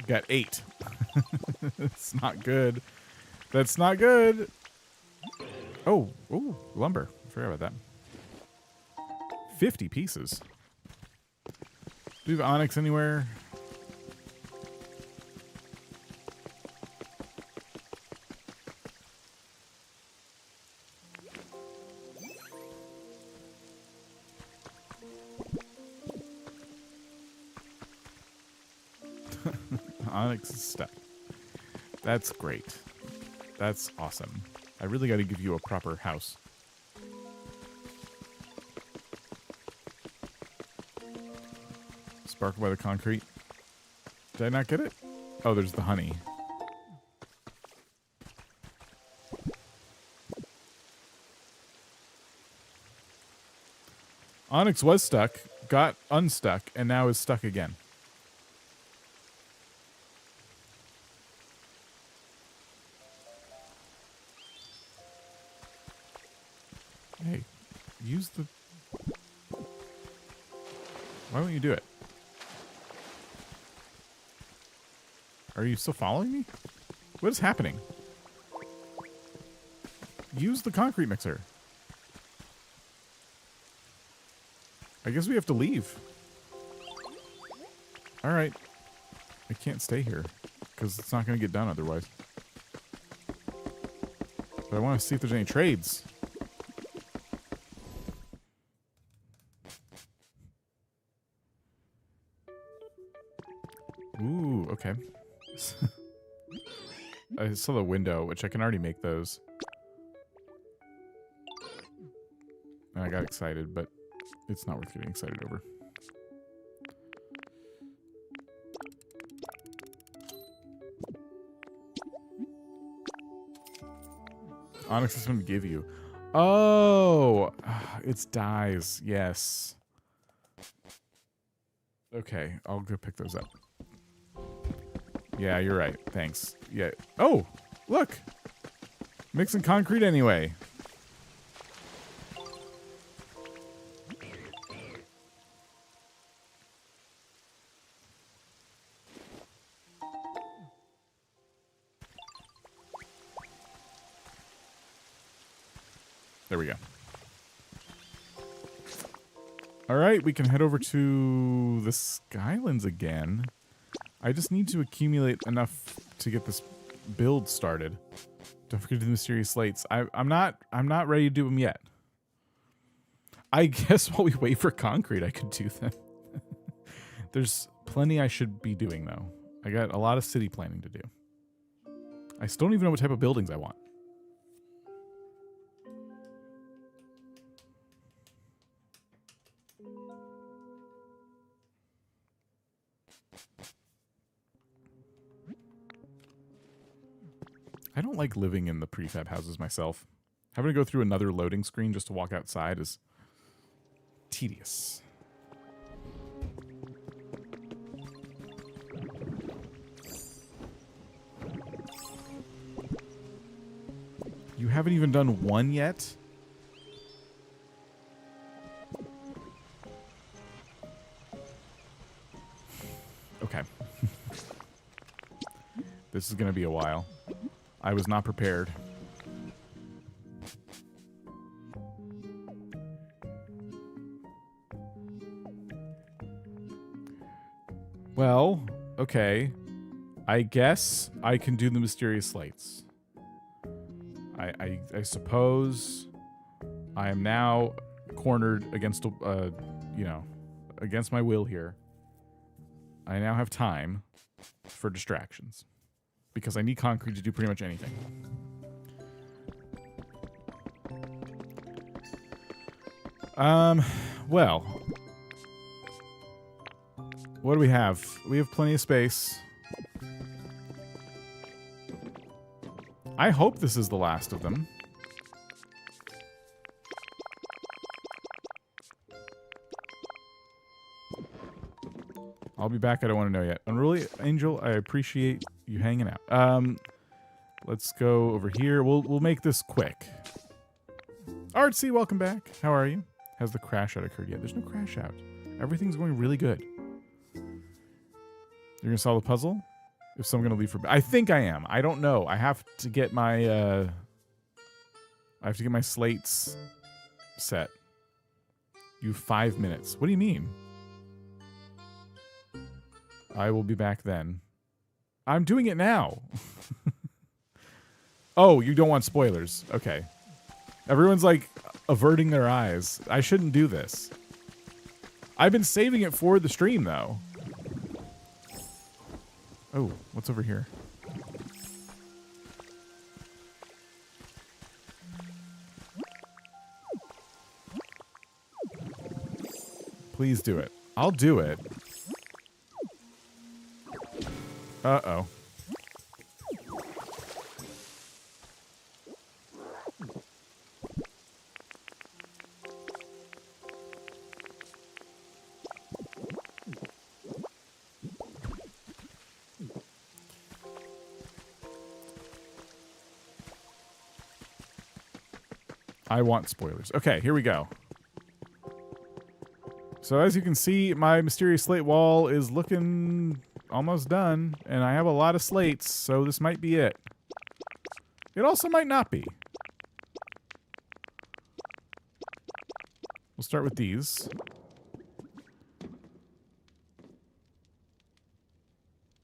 Got 8. It's not good. That's not good. Oh, lumber. I forgot about that. 50 pieces. Do you have onyx anywhere? Onyx is stuck. That's great. That's awesome. I really got to give you a proper house. Sparkle by the concrete. Did I not get it? Oh, there's the honey. Onyx was stuck, got unstuck, and now is stuck again. Hey, use the... Why won't you do it? Are you still following me? What is happening? Use the concrete mixer. I guess we have to leave. Alright. I can't stay here, because it's not going to get done otherwise. But I want to see if there's any trades. Okay. I saw the window, which I can already make those. And I got excited, but it's not worth getting excited over. Onyx is going to give you. Oh, it's dyes. Yes. Okay, I'll go pick those up. Yeah, you're right. Thanks. Yeah. Oh, look. Mixing concrete anyway. There we go. All right, we can head over to the Skylands again. I just need to accumulate enough to get this build started. Don't forget to do the mysterious slates. I'm not ready to do them yet. I guess while we wait for concrete, I could do them. There's plenty I should be doing though. I got a lot of city planning to do. I still don't even know what type of buildings I want. I don't like living in the prefab houses myself. Having to go through another loading screen just to walk outside is tedious. You haven't even done one yet? Okay. This is going to be a while. I was not prepared. Well, okay. I guess I can do the mysterious slates. I suppose I am now cornered against, against my will here. I now have time for distractions. Because I need concrete to do pretty much anything. Well. What do we have? We have plenty of space. I hope this is the last of them. I'll be back. I don't want to know yet. Unruly Angel, I appreciate you hanging out. Let's go over here. We'll make this quick. Artsy, welcome back. How are you? Has the crash out occurred yet? There's no crash out. Everything's going really good. You're gonna solve the puzzle? If so, I'm gonna leave for. I think I am. I don't know. I have to get my. I have to get my slates set. You have 5 minutes. What do you mean? I will be back then. I'm doing it now. Oh, you don't want spoilers. Okay. Everyone's like averting their eyes. I shouldn't do this. I've been saving it for the stream though. Oh, what's over here? Please do it. I'll do it. Uh-oh. I want spoilers. Okay, here we go. So as you can see, my mysterious slate wall is looking almost done, and I have a lot of slates, so this might be it. It also might not be. We'll start with these.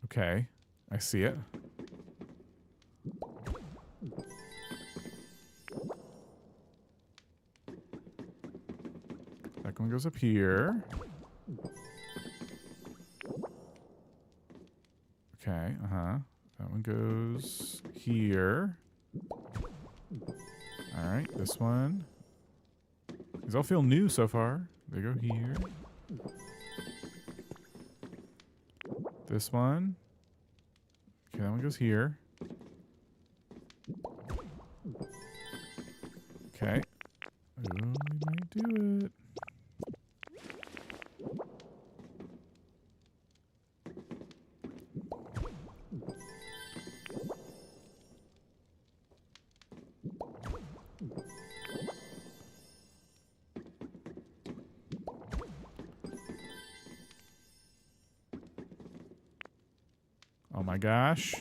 Okay, I see it. That one goes up here. Okay. That one goes here. All right, this one. These all feel new so far. They go here. This one. Okay, that one goes here. Okay. Oh, we might do it. Oh my gosh.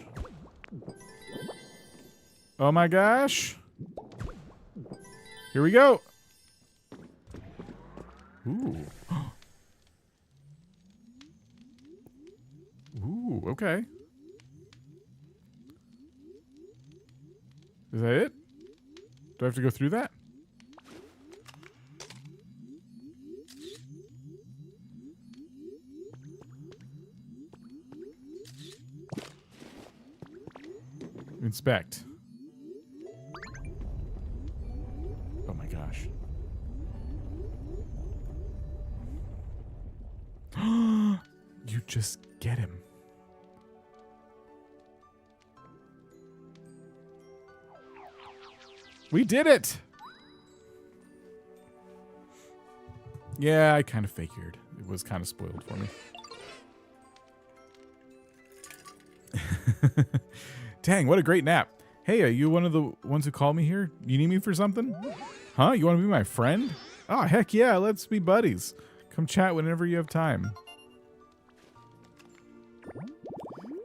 Oh my gosh. Here we go. Ooh. Ooh, okay. Is that it? Do I have to go through that? Inspect. Oh my gosh. You just get him. We did it! Yeah, I kind of figured. It was kind of spoiled for me. Dang, what a great nap. Hey, are you one of the ones who called me here? You need me for something? Huh? You want to be my friend? Oh, heck yeah, let's be buddies. Come chat whenever you have time.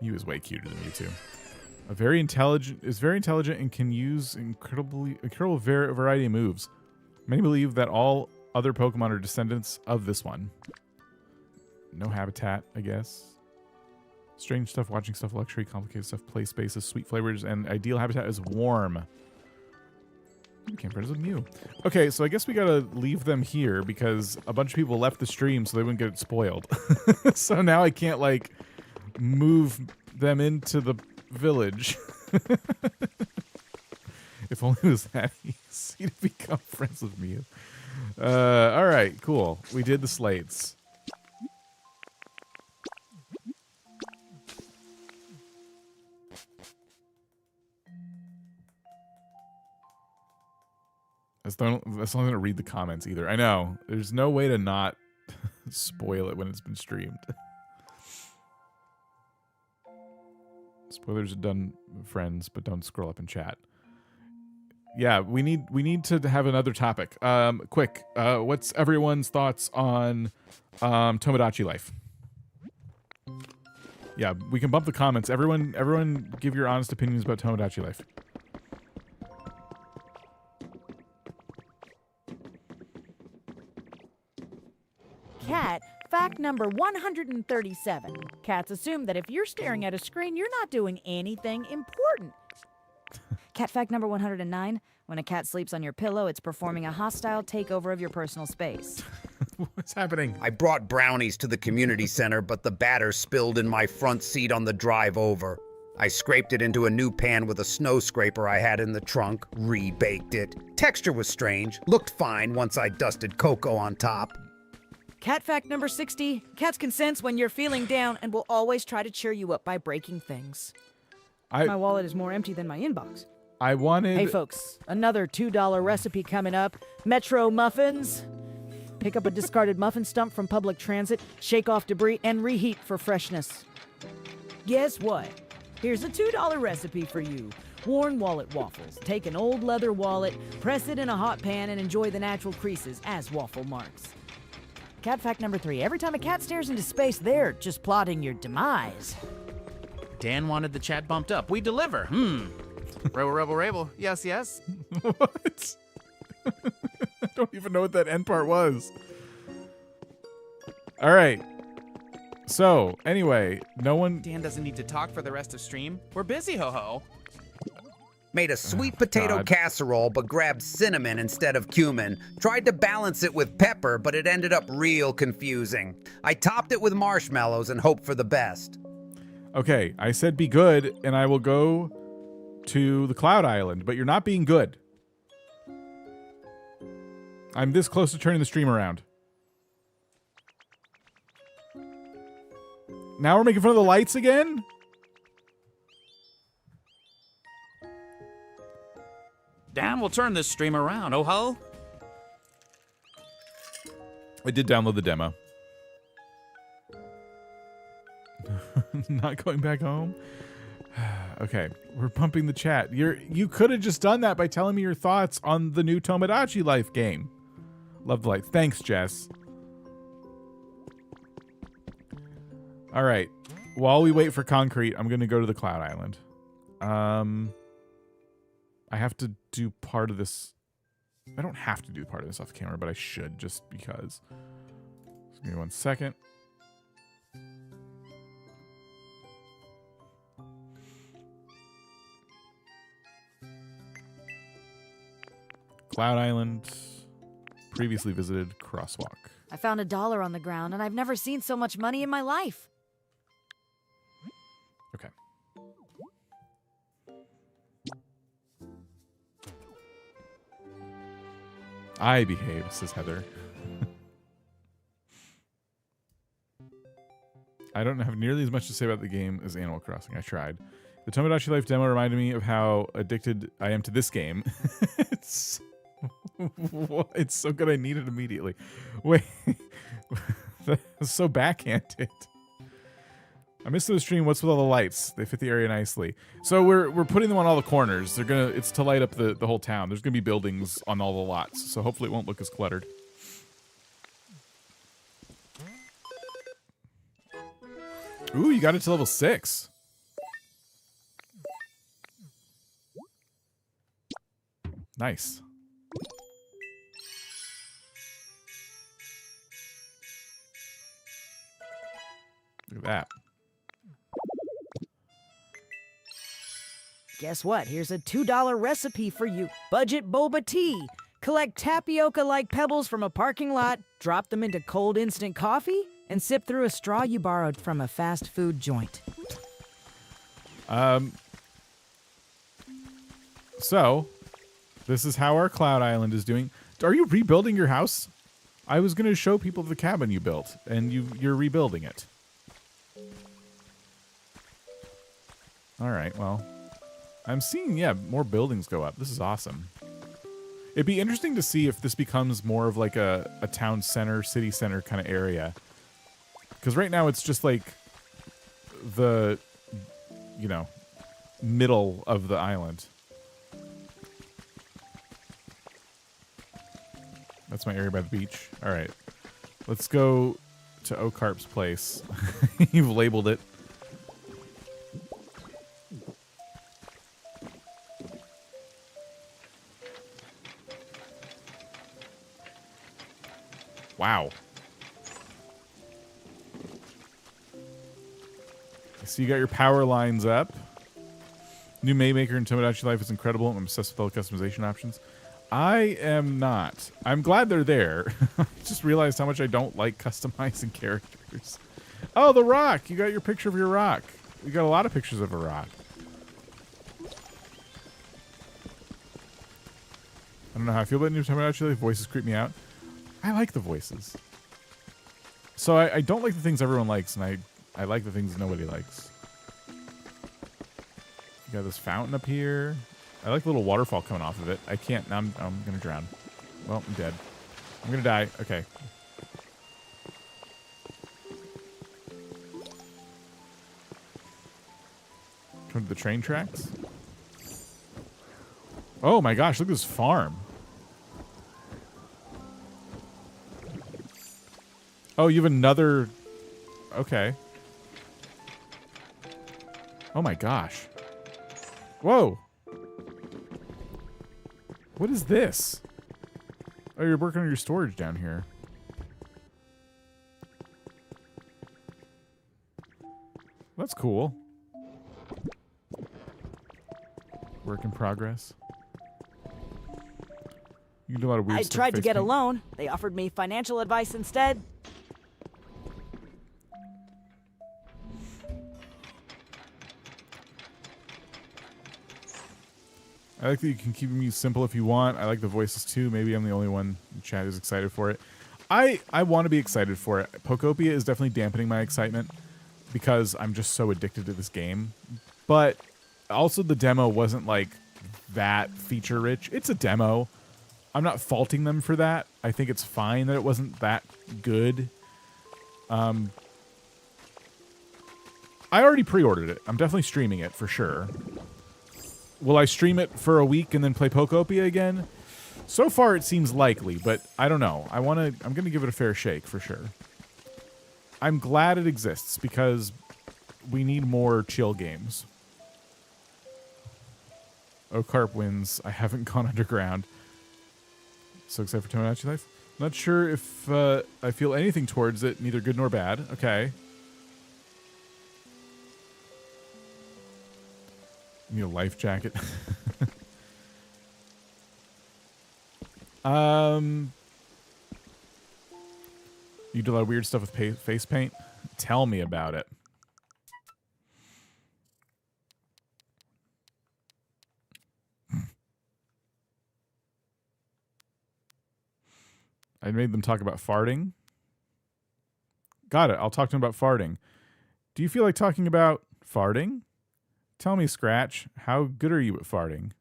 You is way cuter than you two. Is very intelligent and can use incredible variety of moves. Many believe that all other Pokemon are descendants of this one. No habitat, I guess. Strange stuff, watching stuff, luxury, complicated stuff, play spaces, sweet flavors, and ideal habitat is warm. Can't press a Mew. Okay, so I guess we gotta leave them here because a bunch of people left the stream so they wouldn't get it spoiled. So now I can't, like, move them into the village. If only it was that easy to become friends with Mew. Alright, cool. We did the slates. That's not going to read the comments either. I know. There's no way to not spoil it when it's been streamed. Spoilers are done, friends, but don't scroll up and chat. Yeah, we need to have another topic. Quick, what's everyone's thoughts on Tomodachi Life? Yeah, we can bump the comments. Everyone give your honest opinions about Tomodachi Life. Cat, fact number 137. Cats assume that if you're staring at a screen, you're not doing anything important. Cat fact number 109. When a cat sleeps on your pillow, it's performing a hostile takeover of your personal space. What's happening? I brought brownies to the community center, but the batter spilled in my front seat on the drive over. I scraped it into a new pan with a snow scraper I had in the trunk, re-baked it. Texture was strange, looked fine once I dusted cocoa on top. Cat fact number 60. Cats can sense when you're feeling down and will always try to cheer you up by breaking things. My wallet is more empty than my inbox. I wanted... Hey folks, another $2 recipe coming up. Metro muffins. Pick up a discarded muffin stump from public transit, shake off debris, and reheat for freshness. Guess what? Here's a $2 recipe for you. Worn wallet waffles. Take an old leather wallet, press it in a hot pan, and enjoy the natural creases as waffle marks. Cat fact number 3. Every time a cat stares into space, they're just plotting your demise. Dan wanted the chat bumped up. We deliver. Rebel. Yes, yes. What? I don't even know what that end part was. All right. So, anyway, no one... Dan doesn't need to talk for the rest of stream. We're busy, ho-ho. Made a sweet potato casserole, but grabbed cinnamon instead of cumin. Tried to balance it with pepper, but it ended up real confusing. I topped it with marshmallows and hoped for the best. Okay, I said be good, and I will go to the Cloud Island, but you're not being good. I'm this close to turning the stream around. Now we're making fun of the lights again? Dan will turn this stream around, oh ho. I did download the demo. Not going back home? Okay, we're pumping the chat. You could have just done that by telling me your thoughts on the new Tomodachi Life game. Love the light. Thanks, Jess. All right. While we wait for concrete, I'm going to go to the Cloud Island. I have to do part of this. I don't have to do part of this off camera, but I should just because. Just give me 1 second. Cloud Island. Previously visited crosswalk. I found $1 on the ground, and I've never seen so much money in my life. Okay. I behave, says Heather. I don't have nearly as much to say about the game as Animal Crossing. I tried. The Tomodachi Life demo reminded me of how addicted I am to this game. It's so good I need it immediately. Wait. That's so backhanded. I missed the stream. What's with all the lights? They fit the area nicely. So we're putting them on all the corners. It's to light up the whole town. There's gonna be buildings on all the lots, so hopefully it won't look as cluttered. Ooh, you got it to level 6. Nice. Look at that. Guess what? Here's a $2 recipe for you. Budget boba tea. Collect tapioca-like pebbles from a parking lot, drop them into cold instant coffee, and sip through a straw you borrowed from a fast food joint. So, this is how our Cloud Island is doing. Are you rebuilding your house? I was going to show people the cabin you built, and you're rebuilding it. All right, well, I'm seeing, more buildings go up. This is awesome. It'd be interesting to see if this becomes more of like a town center, city center kind of area. Because right now it's just like the, middle of the island. That's my area by the beach. All right. Let's go to Okarp's place. You've labeled it. Wow. So you got your power lines up. New Maymaker in Tomodachi Life is incredible. I'm obsessed with all the customization options. I am not. I'm glad they're there. I just realized how much I don't like customizing characters. Oh, the rock. You got your picture of your rock. You got a lot of pictures of a rock. I don't know how I feel about new Tomodachi Life. Voices creep me out. I like the voices. So I don't like the things everyone likes, and I like the things nobody likes. You got this fountain up here. I like the little waterfall coming off of it. I can't. I'm gonna drown. Well, I'm dead. I'm gonna die. Okay. Come to the train tracks. Oh my gosh! Look at this farm. Oh, you have another. Okay. Oh my gosh. Whoa. What is this? Oh, you're working on your storage down here. That's cool. Work in progress. You can do a lot of weird I stuff. tried to get a paint. loan. They offered me financial advice instead. I like that you can keep them simple if you want. I like the voices too. Maybe I'm the only one in chat who's excited for it. I want to be excited for it. Pokopia is definitely dampening my excitement because I'm just so addicted to this game. But also the demo wasn't like that feature rich. It's a demo. I'm not faulting them for that. I think it's fine that it wasn't that good. I already pre-ordered it. I'm definitely streaming it for sure. Will I stream it for a week and then play Pokopia again? So far, it seems likely, but I don't know. I'm going to give it a fair shake for sure. I'm glad it exists because we need more chill games. Ocarp wins. I haven't gone underground. So excited for Tomodachi Life. Not sure if I feel anything towards it, neither good nor bad. Okay. Need a life jacket. You do a lot of weird stuff with face paint? Tell me about it. I made them talk about farting. Got it. I'll talk to them about farting. Do you feel like talking about farting? Tell me, Scratch, how good are you at farting?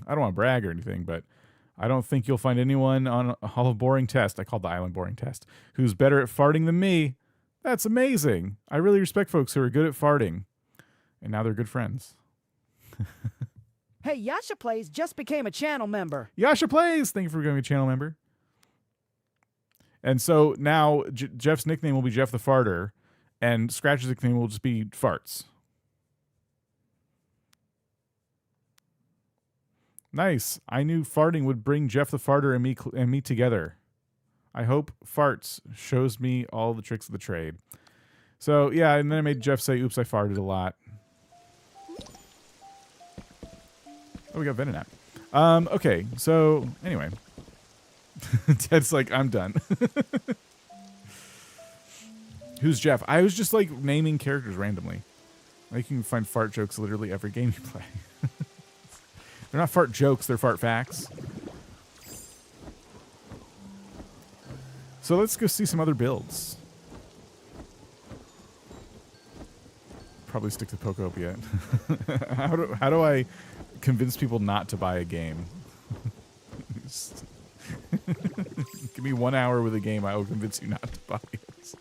I don't want to brag or anything, but I don't think you'll find anyone on a Hall of Boring Test, I call the Island Boring Test, who's better at farting than me. That's amazing. I really respect folks who are good at farting. And now they're good friends. Hey, Yasha Plays just became a channel member. Yasha Plays! Thank you for becoming a channel member. And so now Jeff's nickname will be Jeff the Farter, and Scratch's nickname will just be Farts. Nice. I knew farting would bring Jeff the Farter and me together. I hope Farts shows me all the tricks of the trade. So, yeah, and then I made Jeff say, oops, I farted a lot. Oh, we got Venonat. Okay, so, anyway. Ted's like, I'm done. Who's Jeff? I was just, like, naming characters randomly. Like, you can find fart jokes literally every game you play. They're not fart jokes, they're fart facts. So let's go see some other builds. Probably stick to Pokopia. How do I convince people not to buy a game? Give me 1 hour with a game, I will convince you not to buy it.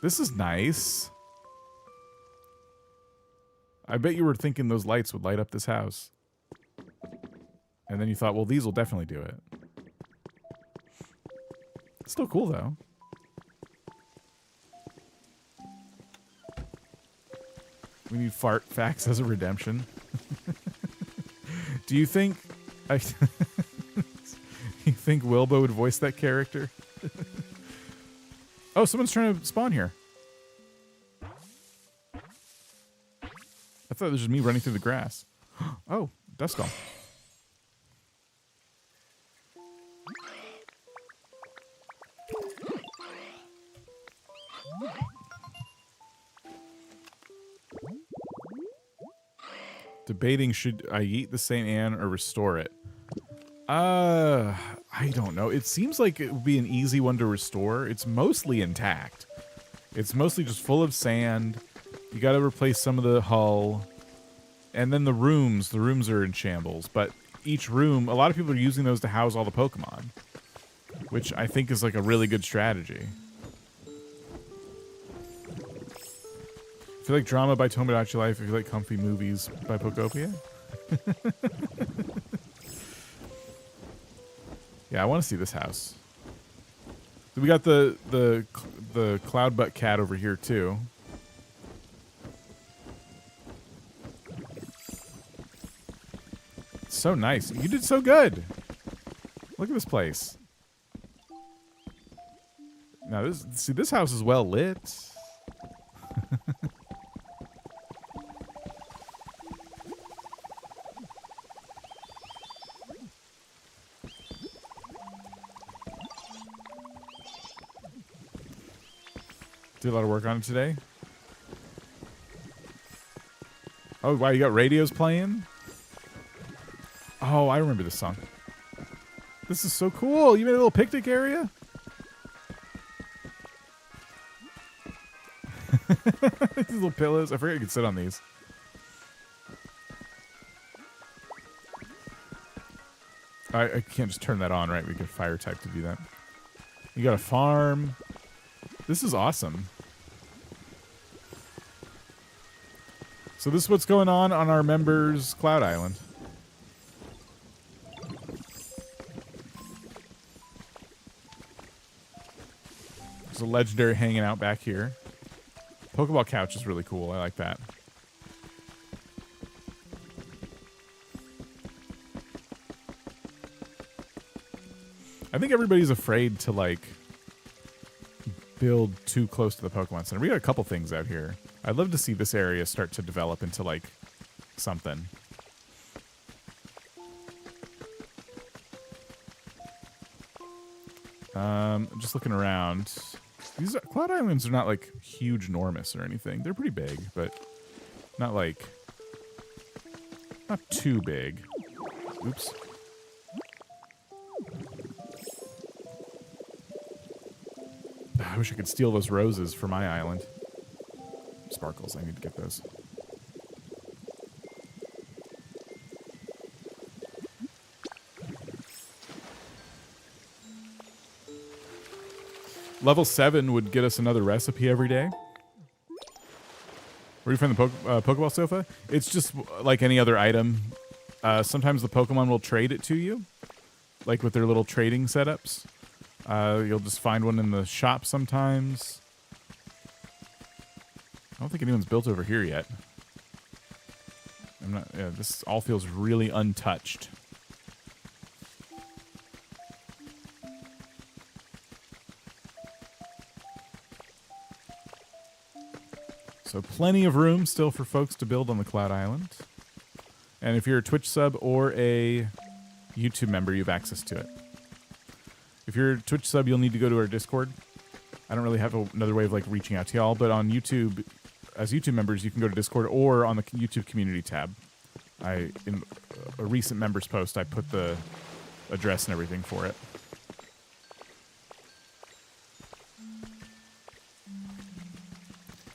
This is nice. I bet you were thinking those lights would light up this house. And then you thought, well, these will definitely do it. It's still cool, though. We need fart facts as a redemption. Do you think... you think Wilbo would voice that character? Oh, someone's trying to spawn here. I thought it was just me running through the grass. Oh, Duskull. Debating should I eat the St. Anne or restore it? I don't know. It seems like it would be an easy one to restore. It's mostly intact. It's mostly just full of sand. You got to replace some of the hull. And then the rooms are in shambles. But each room, a lot of people are using those to house all the Pokemon, which I think is like a really good strategy. If you like drama by Tomodachi Life, if you like comfy movies by Pokopia. Yeah, I want to see this house. We got the cloud butt cat over here too. It's so nice. You did so good. Look at this place. Now this house is well lit. Did a lot of work on it today. Oh, wow, you got radios playing? Oh, I remember this song. This is so cool. You made a little picnic area? These little pillows. I forgot you could sit on these. I can't just turn that on, right? We could fire tech to do that. You got a farm. This is awesome. So this is what's going on our members' Cloud Island. There's a legendary hanging out back here. Pokeball couch is really cool. I like that. I think everybody's afraid to, like, build too close to the Pokemon Center. We got a couple things out here. I'd love to see this area start to develop into, like, something. Just looking around. These Cloud Islands are not, like, huge, enormous or anything. They're pretty big, but not, like, not too big. Oops. I wish I could steal those roses for my island. Sparkles, I need to get those. Level 7 would get us another recipe every day. Where do you find the Pokeball sofa? It's just like any other item. Sometimes the Pokemon will trade it to you, like with their little trading setups. You'll just find one in the shop sometimes. I don't think anyone's built over here yet. I'm not. Yeah, this all feels really untouched. So plenty of room still for folks to build on the Cloud Island. And if you're a Twitch sub or a YouTube member, you have access to it. If you're a Twitch sub, you'll need to go to our Discord. I don't really have another way of like reaching out to y'all, but on YouTube, as YouTube members, you can go to Discord or on the YouTube community tab. In a recent members post, I put the address and everything for it.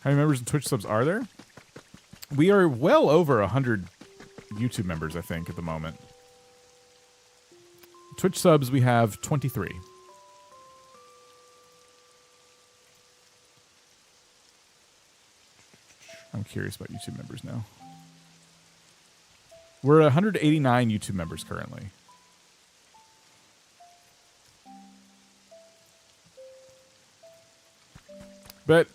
How many members and Twitch subs are there? We are well over 100 YouTube members, I think, at the moment. Twitch subs, we have 23. I'm curious about YouTube members now. We're at 189 YouTube members currently. But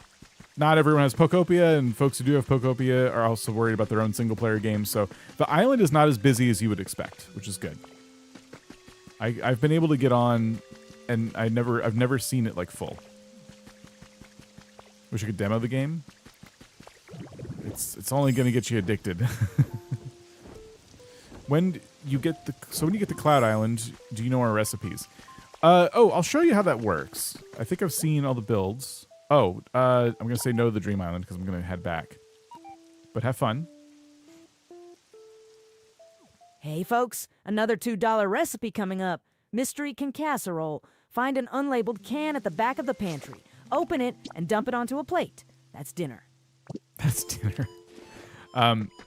not everyone has Pokopia, and folks who do have Pokopia are also worried about their own single-player games. So the island is not as busy as you would expect, which is good. I've been able to get on, and I've never seen it like full. Wish I could demo the game. It's only going to get you addicted. When you get the Cloud Island, do you know our recipes? I'll show you how that works. I think I've seen all the builds. I'm going to say no to the Dream Island because I'm going to head back. But have fun. Hey, folks, another $2 recipe coming up. Mystery can casserole. Find an unlabeled can at the back of the pantry. Open it and dump it onto a plate. That's dinner. That's dinner. $2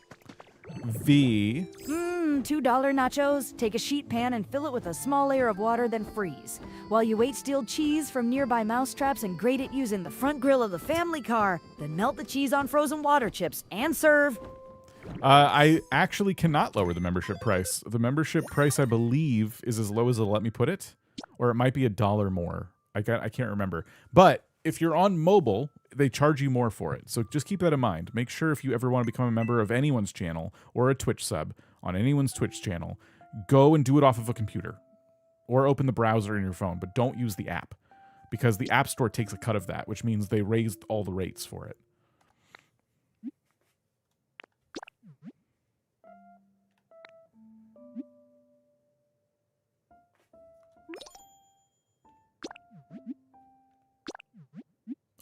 nachos. Take a sheet pan and fill it with a small layer of water, then freeze. While you wait, steal cheese from nearby mousetraps and grate it using the front grill of the family car. Then melt the cheese on frozen water chips and serve. I actually cannot lower the membership price. The membership price, I believe, is as low as it'll let me put it, or it might be $1 more. I can't remember. But if you're on mobile, they charge you more for it. So just keep that in mind. Make sure if you ever want to become a member of anyone's channel or a Twitch sub on anyone's Twitch channel, go and do it off of a computer or open the browser in your phone, but don't use the app because the App Store takes a cut of that, which means they raised all the rates for it.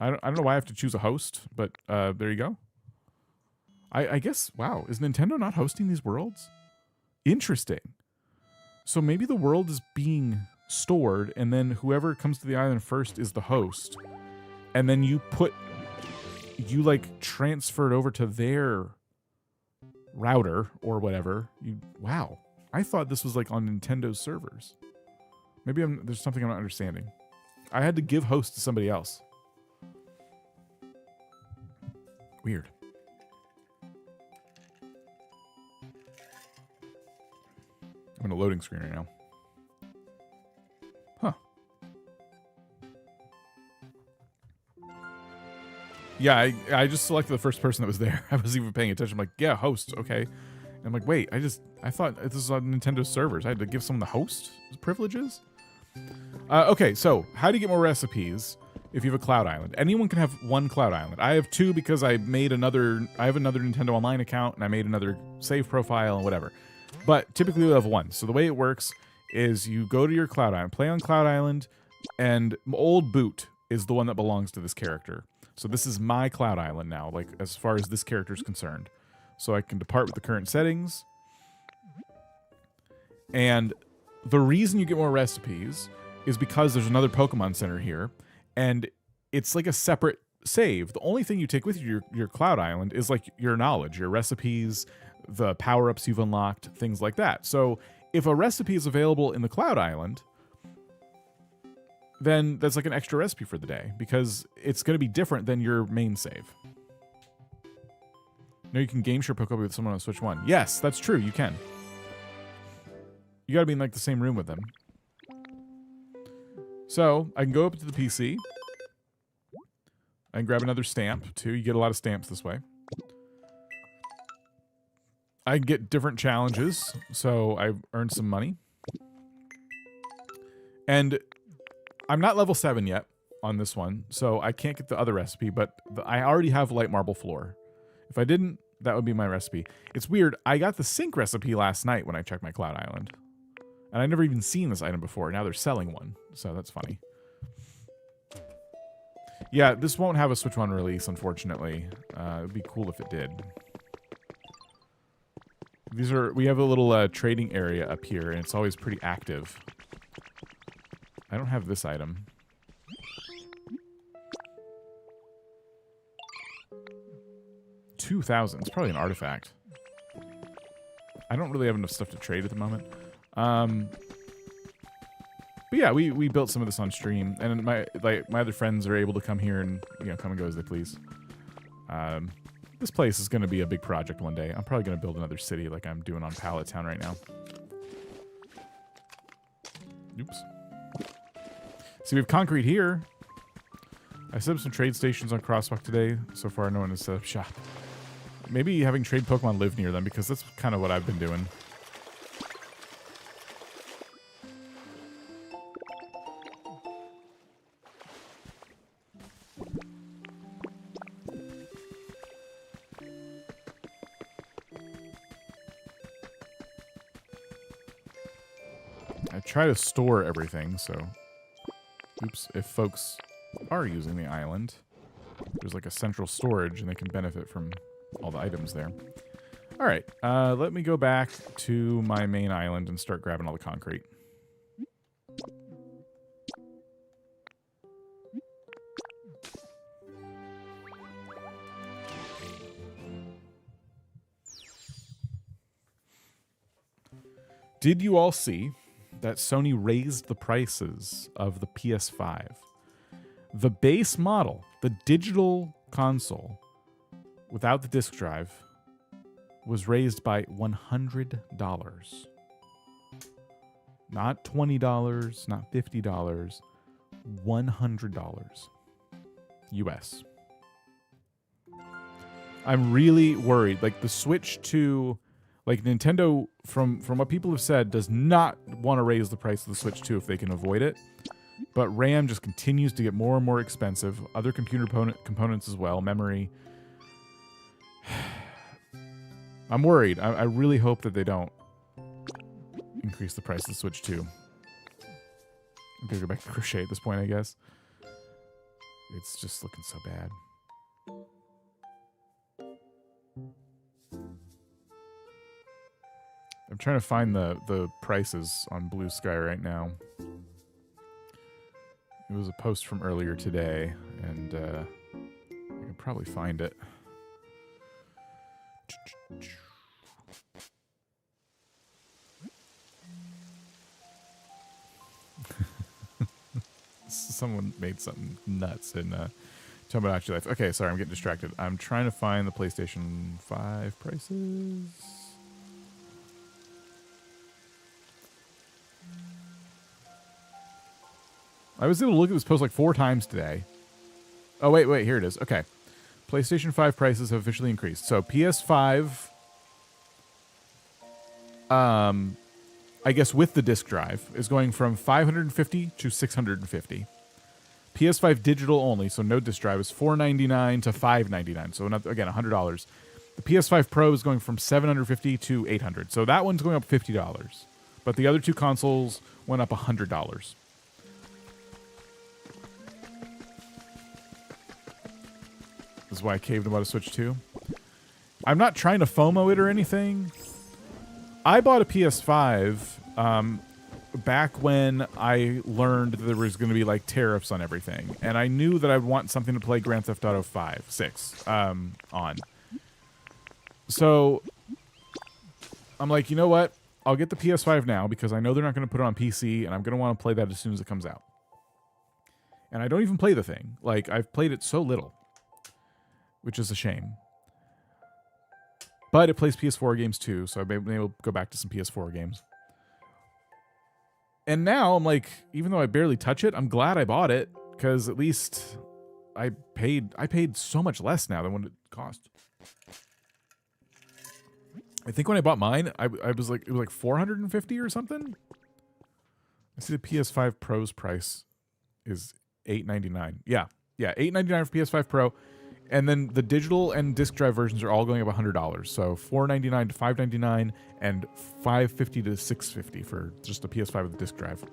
I don't know why I have to choose a host, but there you go. I guess, wow, is Nintendo not hosting these worlds? Interesting. So maybe the world is being stored, and then whoever comes to the island first is the host. And then you like transfer it over to their router or whatever. Wow. I thought this was like on Nintendo's servers. Maybe there's something I'm not understanding. I had to give host to somebody else. Weird. I'm in a loading screen right now. Huh. Yeah, I just selected the first person that was there. I wasn't even paying attention. I'm like, yeah, host, okay. And I'm like, wait, I thought this was on Nintendo servers. I had to give someone the host privileges? Okay, so how do you get more recipes if you have a Cloud Island? Anyone can have one Cloud Island. I have two because I have another Nintendo Online account, and I made another save profile and whatever. But typically we have one. So the way it works is you go to your Cloud Island, play on Cloud Island, and Old Boot is the one that belongs to this character. So this is my Cloud Island now, like as far as this character is concerned. So I can depart with the current settings. And the reason you get more recipes is because there's another Pokemon Center here, and it's like a separate save. The only thing you take with you, your Cloud Island, is like your knowledge, your recipes, the power-ups you've unlocked, things like that. So if a recipe is available in the Cloud Island, then that's like an extra recipe for the day, because it's going to be different than your main save. No, you can game share Pokopia with someone on Switch 1. Yes, that's true, you can. You gotta be in like the same room with them. So, I can go up to the PC. I can grab another stamp, too. You get a lot of stamps this way. I can get different challenges, so I've earned some money. And I'm not level 7 yet on this one, so I can't get the other recipe, but I already have light marble floor. If I didn't, that would be my recipe. It's weird. I got the sink recipe last night when I checked my Cloud Island. And I've never even seen this item before. Now they're selling one, so that's funny. Yeah, this won't have a Switch 1 release, unfortunately. It would be cool if it did. We have a little trading area up here, and it's always pretty active. I don't have this item. $2,000. It's probably an artifact. I don't really have enough stuff to trade at the moment. But yeah, we built some of this on stream, and my other friends are able to come here and come and go as they please. This place is going to be a big project one day. I'm probably going to build another city like I'm doing on Pallet Town right now. Oops. See, we have concrete here. I set up some trade stations on Crosswalk today. So far, no one has set up shop. Maybe having trade Pokemon live near them, because that's kind of what I've been doing. I try to store everything, so... Oops, if folks are using the island, there's like a central storage and they can benefit from all the items there. Alright, let me go back to my main island and start grabbing all the concrete. Did you all see that Sony raised the prices of the PS5? The base model, the digital console, without the disc drive, was raised by $100. Not $20, not $50, $100 US. I'm really worried. Like the Switch 2, like Nintendo, from what people have said, does not want to raise the price of the Switch 2 if they can avoid it. But RAM just continues to get more and more expensive. Other computer components as well, memory. I'm worried. I really hope that they don't increase the price of the Switch 2. I'm gonna go back to crochet at this point, I guess. It's just looking so bad. I'm trying to find the prices on Blue Sky right now. It was a post from earlier today, and I can probably find it. Someone made something nuts in Tomodachi Life. Okay, sorry, I'm getting distracted. I'm trying to find the PlayStation 5 prices. I was able to look at this post like 4 times today. Oh, wait, here it is. Okay. PlayStation 5 prices have officially increased. So PS5, I guess with the disc drive, is going from $550 to $650. PS5 digital only, so no disc drive, is $499 to $599. So again, $100. The PS5 Pro is going from $750 to $800. So that one's going up $50. But the other 2 consoles went up $100. This is why I caved about a Switch 2. I'm not trying to FOMO it or anything. I bought a PS5 back when I learned that there was going to be like tariffs on everything, and I knew that I'd want something to play Grand Theft Auto 6 on. So I'm like, you know what? I'll get the PS5 now because I know they're not going to put it on PC, and I'm going to want to play that as soon as it comes out. And I don't even play the thing. Like, I've played it so little, which is a shame. But it plays PS4 games too, so I've been able to go back to some PS4 games. And now I'm like, even though I barely touch it, I'm glad I bought it because at least I paid so much less now than what it cost. I think when I bought mine, I was like, it was like $450 or something. I see the PS5 Pro's price is $899. Yeah, $899 for PS5 Pro. And then the digital and disc drive versions are all going up $100. So $499 to $599 and $550 to $650 for just a PS5 with the disc drive.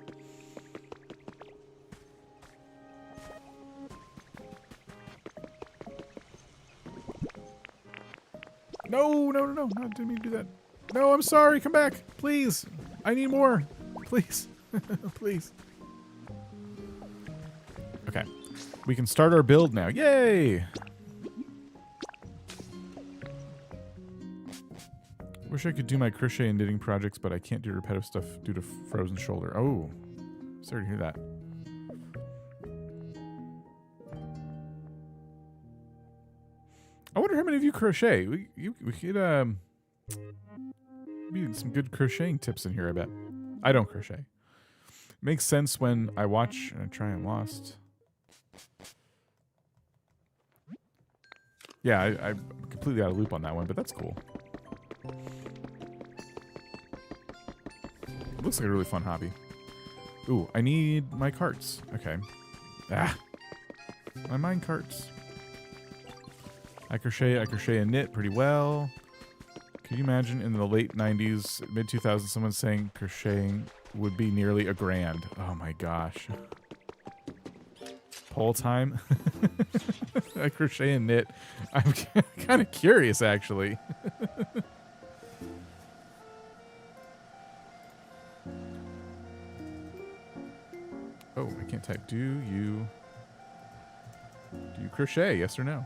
No, I didn't mean to do that. No, I'm sorry. Come back, please. I need more, please, please. Okay, we can start our build now. Yay! Wish I could do my crochet and knitting projects, but I can't do repetitive stuff due to frozen shoulder. Oh, sorry to hear that. I wonder how many of you crochet. We could be some good crocheting tips in here, I bet. I don't crochet. Makes sense when I watch and I try and lost. Yeah, I'm completely out of loop on that one, but that's cool. It looks like a really fun hobby. Ooh, I need my carts. Okay. My mine carts. I crochet and knit pretty well. Can you imagine in the late 90s, mid 2000s, someone saying crocheting would be nearly $1,000? Oh my gosh. Poll time. I crochet and knit. I'm kind of curious, actually. Oh, I can't type. Do you crochet? Yes or no?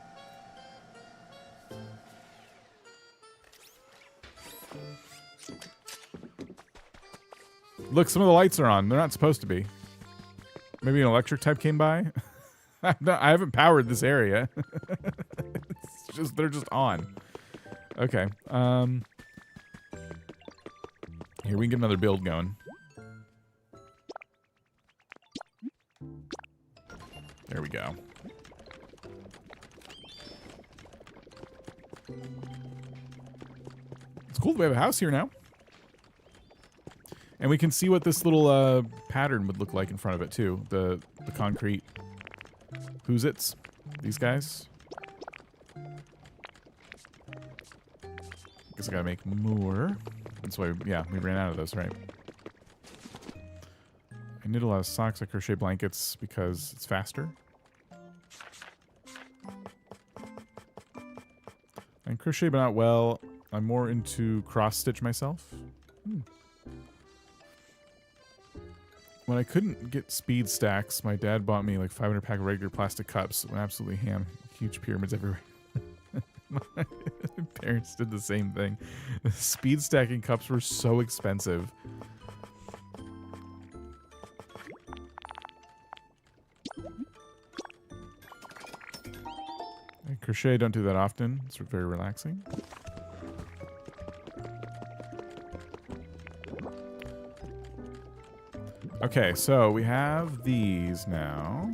Look, some of the lights are on. They're not supposed to be. Maybe an electric type came by. I haven't powered this area. It's just they're just on. Okay. Here we can get another build going. There we go. It's cool that we have a house here now. And we can see what this little pattern would look like in front of it too. The concrete. Who's it's? These guys. Guess I gotta make more. That's why, yeah, we ran out of those, right? I knit a lot of socks. I crochet blankets because it's faster. I crochet, but not well. I'm more into cross stitch myself. When I couldn't get speed stacks, my dad bought me like 500 pack of regular plastic cups. Went absolutely ham. Huge pyramids everywhere. My parents did the same thing. The speed stacking cups were so expensive. I crochet, don't do that often. It's very relaxing. Okay, so we have these now.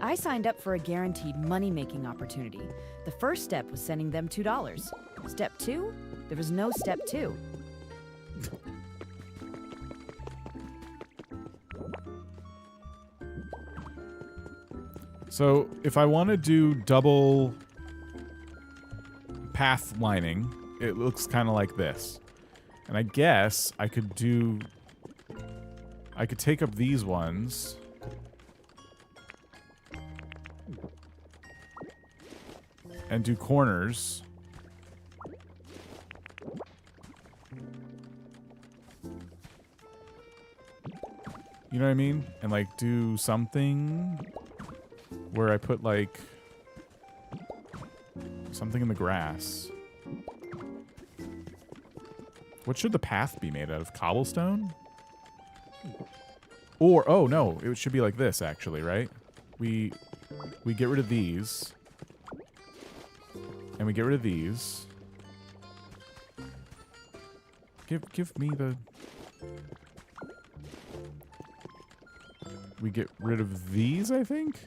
I signed up for a guaranteed money-making opportunity. The first step was sending them $2. Step 2? There was no step 2. So if I want to do double path lining, it looks kind of like this. And I guess I could take up these ones. And do corners. You know what I mean? And like do something where I put like something in the grass. What should the path be made out of? Cobblestone? Or, oh no, it should be like this actually, right? We get rid of these. And we get rid of these. Give me the... We get rid of these, I think?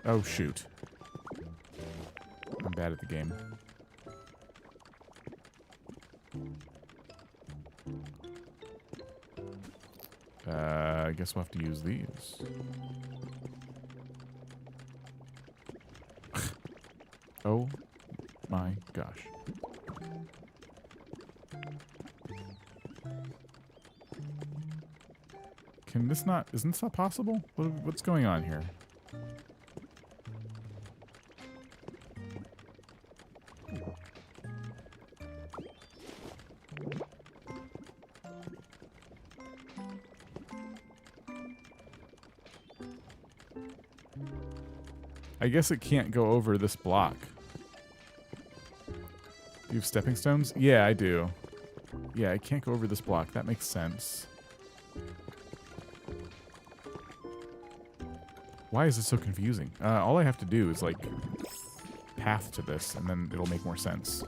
Oh, shoot. I'm bad at the game. I guess we'll have to use these. Oh my gosh. Can this not... Isn't this not possible? What's going on here? I guess it can't go over this block. You have stepping stones? Yeah, I do. Yeah, I can't go over this block. That makes sense. Why is it so confusing? All I have to do is, like, path to this, and then it'll make more sense.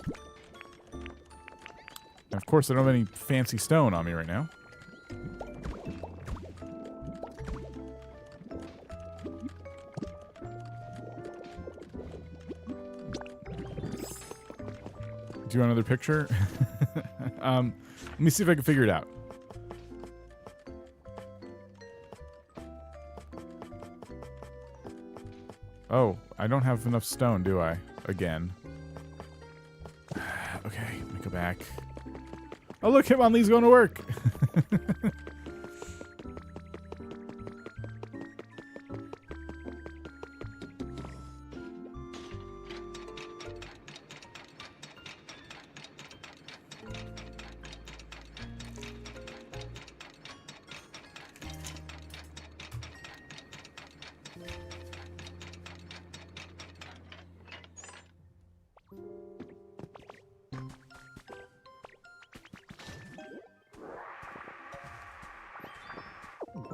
And of course, I don't have any fancy stone on me right now. Do you want another picture? Let me see if I can figure it out. Oh, I don't have enough stone, do I? Again. Okay, let me go back. Oh, look, Hitmonlee's going to work.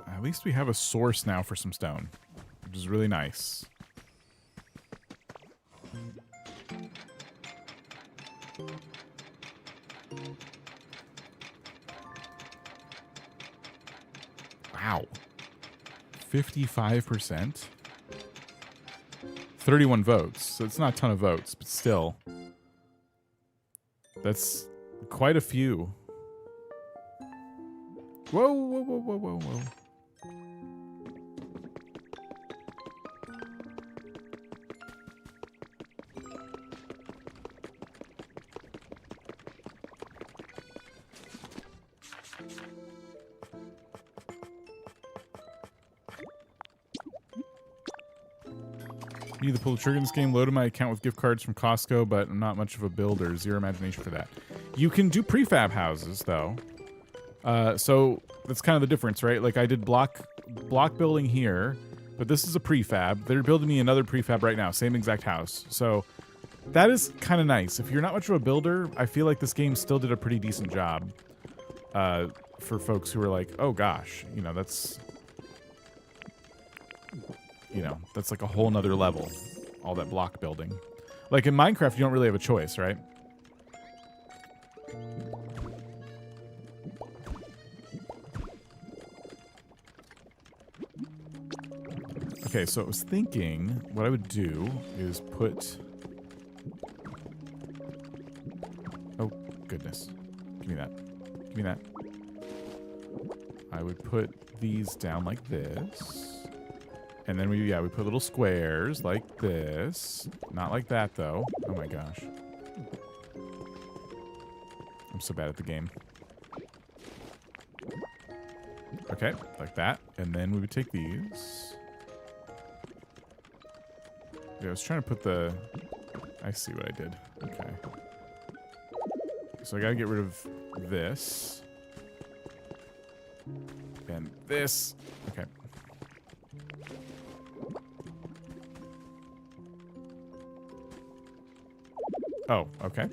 At least we have a source now for some stone, which is really nice. Wow. 55%? 31 votes, so it's not a ton of votes, but still. That's quite a few. Whoa, whoa, whoa, whoa, whoa, whoa. Need to pull the trigger in this game. Loaded my account with gift cards from Costco, but I'm not much of a builder. Zero imagination for that. You can do prefab houses, though. So that's kind of the difference, right? Like I did block building here, but this is a prefab. They're building me another prefab right now. Same exact house. So that is kind of nice. If you're not much of a builder, I feel like this game still did a pretty decent job for folks who are like, oh gosh, you know, that's like a whole nother level, all that block building. Like in Minecraft, you don't really have a choice, right? Okay, so I was thinking what I would do is put... Oh, goodness. Give me that. Give me that. I would put these down like this. And then we put little squares like this. Not like that, though. Oh my gosh. I'm so bad at the game. Okay, like that. And then we would take these. Yeah, I was trying to put the... I see what I did. Okay. So I gotta get rid of this. And this. Okay. Oh, okay.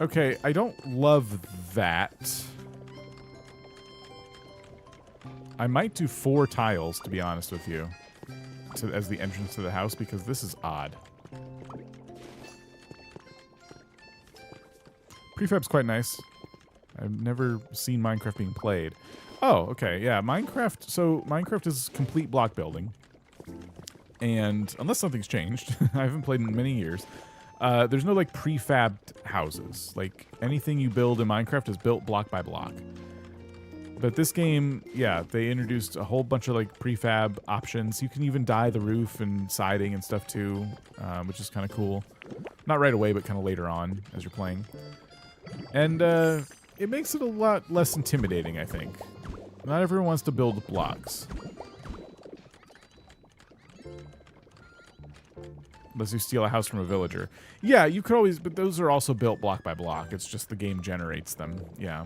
Okay, I don't love that. I might do 4 tiles, to be honest with you, as the entrance to the house, because this is odd. Prefab's quite nice. I've never seen Minecraft being played. Oh, okay, yeah, Minecraft. So Minecraft is complete block building. And unless something's changed, I haven't played in many years. There's no like prefabbed houses. Like anything you build in Minecraft is built block by block. But this game, yeah, they introduced a whole bunch of like prefab options. You can even dye the roof and siding and stuff too, which is kind of cool. Not right away, but kind of later on as you're playing. And it makes it a lot less intimidating, I think. Not everyone wants to build blocks. Unless you steal a house from a villager. Yeah, you could always, but those are also built block by block. It's just the game generates them. Yeah.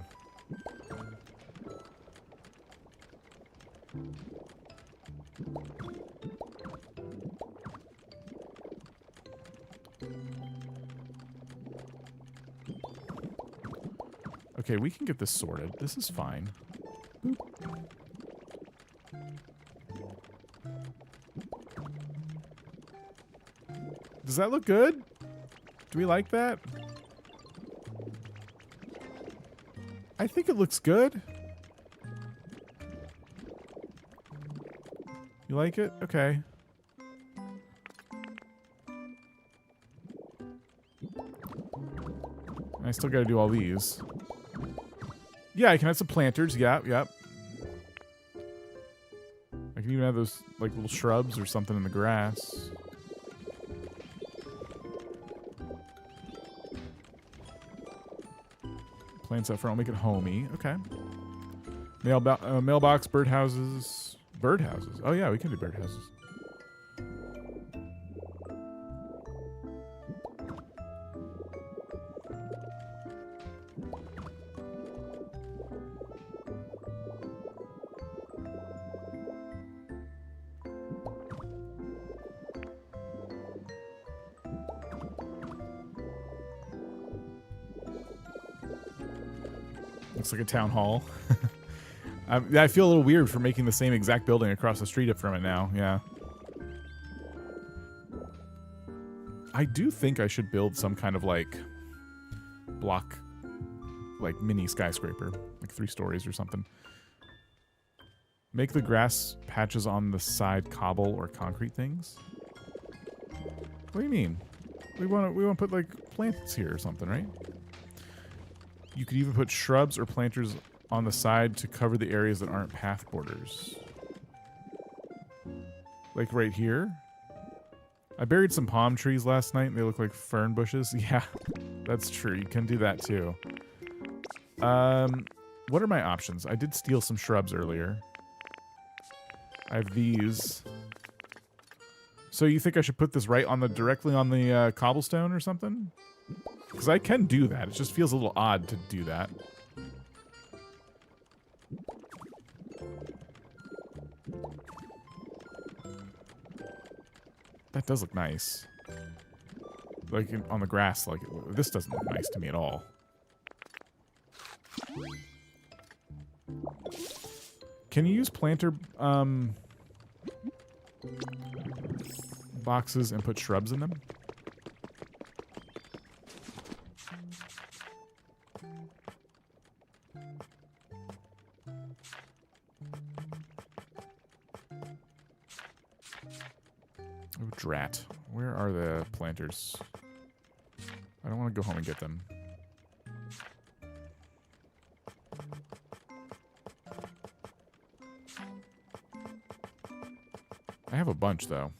Okay, we can get this sorted. This is fine. Boop. Does that look good? Do we like that? I think it looks good. You like it? Okay. I still gotta do all these. Yeah, I can add some planters. Yep. I can even have those like little shrubs or something in the grass. Plants up front will make it homey. Okay. Mailbox, birdhouses. Birdhouses. Oh yeah, we can do birdhouses. Looks like a town hall. I feel a little weird for making the same exact building across the street from it now. Yeah. I do think I should build some kind of like block, like mini skyscraper, like 3 stories or something. Make the grass patches on the side cobble or concrete things. What do you mean? We want to put like plants here or something, right? You could even put shrubs or planters on the side to cover the areas that aren't path borders. Like right here. I buried some palm trees last night and they look like fern bushes. Yeah, that's true. You can do that too. What are my options? I did steal some shrubs earlier. I have these. So you think I should put this right on the directly on the cobblestone or something? Because I can do that. It just feels a little odd to do that. That does look nice. Like on the grass, like this doesn't look nice to me at all. Can you use planter boxes and put shrubs in them? Oh, drat. Where are the planters? I don't want to go home and get them. I have a bunch, though.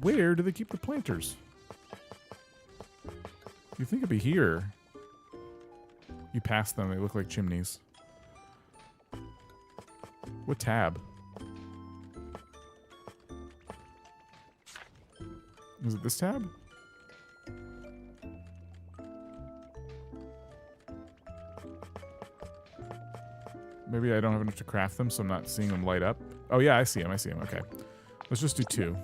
Where do they keep the planters? You think it'd be here. You pass them, they look like chimneys. What tab? Is it this tab? Maybe I don't have enough to craft them, so I'm not seeing them light up. Oh yeah, I see them, okay. Let's just do 2.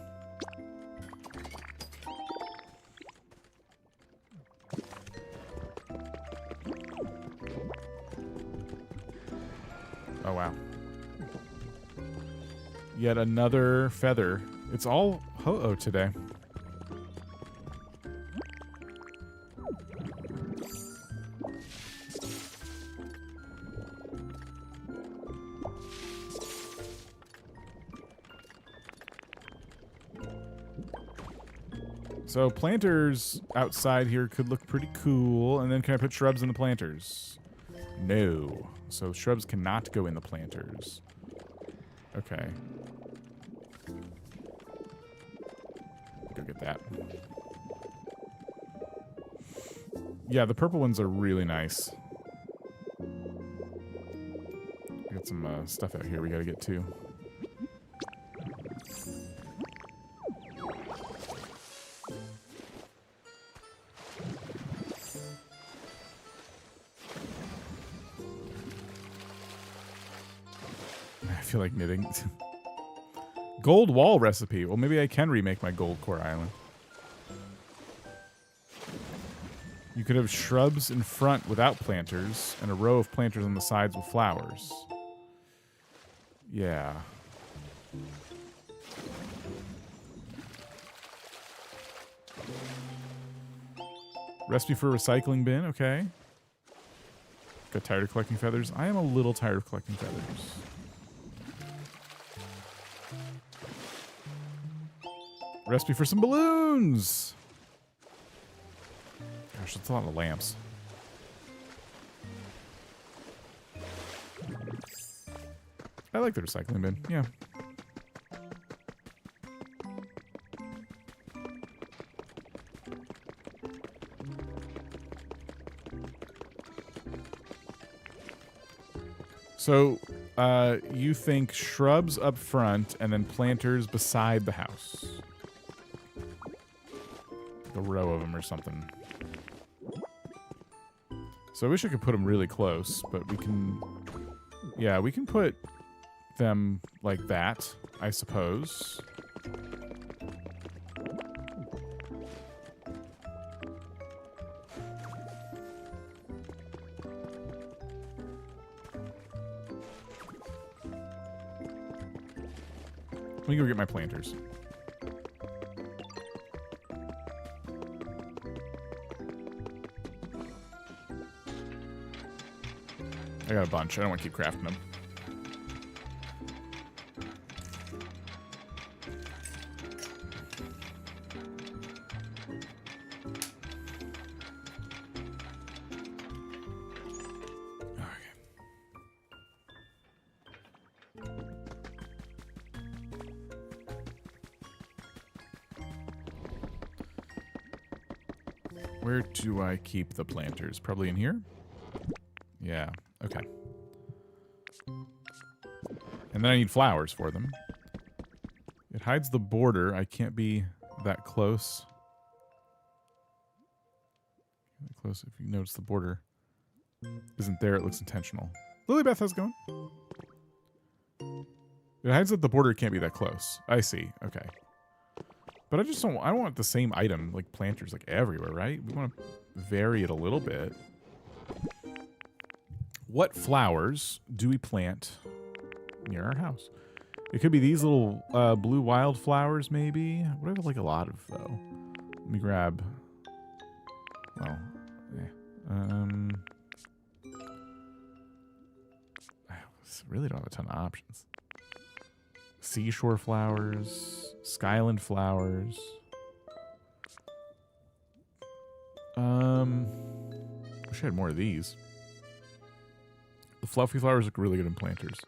Oh wow. Yet another feather. It's all ho-oh today. So planters outside here could look pretty cool. And then can I put shrubs in the planters? No. So shrubs cannot go in the planters. Okay. Go get that. Yeah, the purple ones are really nice. Got some stuff out here we gotta get to. I feel like knitting. Gold wall recipe. Well, maybe I can remake my gold core island. You could have shrubs in front without planters and a row of planters on the sides with flowers. Yeah. Recipe for recycling bin. Okay. Got tired of collecting feathers. I am a little tired of collecting feathers. Recipe for some balloons. Gosh, that's a lot of lamps. I like the recycling bin. Yeah. So, you think shrubs up front and then planters beside the house. A row of them or something. So I wish I could put them really close, but we can... Yeah, we can put them like that, I suppose. Let me go get my planters. I got a bunch. I don't want to keep crafting them. Where do I keep the planters? Probably in here? Yeah, okay. And then I need flowers for them. It hides the border. I can't be that close. Close. If you notice the border isn't there, it looks intentional. Lilybeth, how's it going? It hides that the border can't be that close. I see. Okay. But I just don't. I don't want the same item like planters like everywhere, right? We want to vary it a little bit. What flowers do we plant near our house? It could be these little blue wildflowers, maybe. What do I like a lot of though? Let me grab. Well, I really don't have a ton of options. Seashore flowers, skyland flowers. Wish I had more of these. The fluffy flowers look really good in planters.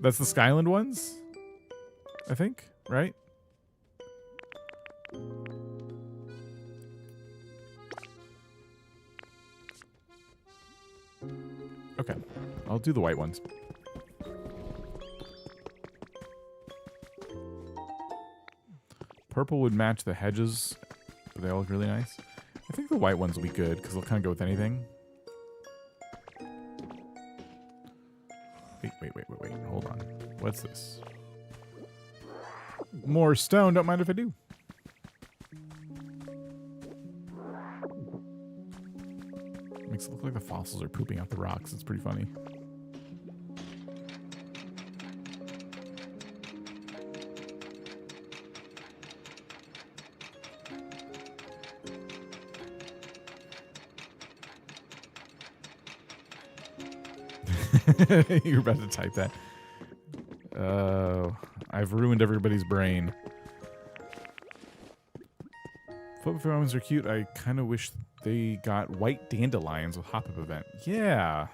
That's the skyland ones, I think, right? Okay, I'll do the white ones. Purple would match the hedges, but they all look really nice. I think the white ones will be good because they'll kind of go with anything. Wait. Hold on. What's this? More stone. Don't mind if I do. Makes it look like the fossils are pooping out the rocks. It's pretty funny. You're about to type that. I've ruined everybody's brain. Pokemons are cute. I kind of wish they got white dandelions with hop-up event. Yeah.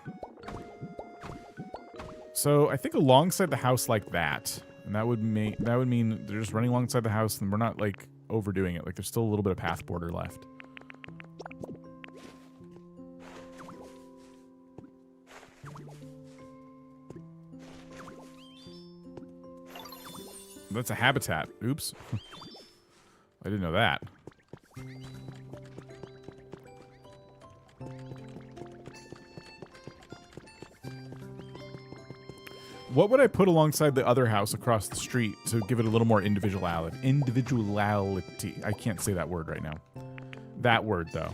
So I think alongside the house like that, and that would mean they're just running alongside the house, and we're not like overdoing it. Like there's still a little bit of path border left. That's a habitat. Oops. I didn't know that. What would I put alongside the other house across the street to give it a little more individuality? Individuality. I can't say that word right now. That word, though.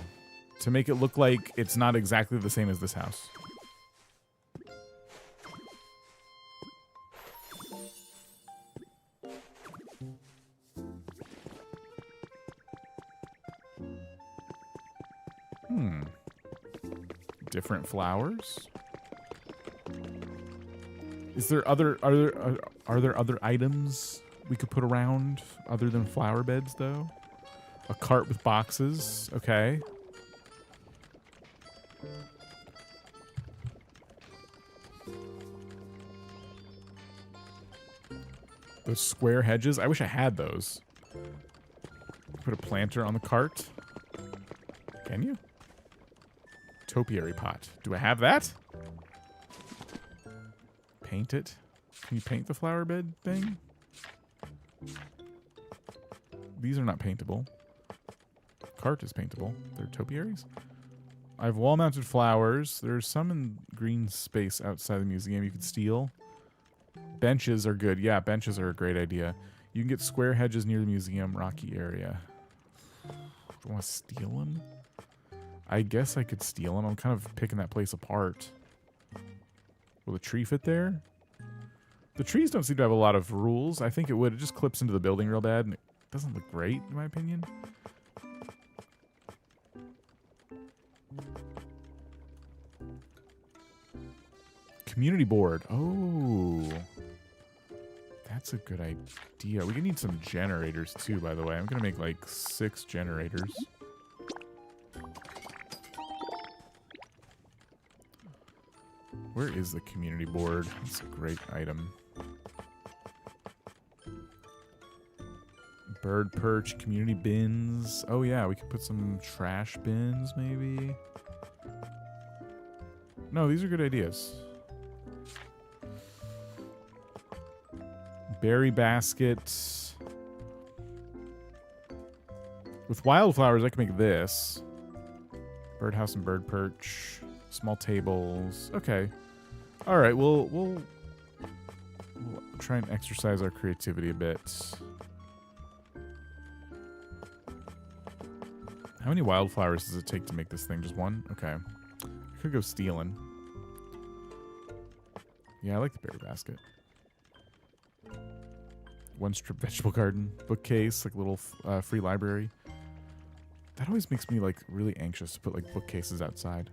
To make it look like it's not exactly the same as this house. Different flowers. Is there are there other items we could put around other than flower beds though? A cart with boxes, okay. Those square hedges, I wish I had those. Put a planter on the cart. Can you? Topiary pot. Do I have that? Paint it. Can you paint the flower bed thing? These are not paintable. Cart is paintable. They're topiaries. I have wall-mounted flowers. There's some in green space outside the museum you could steal. Benches are good. Yeah, benches are a great idea. You can get square hedges near the museum, rocky area. Do I want to steal them? I guess I could steal them. I'm kind of picking that place apart. Will the tree fit there? The trees don't seem to have a lot of rules. I think it would. It just clips into the building real bad, and it doesn't look great, in my opinion. Community board. Oh. That's a good idea. We need some generators, too, by the way. I'm going to make, like, 6 generators. Where is the community board? That's a great item. Bird perch, community bins. Oh yeah, we could put some trash bins maybe. No, these are good ideas. Berry basket. With wildflowers, I can make this. Birdhouse and bird perch. Small tables. Okay. All right, we'll try and exercise our creativity a bit. How many wildflowers does it take to make this thing? Just one? Okay. I could go stealing. Yeah, I like the berry basket. One strip vegetable garden. Bookcase, like a little free library. That always makes me like really anxious to put like bookcases outside.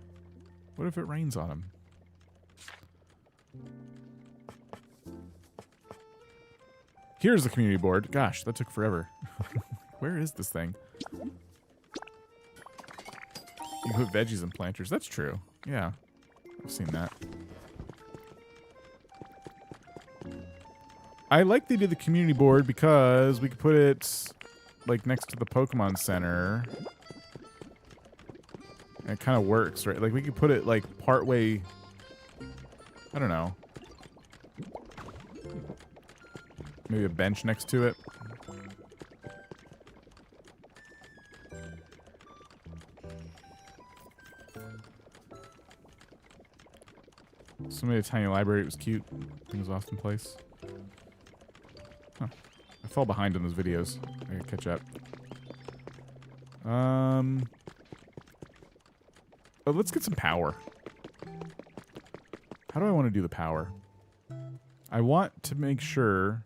What if it rains on them? Here's the community board. Gosh, that took forever. Where is this thing? You put veggies in planters. That's true. Yeah. I've seen that. I like they did the community board because we could put it like next to the Pokemon Center. And it kind of works, right? Like we could put it like partway. I don't know. Maybe a bench next to it. So made a tiny library. It was cute. Things lost in place. Huh. I fall behind in those videos. I gotta catch up. Oh, let's get some power. How do I want to do the power? I want to make sure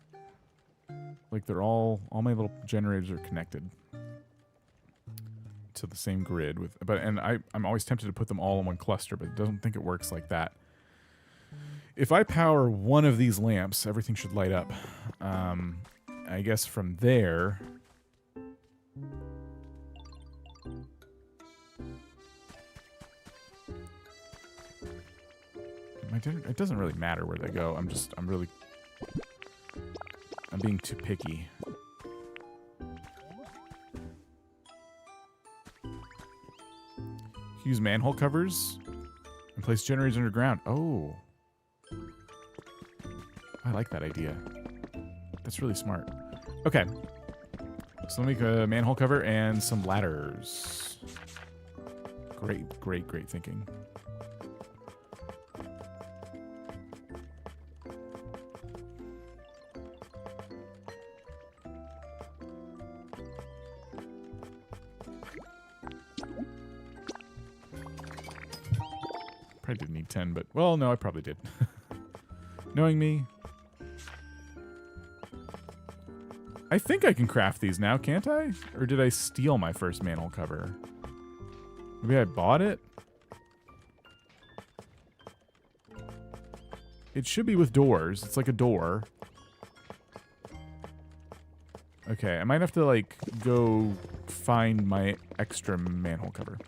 like they're all my little generators are connected to the same grid with, and I'm always tempted to put them all in one cluster, but I don't think it works like that. If I power one of these lamps, everything should light up. I guess from there, it doesn't really matter where they go. I'm being too picky. Use manhole covers and place generators underground. Oh. I like that idea. That's really smart. Okay. So let me make a manhole cover and some ladders. Great, great, great thinking. Probably didn't need 10, but... Well, no, I probably did. Knowing me. I think I can craft these now, can't I? Or did I steal my first manhole cover? Maybe I bought it? It should be with doors. It's like a door. Okay, I might have to, like, go find my extra manhole cover.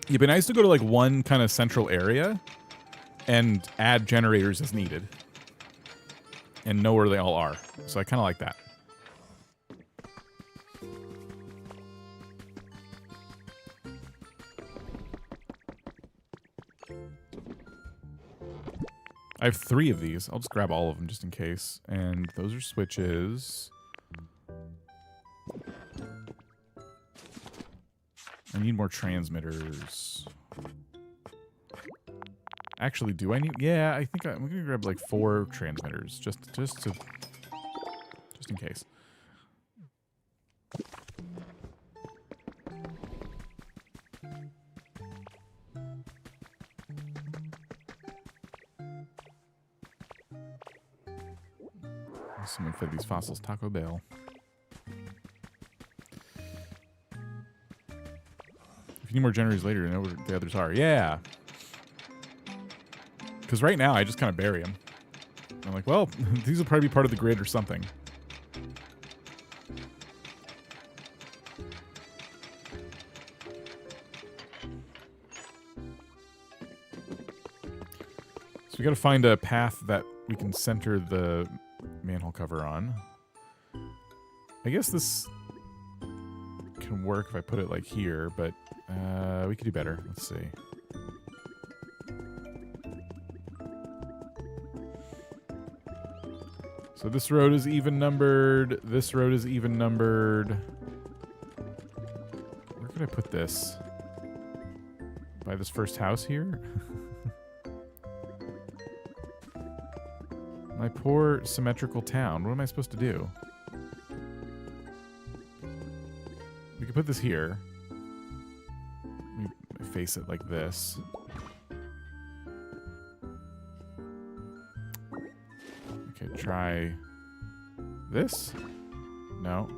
It'd be nice to go to like one kind of central area and add generators as needed and know where they all are. So I kind of like that. I have 3 of these. I'll just grab all of them just in case. And those are switches. I need more transmitters. Actually, do I need... Yeah, I think I'm gonna grab like 4 transmitters just in case. Someone fed these fossils Taco Bell. If you need more generators later, you know where the others are. Yeah. Because right now, I just kind of bury them. I'm like, well, these will probably be part of the grid or something. So we got to find a path that we can center the manhole cover on. I guess this can work if I put it like here, but we could do better. Let's see. So this road is even numbered. This road is even numbered. Where could I put this? By this first house here? My poor symmetrical town. What am I supposed to do? We could put this here. Let me face it like this. Okay, try this? No.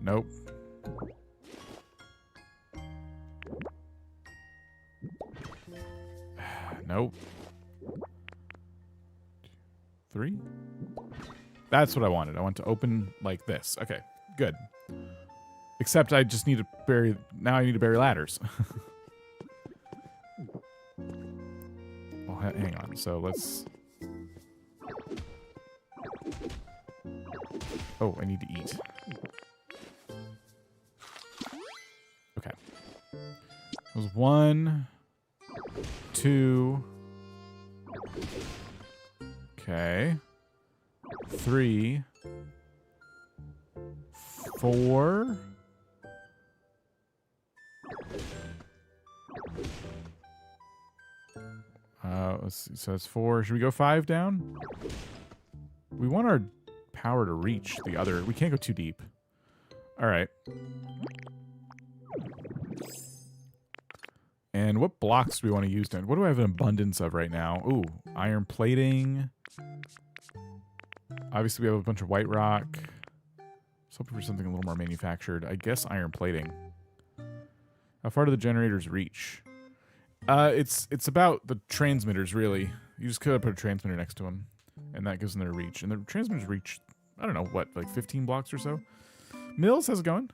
Nope. Nope. 3? That's what I wanted. I want to open like this. Okay, good. Except I just need to bury... Now I need to bury ladders. Well, hang on. So let's... Oh, I need to eat. Okay. It was 1, 2... Okay. 3, 4. Let's see. So that's 4. Should we go 5 down? We want our power to reach the other. We can't go too deep. All right. And what blocks do we want to use then? What do I have an abundance of right now? Ooh, iron plating. Obviously, we have a bunch of white rock. I was hoping for something a little more manufactured. I guess iron plating. How far do the generators reach? It's about the transmitters, really. You just could put a transmitter next to them, and that gives them their reach. And the transmitters reach, I don't know, what, like 15 blocks or so? Mills, how's it going?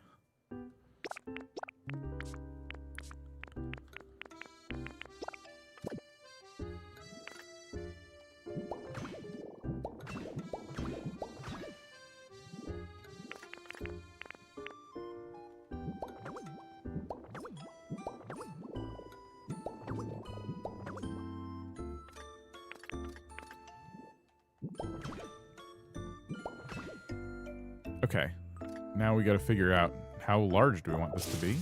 Okay, now we got to figure out how large do we want this to be.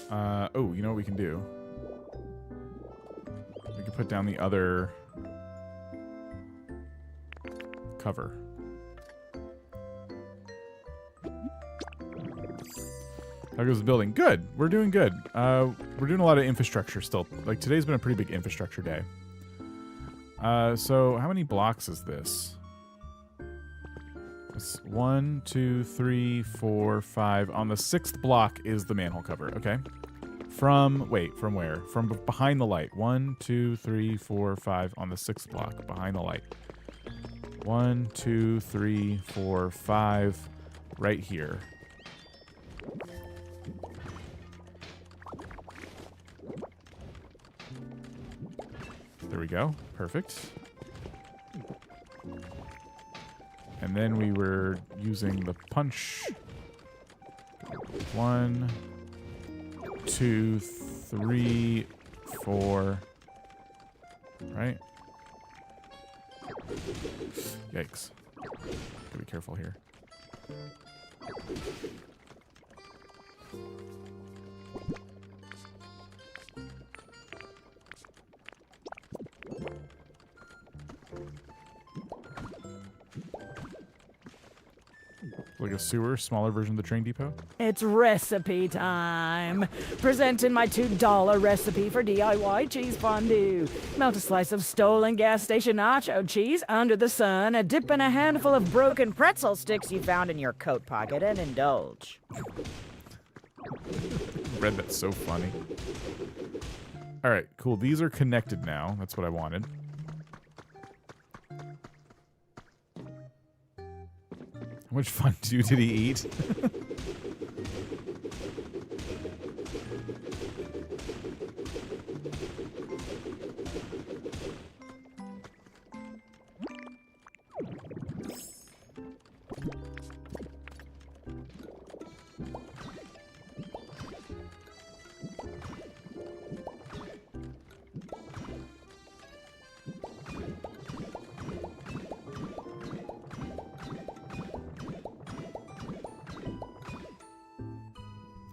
Oh, you know what we can do? We can put down the other cover. How goes the building? Good. We're doing good. We're doing a lot of infrastructure still. Like, today's been a pretty big infrastructure day. So how many blocks is this? 1, 2, 3, 4, 5. On the 6th block is the manhole cover. Okay. From where? From behind the light. 1, 2, 3, 4, 5 on the 6th block behind the light. 1, 2, 3, 4, 5 right here. There we go. Perfect. And then we were using the punch. 1, 2, 3, 4. Right? Yikes. Gotta be careful here. Like a sewer, smaller version of the train depot? It's recipe time. Presenting my $2 recipe for DIY cheese fondue. Melt a slice of stolen gas station nacho cheese under the sun and dip in a handful of broken pretzel sticks you found in your coat pocket and indulge. Read that's so funny. All right, cool. These are connected now. That's what I wanted. How much fondue did he eat?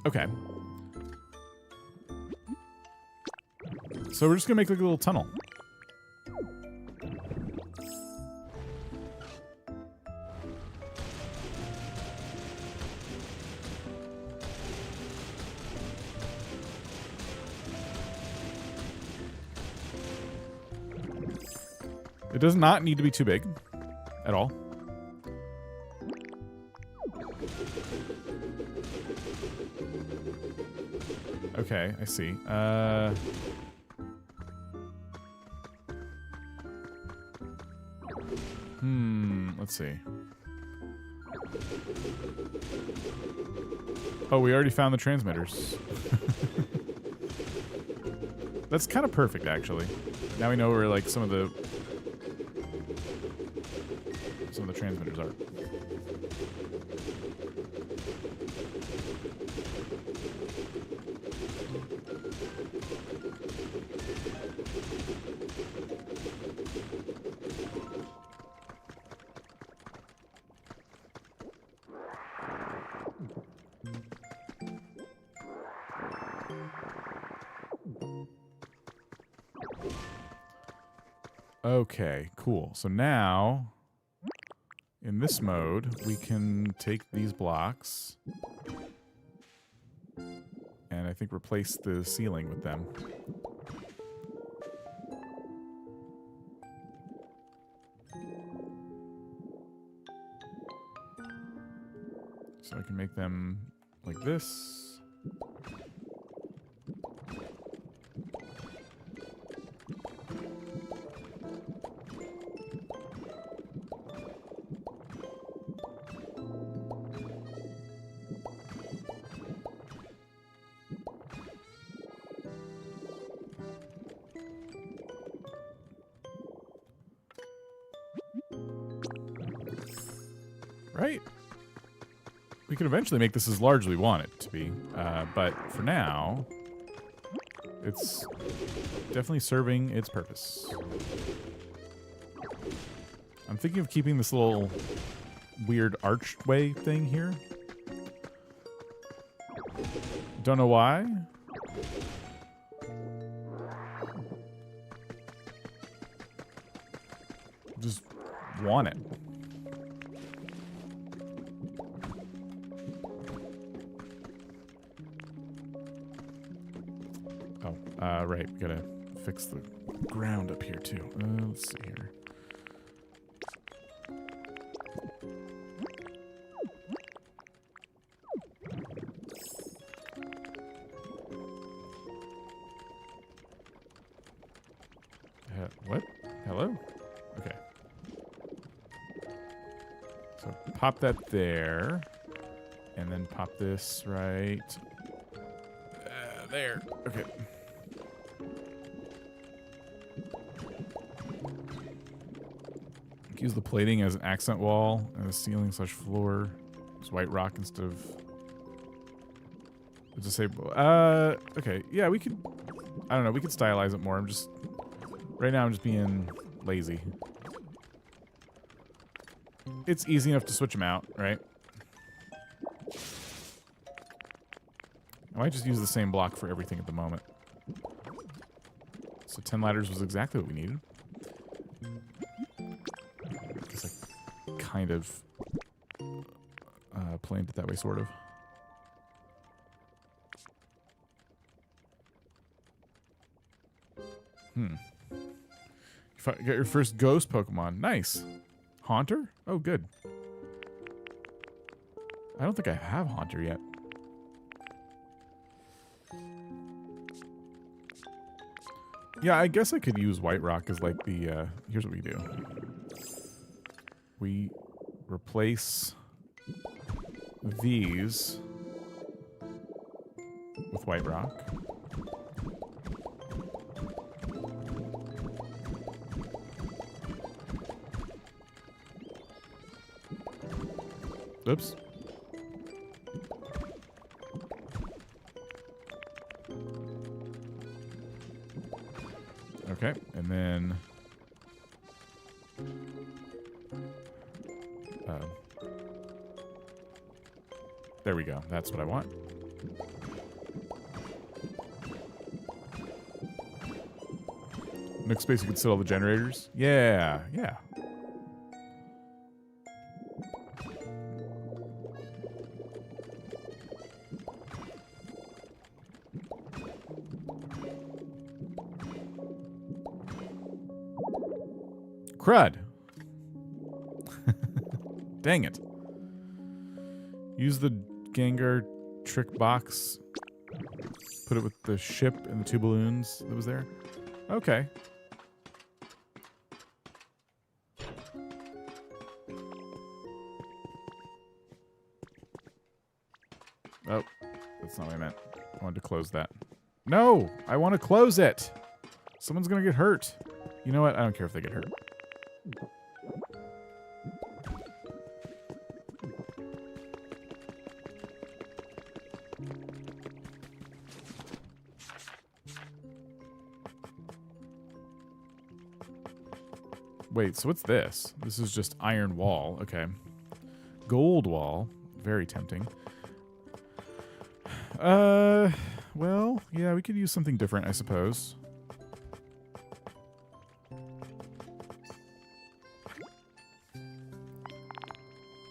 Okay. So we're just gonna make like a little tunnel. It does not need to be too big at all. Okay, I see. Let's see. Oh, we already found the transmitters. That's kind of perfect, actually. Now we know where like some of the transmitters are. Okay, cool. So now, in this mode, we can take these blocks and I think replace the ceiling with them. So I can make them like this. Right? We can eventually make this as large as we want it to be, but for now, it's definitely serving its purpose. I'm thinking of keeping this little weird archway thing here. Don't know why. Just want it. Right, we gotta fix the ground up here too. Let's see here. What? Hello? Okay. So pop that there, and then pop this right there. Okay. Use the plating as an accent wall and a ceiling / floor. It's white rock instead of. It's a say. Okay. Yeah, we could. I don't know. We could stylize it more. Right now I'm just being lazy. It's easy enough to switch them out, right? I might just use the same block for everything at the moment. So 10 ladders was exactly what we needed. Kind of planned it that way, sort of. You got your first ghost Pokemon. Nice. Haunter? Oh, good. I don't think I have Haunter yet. Yeah, I guess I could use White Rock as like the, here's what we do. We replace these with White Rock. Oops. Okay, and then there we go. That's what I want. Nook space you could sit all the generators. Yeah, yeah. Crud. Dang it. Use the Gengar trick box. Put it with the ship and the 2 balloons that was there. Okay. Oh, that's not what I meant. I wanted to close that. No! I want to close it! Someone's gonna get hurt. You know what? I don't care if they get hurt. Wait, so what's this? This is just iron wall. Okay. Gold wall. Very tempting. Well, yeah, we could use something different, I suppose.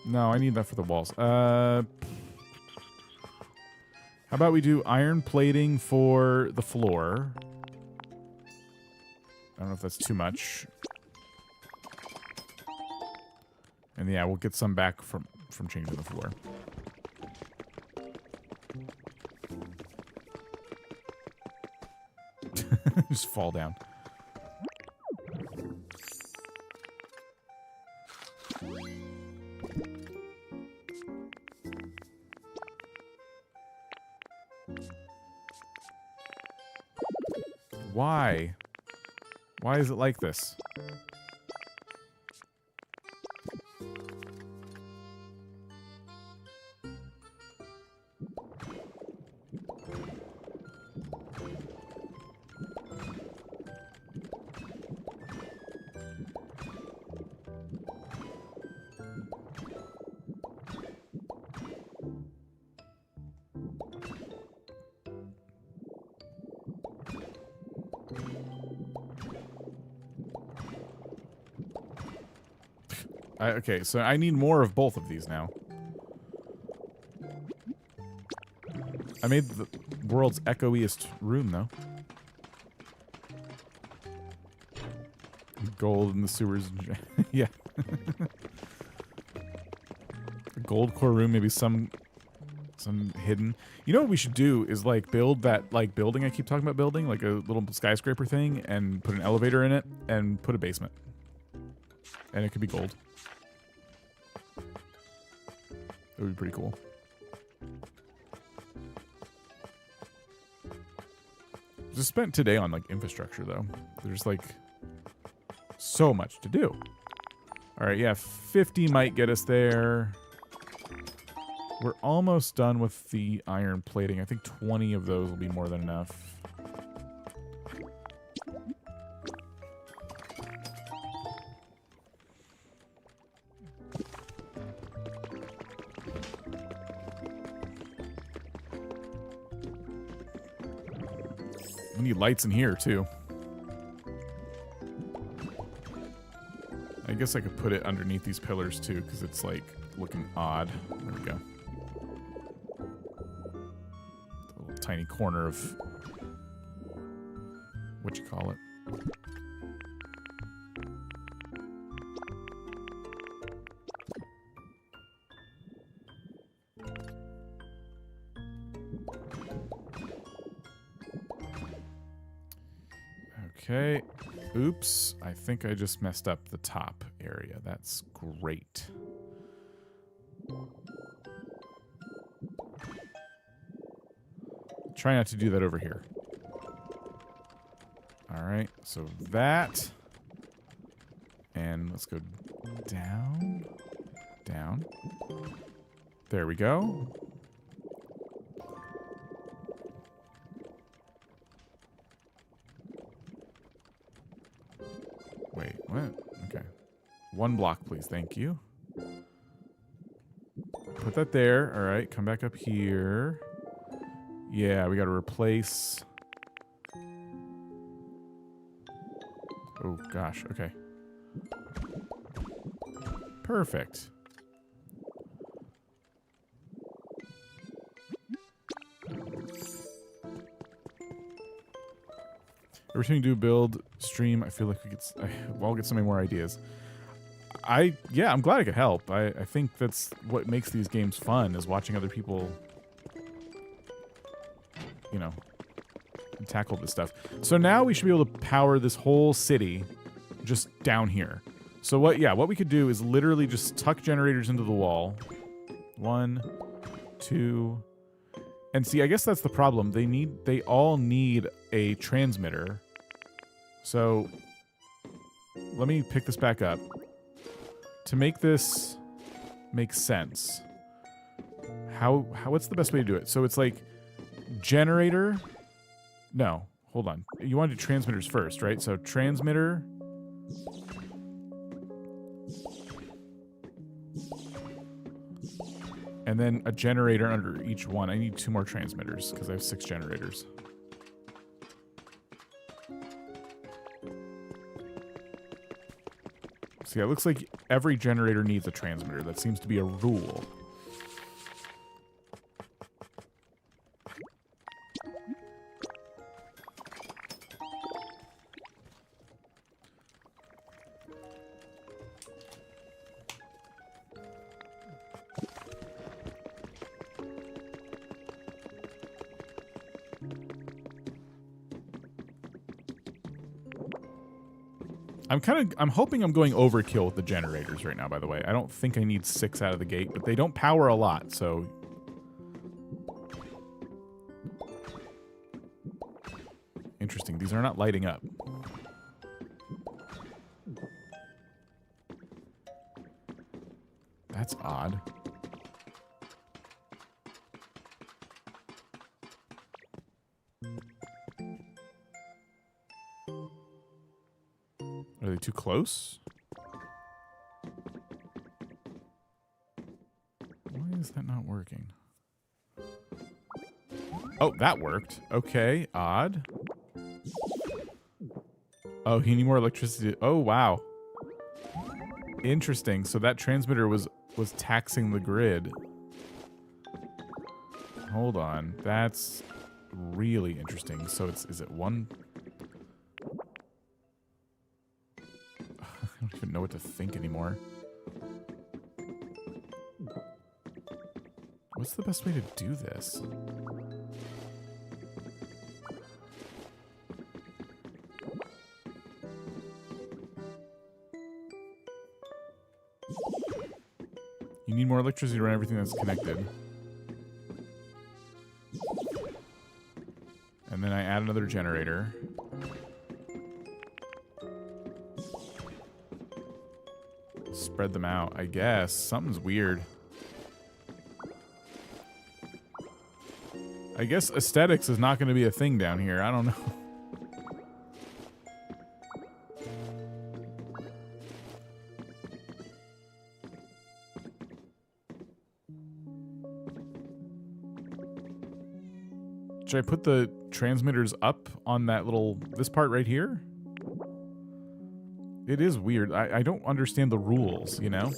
No, I need that for the walls. How about we do iron plating for the floor? I don't know if that's too much. And yeah, we'll get some back from changing the floor. Just fall down. Why? Why is it like this? Okay, so I need more of both of these now. I made the world's echoiest room, though. Gold in the sewers. Yeah. The gold core room, maybe some hidden. You know what we should do is like build that like building I keep talking about building, like a little skyscraper thing, and put an elevator in it and put a basement. And it could be gold. That would be pretty cool. Just spent today on like infrastructure though. There's like so much to do. All right, yeah, 50 might get us there. We're almost done with the iron plating. I think 20 of those will be more than enough. We need lights in here, too. I guess I could put it underneath these pillars, too, because it's, like, looking odd. There we go. A little tiny corner of... what you call it? Okay. Oops. I think I just messed up the top area. That's great. Try not to do that over here. Alright, so that. And let's go down. Down. There we go. Wait, what? Okay. 1 block, please. Thank you. Put that there. All right, come back up here. Yeah, we got to replace Oh, gosh. Okay. Perfect. Every time you do build stream, I feel like we'll all get so many more ideas. Yeah, I'm glad I could help. I think that's what makes these games fun, is watching other people, you know, tackle this stuff. So now we should be able to power this whole city just down here. So what we could do is literally just tuck generators into the wall. 1, 2, and see, I guess that's the problem. They all need a transmitter. So let me pick this back up. To make this make sense, what's the best way to do it? So it's like generator. No, hold on. You want to do transmitters first, right? So transmitter. And then a generator under each one. I need 2 more transmitters because I have 6 generators. So yeah, it looks like every generator needs a transmitter. That seems to be a rule. I'm hoping I'm going overkill with the generators right now, by the way. I don't think I need 6 out of the gate, but they don't power a lot, so... Interesting. These are not lighting up. That's odd. Are they too close? Why is that not working? Oh, that worked. Okay, odd. Oh, you need more electricity. Oh, wow. Interesting. So that transmitter was taxing the grid. Hold on. That's really interesting. So is it one? I don't even know what to think anymore. What's the best way to do this? You need more electricity to run everything that's connected. And then I add another generator. Spread them out, I guess. Something's weird. I guess aesthetics is not going to be a thing down here. I don't know. Should I put the transmitters up on that this part right here? It is weird. I don't understand the rules, you know?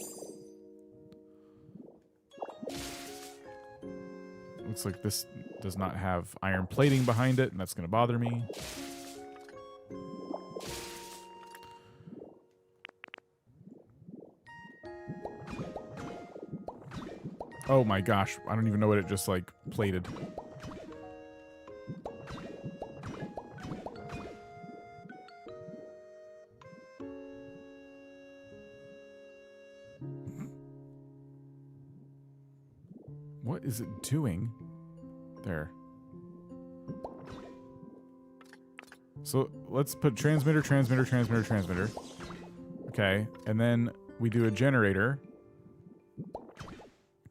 Looks like this does not have iron plating behind it, and that's going to bother me. Oh my gosh. I don't even know what it just, like, plated. What is it doing? There. So let's put transmitter, transmitter, transmitter, transmitter. Okay, and then we do a generator.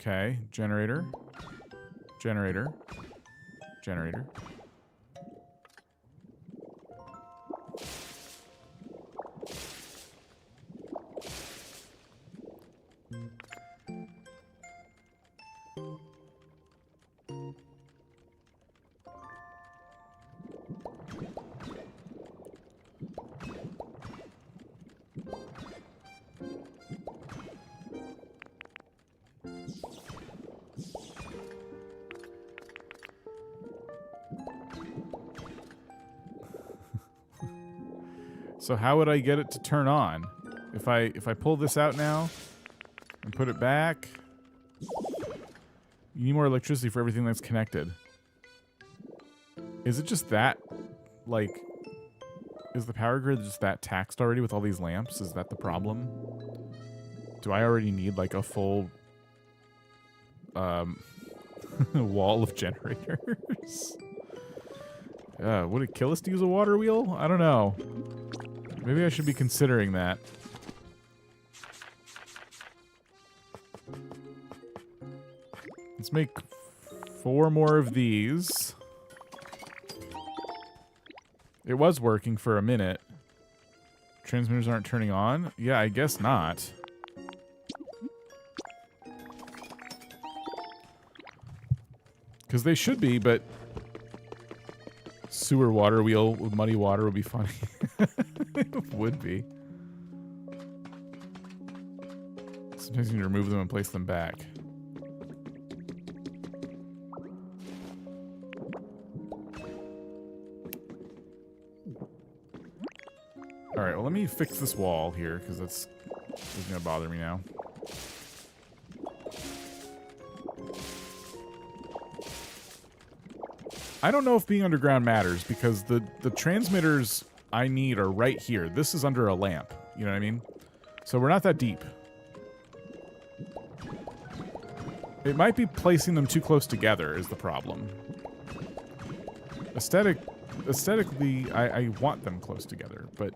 Okay, generator, generator, generator. So how would I get it to turn on? If I pull this out now and put it back, you need more electricity for everything that's connected. Is it just that, like, is the power grid just that taxed already with all these lamps? Is that the problem? Do I already need, like, a full wall of generators? Would it kill us to use a water wheel? I don't know. Maybe I should be considering that. Let's make 4 more of these. It was working for a minute. Transmitters aren't turning on? Yeah, I guess not. Because they should be, but sewer water wheel with muddy water would be funny. It would be. Sometimes you need to remove them and place them back. Alright, well, let me fix this wall here, because that's going to bother me now. I don't know if being underground matters, because the transmitters I need are right here. This is under a lamp, you know what I mean? So we're not that deep. It might be placing them too close together is the problem. Aesthetically, I want them close together, but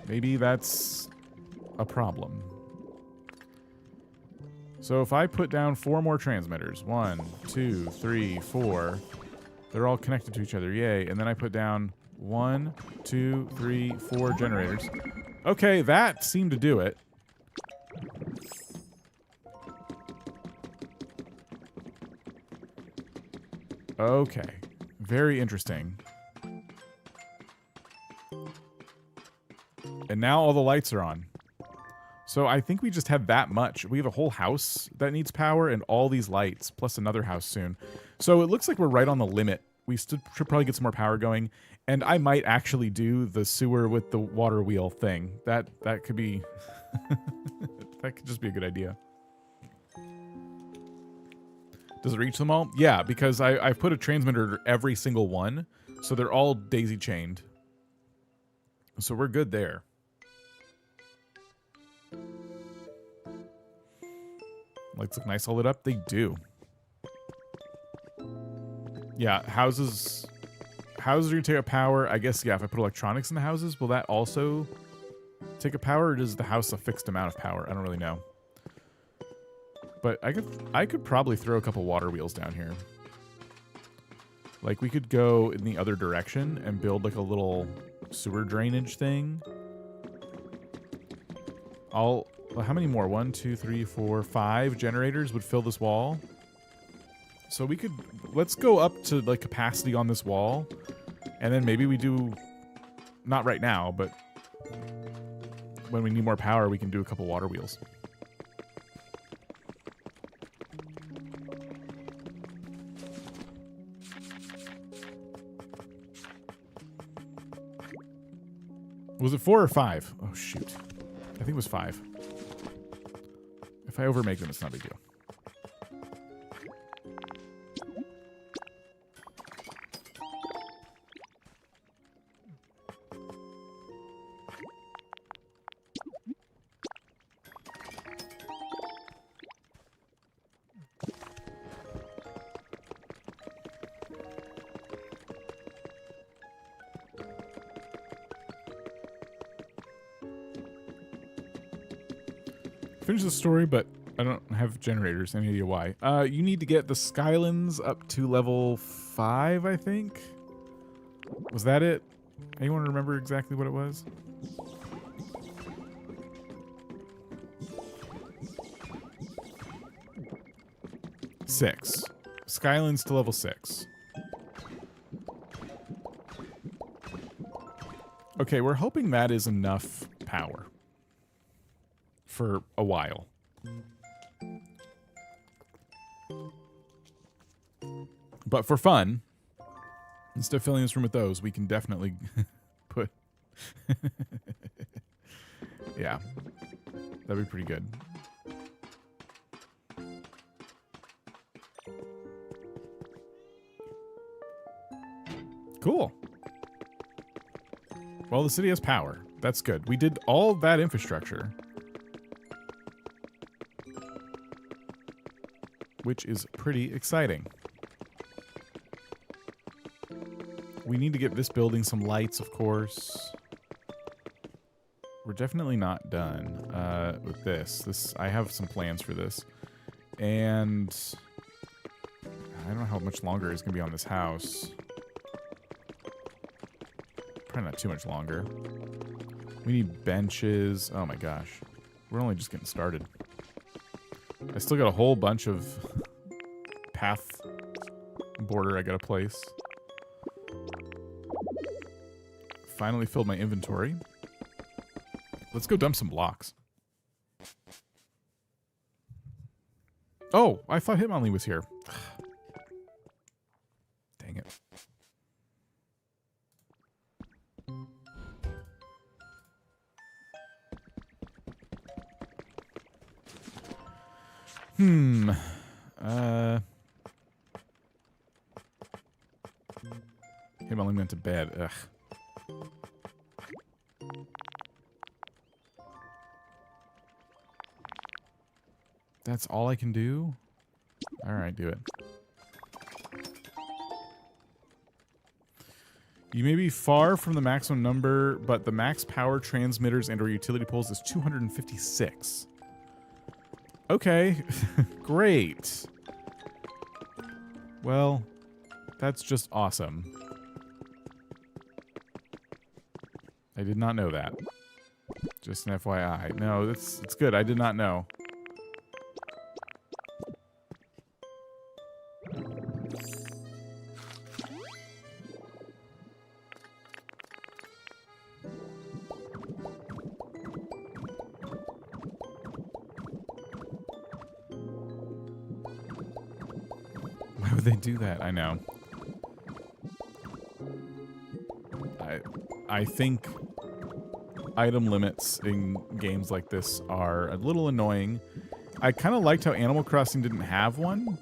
maybe that's a problem. So if I put down 4 more transmitters, 1, 2, 3, 4, they're all connected to each other, yay. And then I put down 1, 2, 3, 4 generators. Okay, that seemed to do it. Okay, very interesting. And now all the lights are on. So I think we just have that much. We have a whole house that needs power and all these lights, plus another house soon. So it looks like we're right on the limit. We should probably get some more power going. And I might actually do the sewer with the water wheel thing. That could be... that could just be a good idea. Does it reach them all? Yeah, because I've put a transmitter every single one. So they're all daisy chained. So we're good there. Lights look nice all lit up. They do. Yeah, houses are going to take up power. I guess, yeah, if I put electronics in the houses, will that also take up power? Or does the house a fixed amount of power? I don't really know. But I could probably throw a couple water wheels down here. Like, we could go in the other direction and build, like, a little sewer drainage thing. Well, how many more? 1, 2, 3, 4, 5 generators would fill this wall. So we could... Let's go up to, like, capacity on this wall. And then maybe we do... Not right now, but... When we need more power, we can do a couple water wheels. Was it 4 or 5? Oh, shoot. I think it was 5. If I overmake them, it's not a big deal. Finish the story, but I don't have generators. Any idea why? You need to get the Skylands up to level 5, I think. Was that it? Anyone remember exactly what it was? Six. Skylands to level 6. Okay, we're hoping that is enough power. For a while. But for fun, instead of filling this room with those, we can definitely put Yeah. That'd be pretty good. Cool. Well, the city has power. That's good. We did all that infrastructure. Which is pretty exciting. We need to get this building some lights, of course. We're definitely not done with this. I have some plans for this. And I don't know how much longer it's going to be on this house. Probably not too much longer. We need benches. Oh my gosh. We're only just getting started. I still got a whole bunch of path border I gotta place. Finally filled my inventory. Let's go dump some blocks. Oh, I thought Hitmonlee was here. Dang it. Hitmonlee went to bed. Ugh. That's all I can do? Alright, do it. You may be far from the maximum number, but the max power transmitters and or utility poles is 256. Okay, great. Well, that's just awesome. I did not know that. Just an FYI. No, it's good. I did not know. Why would they do that? I know. I think item limits in games like this are a little annoying. I kind of liked how Animal Crossing didn't have one.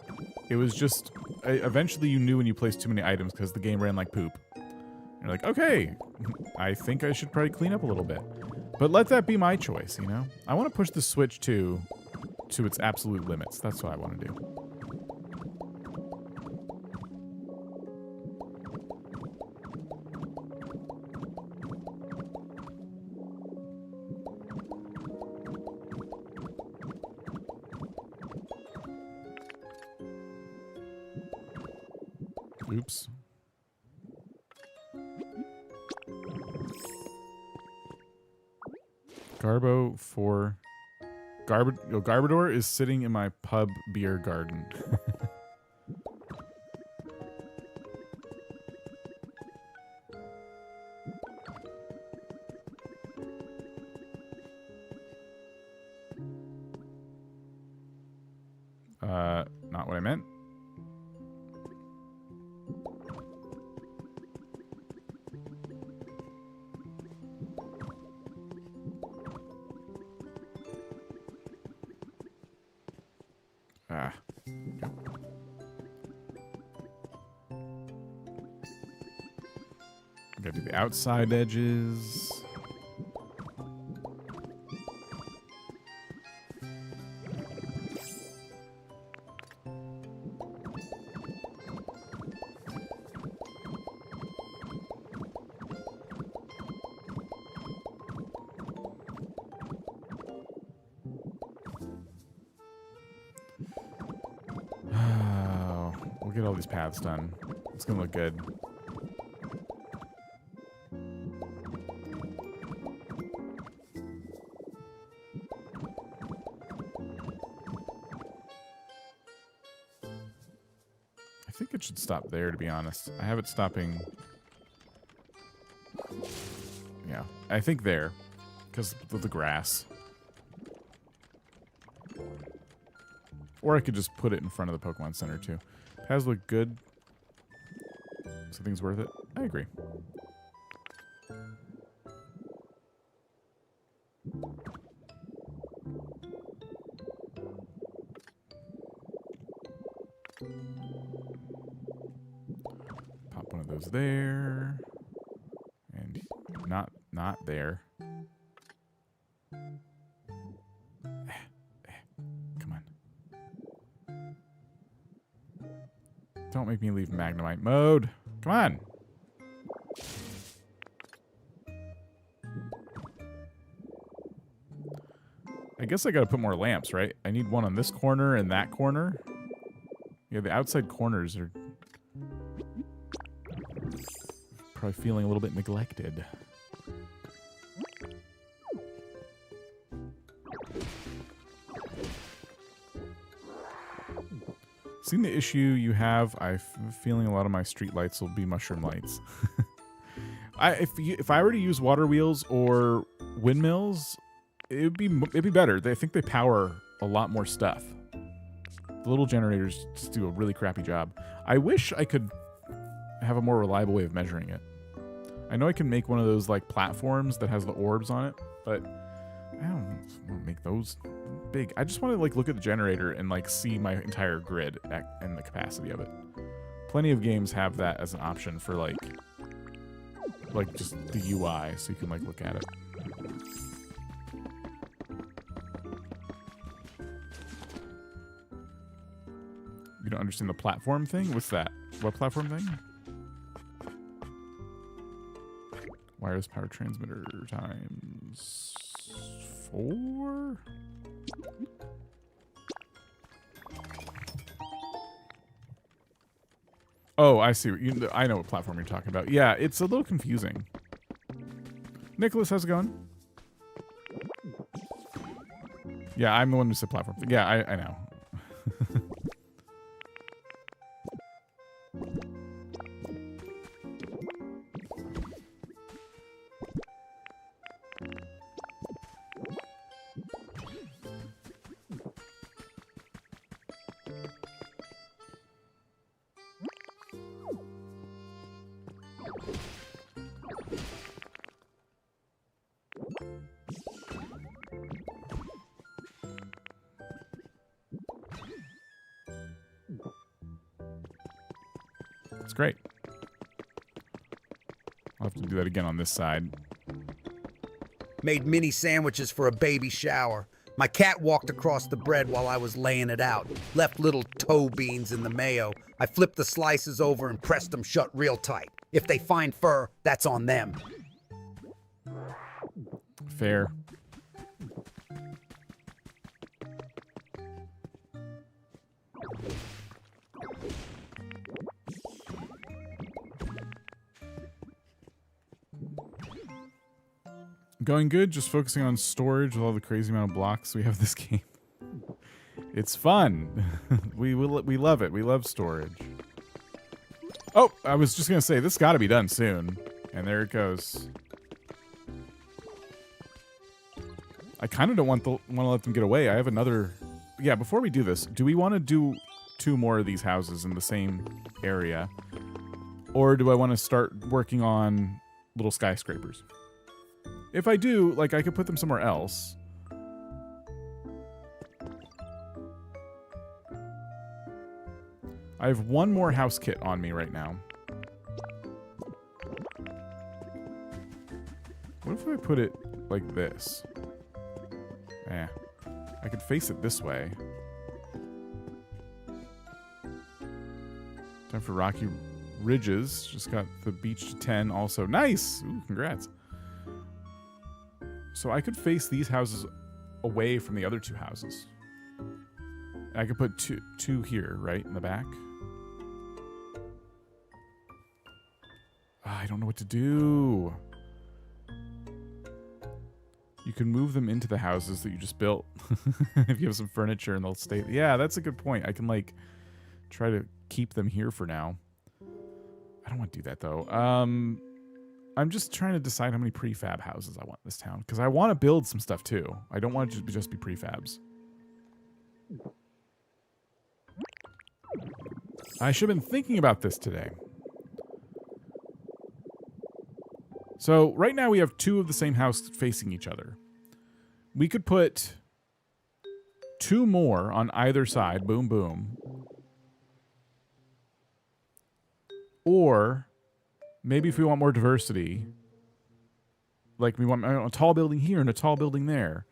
It was just, eventually you knew when you placed too many items because the game ran like poop. You're like, okay, I think I should probably clean up a little bit. But let that be my choice, you know? I want to push the Switch to its absolute limits. That's what I want to do. Oops. Garbo for... Garbodor is sitting in my pub beer garden. Not what I meant. Ah. Yep. Gotta do the outside edges. We'll get all these paths done. It's gonna look good. I think it should stop there, to be honest. I have it stopping... Yeah, I think there. Because of the grass. Or I could just put it in front of the Pokemon Center, too. Paths look good. Something's worth it. I agree. goes there. And not there. Come on. Don't make me leave Magnemite mode. Come on. I guess I gotta put more lamps, right? I need one on this corner and that corner. Yeah, the outside corners are probably feeling a little bit neglected. Seeing the issue you have, I'm feeling a lot of my street lights will be mushroom lights. If I were to use water wheels or windmills, it'd be better. I think they power a lot more stuff. The little generators just do a really crappy job. I wish I could have a more reliable way of measuring it. I know I can make one of those like platforms that has the orbs on it, but I don't want to make those big. I just want to like look at the generator and like see my entire grid and the capacity of it. Plenty of games have that as an option for like just the UI, so you can like look at it. You don't understand the platform thing? What's that? What platform thing? Wireless power transmitter times 4? Oh, I see. I know what platform you're talking about. Yeah, it's a little confusing. Nicholas, how's it going? Yeah, I'm the one who said platform. Yeah, I know. It's great. I'll have to do that again on this side. Made mini sandwiches for a baby shower. My cat walked across the bread while I was laying it out. Left little toe beans in the mayo. I flipped the slices over and pressed them shut real tight. If they find fur, that's on them. Fair. Going good, just focusing on storage with all the crazy amount of blocks we have this game. It's fun. We love it. We love storage. Oh, I was just gonna say this got to be done soon, and there it goes. I kind of don't want to let them get away. I have another. Yeah, before we do this, do we want to do 2 more of these houses in the same area, or do I want to start working on little skyscrapers? If I do, like, I could put them somewhere else. I have 1 more house kit on me right now. What if I put it like this? I could face it this way. Time for Rocky Ridges. Just got the beach to 10 also. Nice! Ooh, congrats. So I could face these houses away from the other 2 houses. I could put two here, right, in the back. I don't know what to do. You can move them into the houses that you just built. If you have some furniture and they'll stay. Yeah, that's a good point. I can, like, try to keep them here for now. I don't want to do that, though. I'm just trying to decide how many prefab houses I want in this town. Because I want to build some stuff, too. I don't want it to just be prefabs. I should have been thinking about this today. So, right now we have 2 of the same house facing each other. We could put 2 more on either side. Boom, boom. Or maybe if we want more diversity, like we want a tall building here and a tall building there,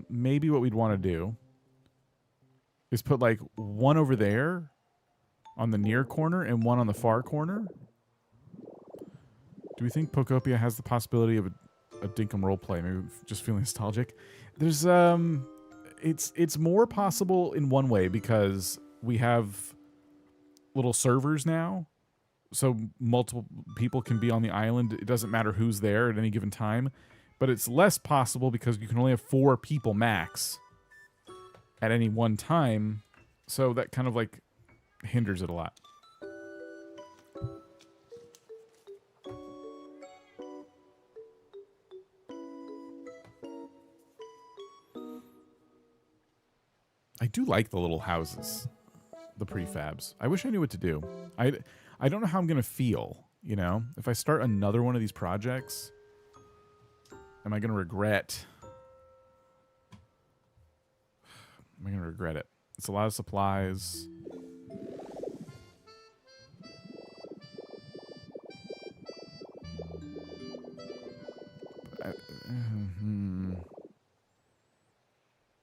maybe what we'd want to do is put like one over there on the near corner and one on the far corner. Do we think Pokopia has the possibility of a Dinkum roleplay? Maybe just feeling nostalgic. There's it's more possible in one way because we have little servers now, so multiple people can be on the island. It doesn't matter who's there at any given time, but it's less possible because you can only have 4 people max at any one time, so that kind of like hinders it a lot. I do like the little houses, the prefabs. I wish I knew what to do. I don't know how I'm going to feel, you know? If I start another one of these projects, am I going to regret? Am I going to regret it? It's a lot of supplies.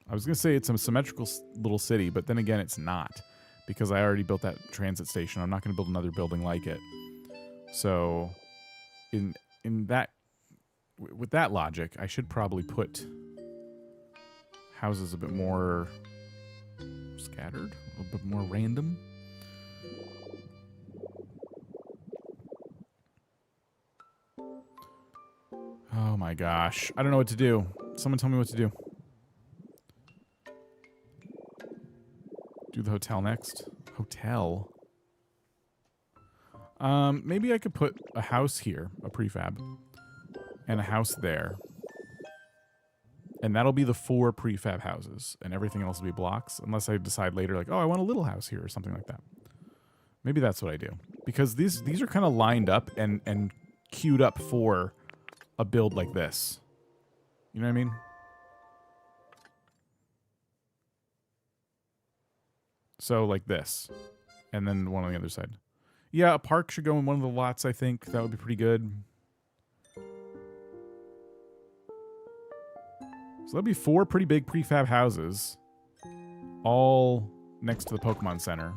I was going to say it's a symmetrical little city, but then again, it's not. Because I already built that transit station. I'm not going to build another building like it. So, in that, with that logic, I should probably put houses a bit more scattered, a bit more random. Oh my gosh. I don't know what to do. Someone tell me what to do. Do the hotel next. Hotel? Maybe I could put a house here, a prefab, and a house there. And that'll be the 4 prefab houses, and everything else will be blocks, unless I decide later, like, oh, I want a little house here or something like that. Maybe that's what I do. Because these are kind of lined up and queued up for a build like this. You know what I mean? So, like this. And then one on the other side. Yeah, a park should go in one of the lots, I think. That would be pretty good. So that'll be 4 pretty big prefab houses. All next to the Pokemon Center.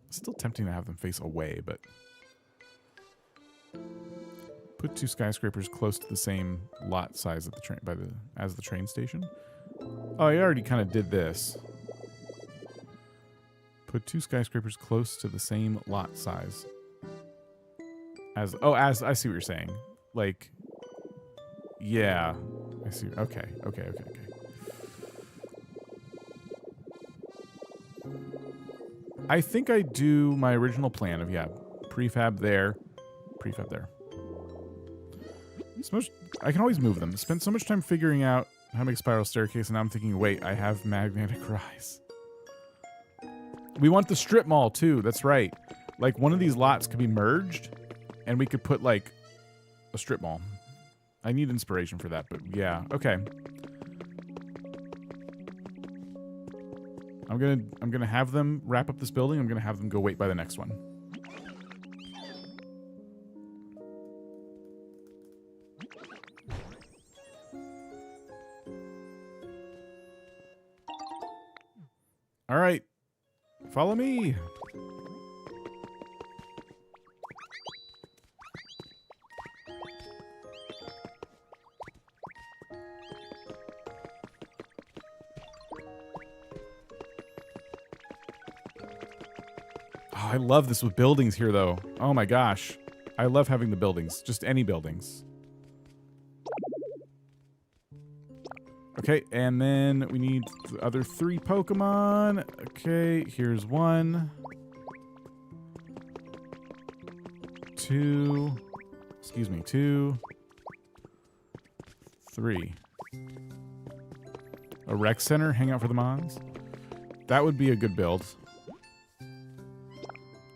Still tempting to have them face away, but... Put 2 skyscrapers close to the same lot size at the train as the train station. Oh, I already kind of did this. Put 2 skyscrapers close to the same lot size as I see what you're saying. Like, yeah, I see. Okay. I think I do my original plan of prefab there, prefab there. I can always move them. Spent so much time figuring out how to make a spiral staircase, and now I'm thinking, wait, I have magnetic rise. We want the strip mall, too. That's right. Like, one of these lots could be merged, and we could put, like, a strip mall. I need inspiration for that, but yeah. Okay. I'm gonna have them wrap up this building. I'm gonna have them go wait by the next one. All right, follow me. Oh, I love this with buildings here, though. Oh my gosh. I love having the buildings. Just any buildings. Okay, and then we need the other 3 Pokemon. Okay, here's 1. 2. Excuse me, 2. 3. A rec center, hang out for the Mons. That would be a good build.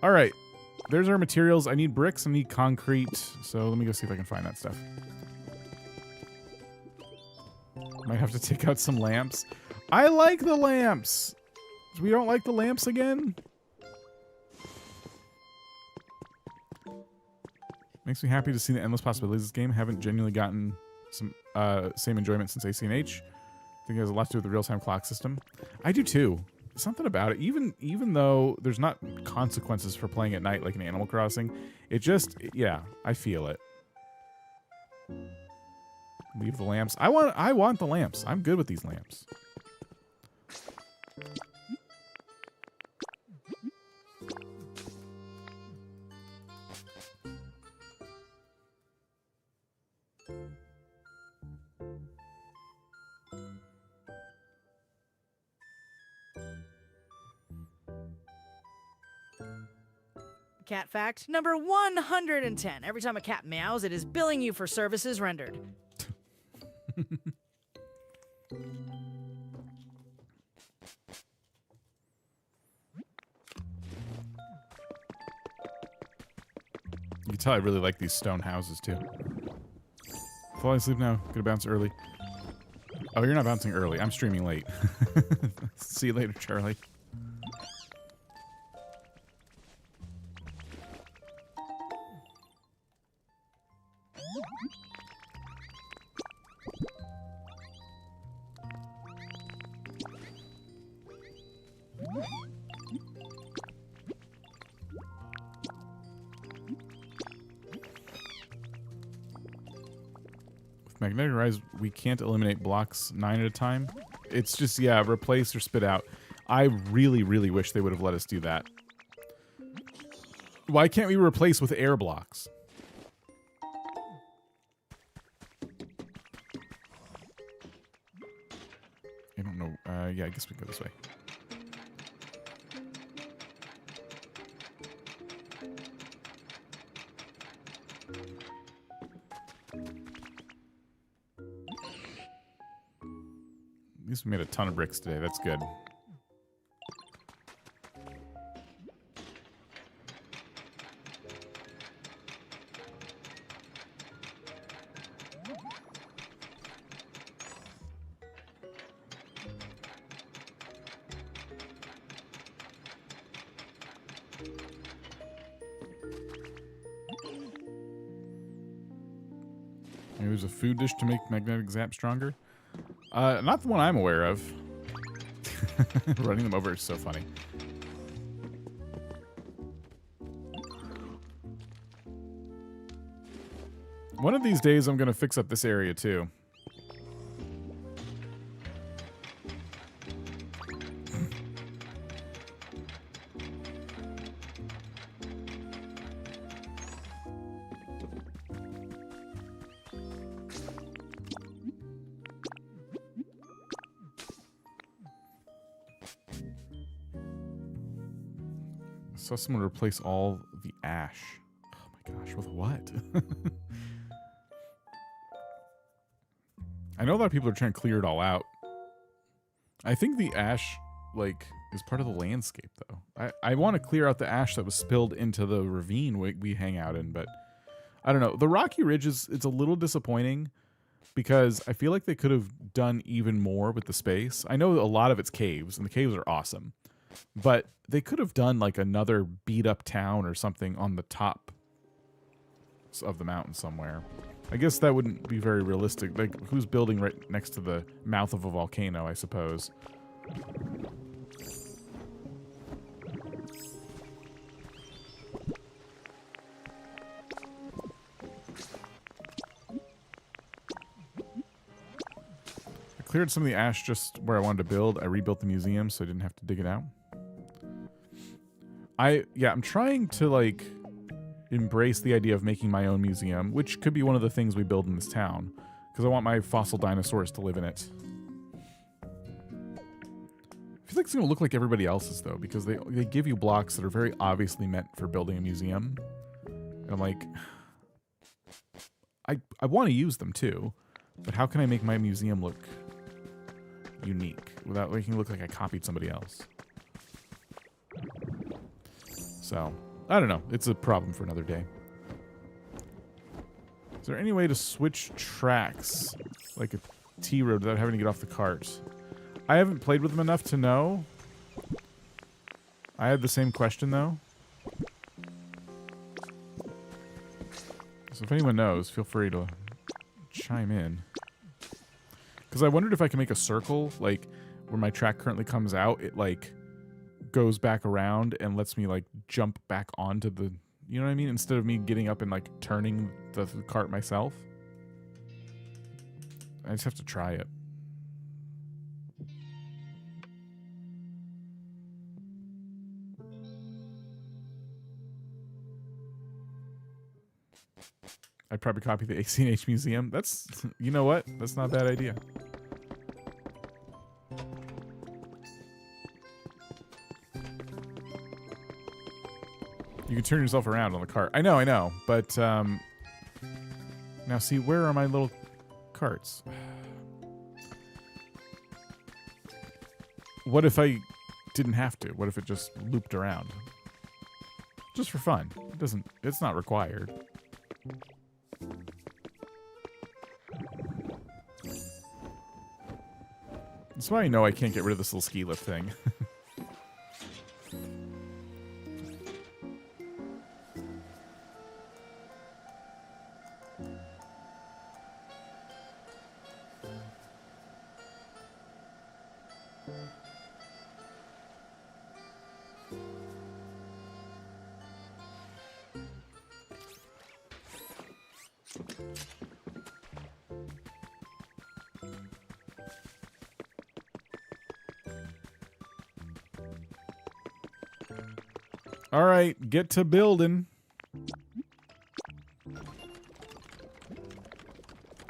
All right, there's our materials. I need bricks, I need concrete. So let me go see if I can find that stuff. Might have to take out some lamps. I like the lamps. We don't like the lamps again? Makes me happy to see the endless possibilities of this game. Haven't genuinely gotten some same enjoyment since AC&H. I think it has a lot to do with the real-time clock system. I do too. Something about it. Even though there's not consequences for playing at night like in Animal Crossing, it just, yeah, I feel it. Leave the lamps. I want the lamps. I'm good with these lamps. Cat fact number 110. Every time a cat meows, it is billing you for services rendered. You can tell I really like these stone houses too. Falling asleep now. Gonna bounce early. Oh, you're not bouncing early. I'm streaming late. See you later, Charlie. Magnetic Rise, we can't eliminate blocks 9 at a time. It's just, yeah, replace or spit out. I really, really wish they would have let us do that. Why can't we replace with air blocks? I don't know. Yeah, I guess we can go this way. At least we made a ton of bricks today. That's good. Maybe there's a food dish to make magnetic zap stronger. Not the one I'm aware of. Running them over is so funny. One of these days I'm going to fix up this area too. Saw someone replace all the ash. Oh my gosh, with what? I know a lot of people are trying to clear it all out. I think the ash, like, is part of the landscape, though. I want to clear out the ash that was spilled into the ravine we hang out in, but I don't know. The Rocky Ridge it's a little disappointing because I feel like they could have done even more with the space. I know a lot of it's caves, and the caves are awesome. But they could have done like another beat up town or something on the top of the mountain somewhere. I guess that wouldn't be very realistic. Like, who's building right next to the mouth of a volcano, I suppose. I cleared some of the ash just where I wanted to build. I rebuilt the museum so I didn't have to dig it out. I'm trying to, like, embrace the idea of making my own museum, which could be one of the things we build in this town, because I want my fossil dinosaurs to live in it. I feel like it's going to look like everybody else's, though, because they give you blocks that are very obviously meant for building a museum. And I'm like, I want to use them, too, but how can I make my museum look unique without making it look like I copied somebody else? So, I don't know. It's a problem for another day. Is there any way to switch tracks, like a T-road, without having to get off the cart? I haven't played with them enough to know, I had the same question, though. So if anyone knows, feel free to chime in. Because I wondered if I can make a circle, like, where my track currently comes out, it, like, goes back around and lets me, like, jump back onto the... You know what I mean? Instead of me getting up and, like, turning the cart myself. I just have to try it. I'd probably copy the AC&H Museum. That's, you know what? That's not a bad idea. You can turn yourself around on the cart. I know. But, now see, where are my little carts? What if I didn't have to? What if it just looped around? Just for fun. It's not required. That's why I know I can't get rid of this little ski lift thing. All right, get to building.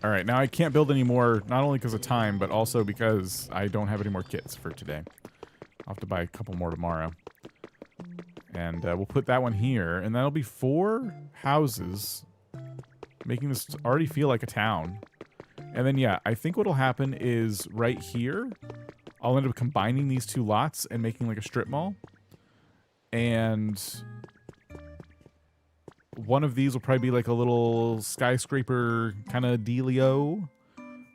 All right, now I can't build anymore, not only because of time, but also because I don't have any more kits for today. I'll have to buy a couple more tomorrow. And we'll put that one here, and that'll be 4 houses, making this already feel like a town. And then, yeah, I think what'll happen is right here, I'll end up combining these 2 lots and making like a strip mall. And one of these will probably be like a little skyscraper kind of dealio.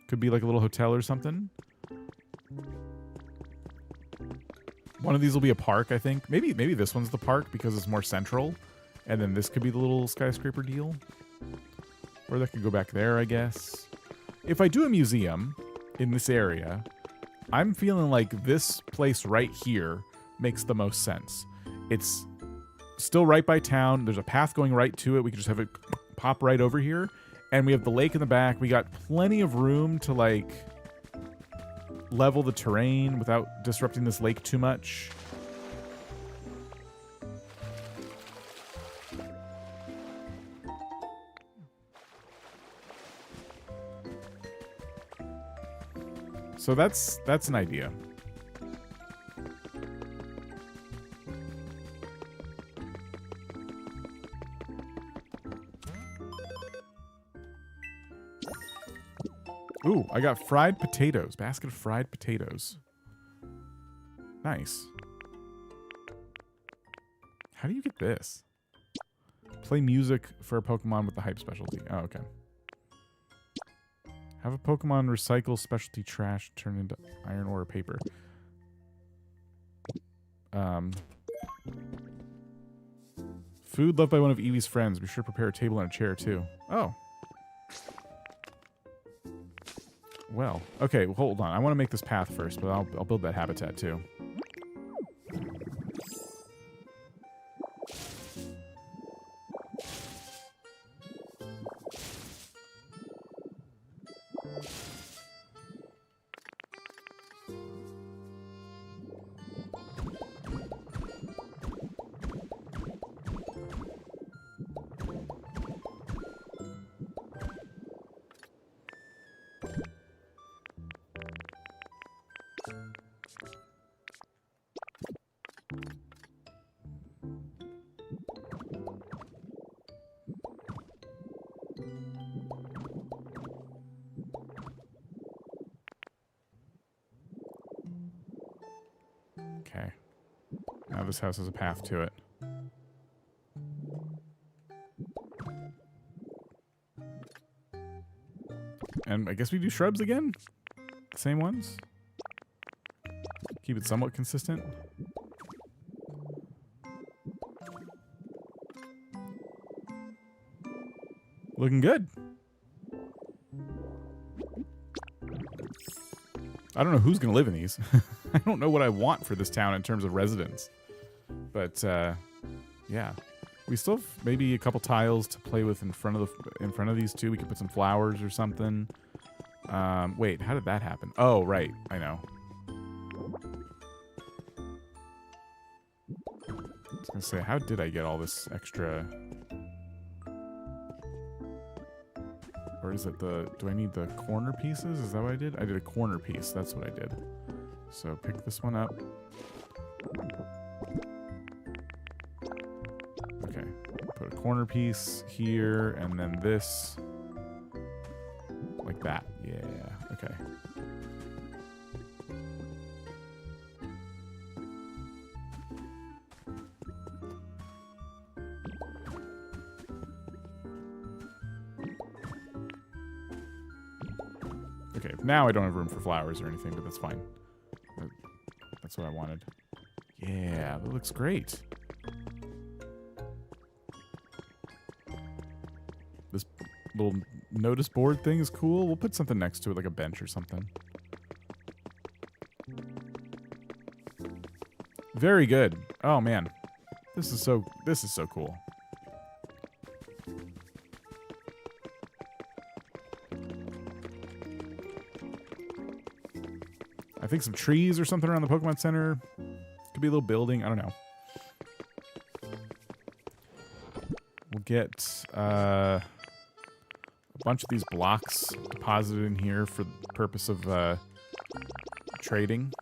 Could be like a little hotel or something. One of these will be a park, I think. Maybe this one's the park because it's more central. And then this could be the little skyscraper deal. Or that could go back there, I guess. If I do a museum in this area, I'm feeling like this place right here makes the most sense. It's still right by town. There's a path going right to it. We can just have it pop right over here. And we have the lake in the back. We got plenty of room to, like, level the terrain without disrupting this lake too much. So that's an idea. Ooh, I got fried potatoes. Basket of fried potatoes. Nice. How do you get this? Play music for a Pokemon with the hype specialty. Oh, okay. Have a Pokemon recycle specialty trash turn into iron ore or paper. Food loved by one of Eevee's friends. Be sure to prepare a table and a chair, too. Oh. Well, okay, hold on. I want to make this path first, but I'll build that habitat, too. Okay. Now this house has a path to it. And I guess we do shrubs again? Same ones? Keep it somewhat consistent. Looking good. I don't know who's going to live in these. I don't know what I want for this town in terms of residents. But, yeah. We still have maybe a couple tiles to play with in front of these two. We could put some flowers or something. Wait, how did that happen? Oh, right. I know. I was going to say, how did I get all this extra... Or is it do I need the corner pieces? Is that what I did? I did a corner piece. That's what I did. So pick this one up. Okay. Put a corner piece here, and then this. Like that. Yeah. Okay. Okay, now I don't have room for flowers or anything, but that's fine. That's what I wanted. Yeah, that looks great. This little notice board thing is cool. We'll put something next to it, like a bench or something. Very good. Oh man, this is so cool. I think some trees or something around the Pokemon Center. Could be a little building. I don't know. We'll get a bunch of these blocks deposited in here for the purpose of trading.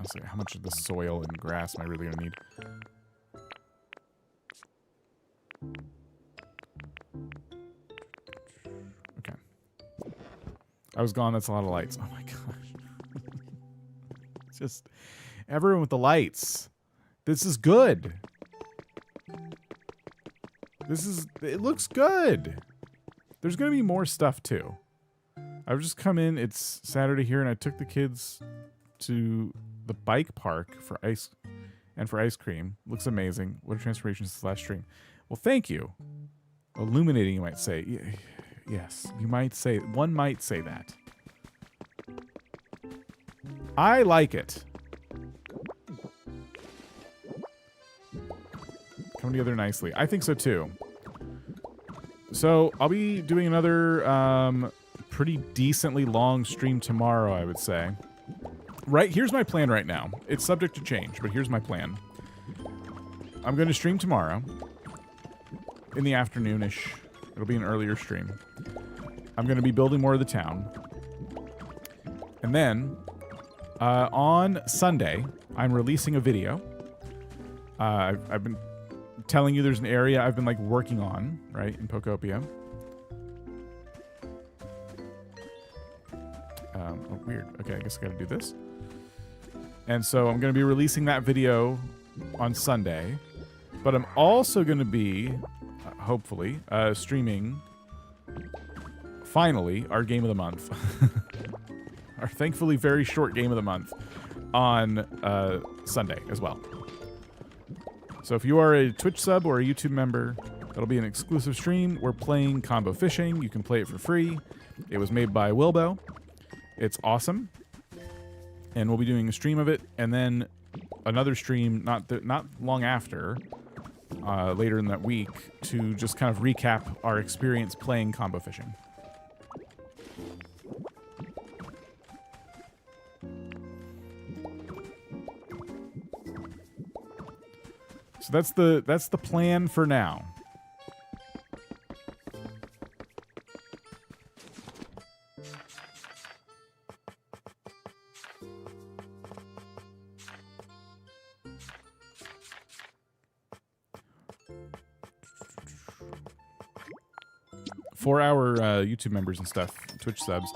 I'll say, how much of the soil and grass am I really going to need? I was gone. That's a lot of lights. Oh my gosh. It's just everyone with the lights. This is good. It looks good. There's going to be more stuff too. I've just come in. It's Saturday here, and I took the kids to the bike park for ice cream. Looks amazing. What a transformation since the last stream. Well, thank you. Illuminating, you might say. Yes, you might say, one might say that. I like it. Coming together nicely. I think so too. So I'll be doing another pretty decently long stream tomorrow, I would say. Right, here's my plan right now. It's subject to change, but here's my plan. I'm going to stream tomorrow in the afternoon-ish. It'll be an earlier stream. I'm going to be building more of the town. And then, on Sunday, I'm releasing a video. I've been telling you there's an area I've been, like, working on, right, in Pokopia. Oh, weird. Okay, I guess I got to do this. And so I'm going to be releasing that video on Sunday. But I'm also going to be... hopefully, streaming, finally, our game of the month. Our thankfully very short game of the month on Sunday as well. So if you are a Twitch sub or a YouTube member, that'll be an exclusive stream. We're playing Combo Fishing. You can play it for free. It was made by Wilbo. It's awesome. And we'll be doing a stream of it, and then another stream not long after, later in that week, to just kind of recap our experience playing Combo Fishing. So that's the plan for now. 4-hour YouTube members and stuff, Twitch subs.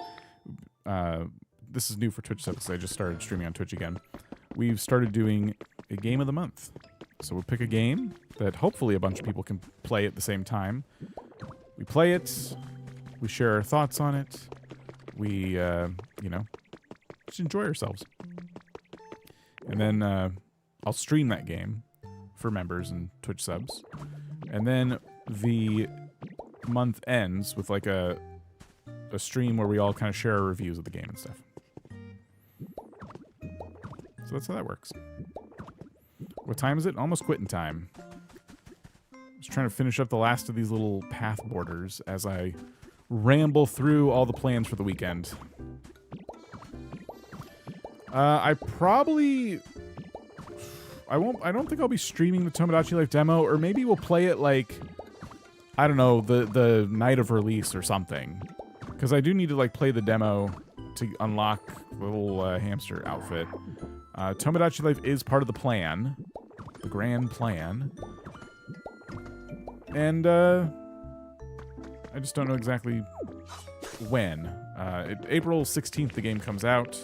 This is new for Twitch subs because I just started streaming on Twitch again. We've started doing a game of the month. So we'll pick a game that hopefully a bunch of people can play at the same time. We play it. We share our thoughts on it. We, you know, just enjoy ourselves. And then I'll stream that game for members and Twitch subs. And then the month ends with like a stream where we all kind of share our reviews of the game and stuff. So that's how that works. What time is it? Almost quitting time. Just trying to finish up the last of these little path borders as I ramble through all the plans for the weekend. I don't think I'll be streaming the Tomodachi Life demo, or maybe we'll play it like, I don't know, the night of release or something. Because I do need to like play the demo to unlock the little hamster outfit. Tomodachi Life is part of the plan, the grand plan. And I just don't know exactly when. April 16th the game comes out.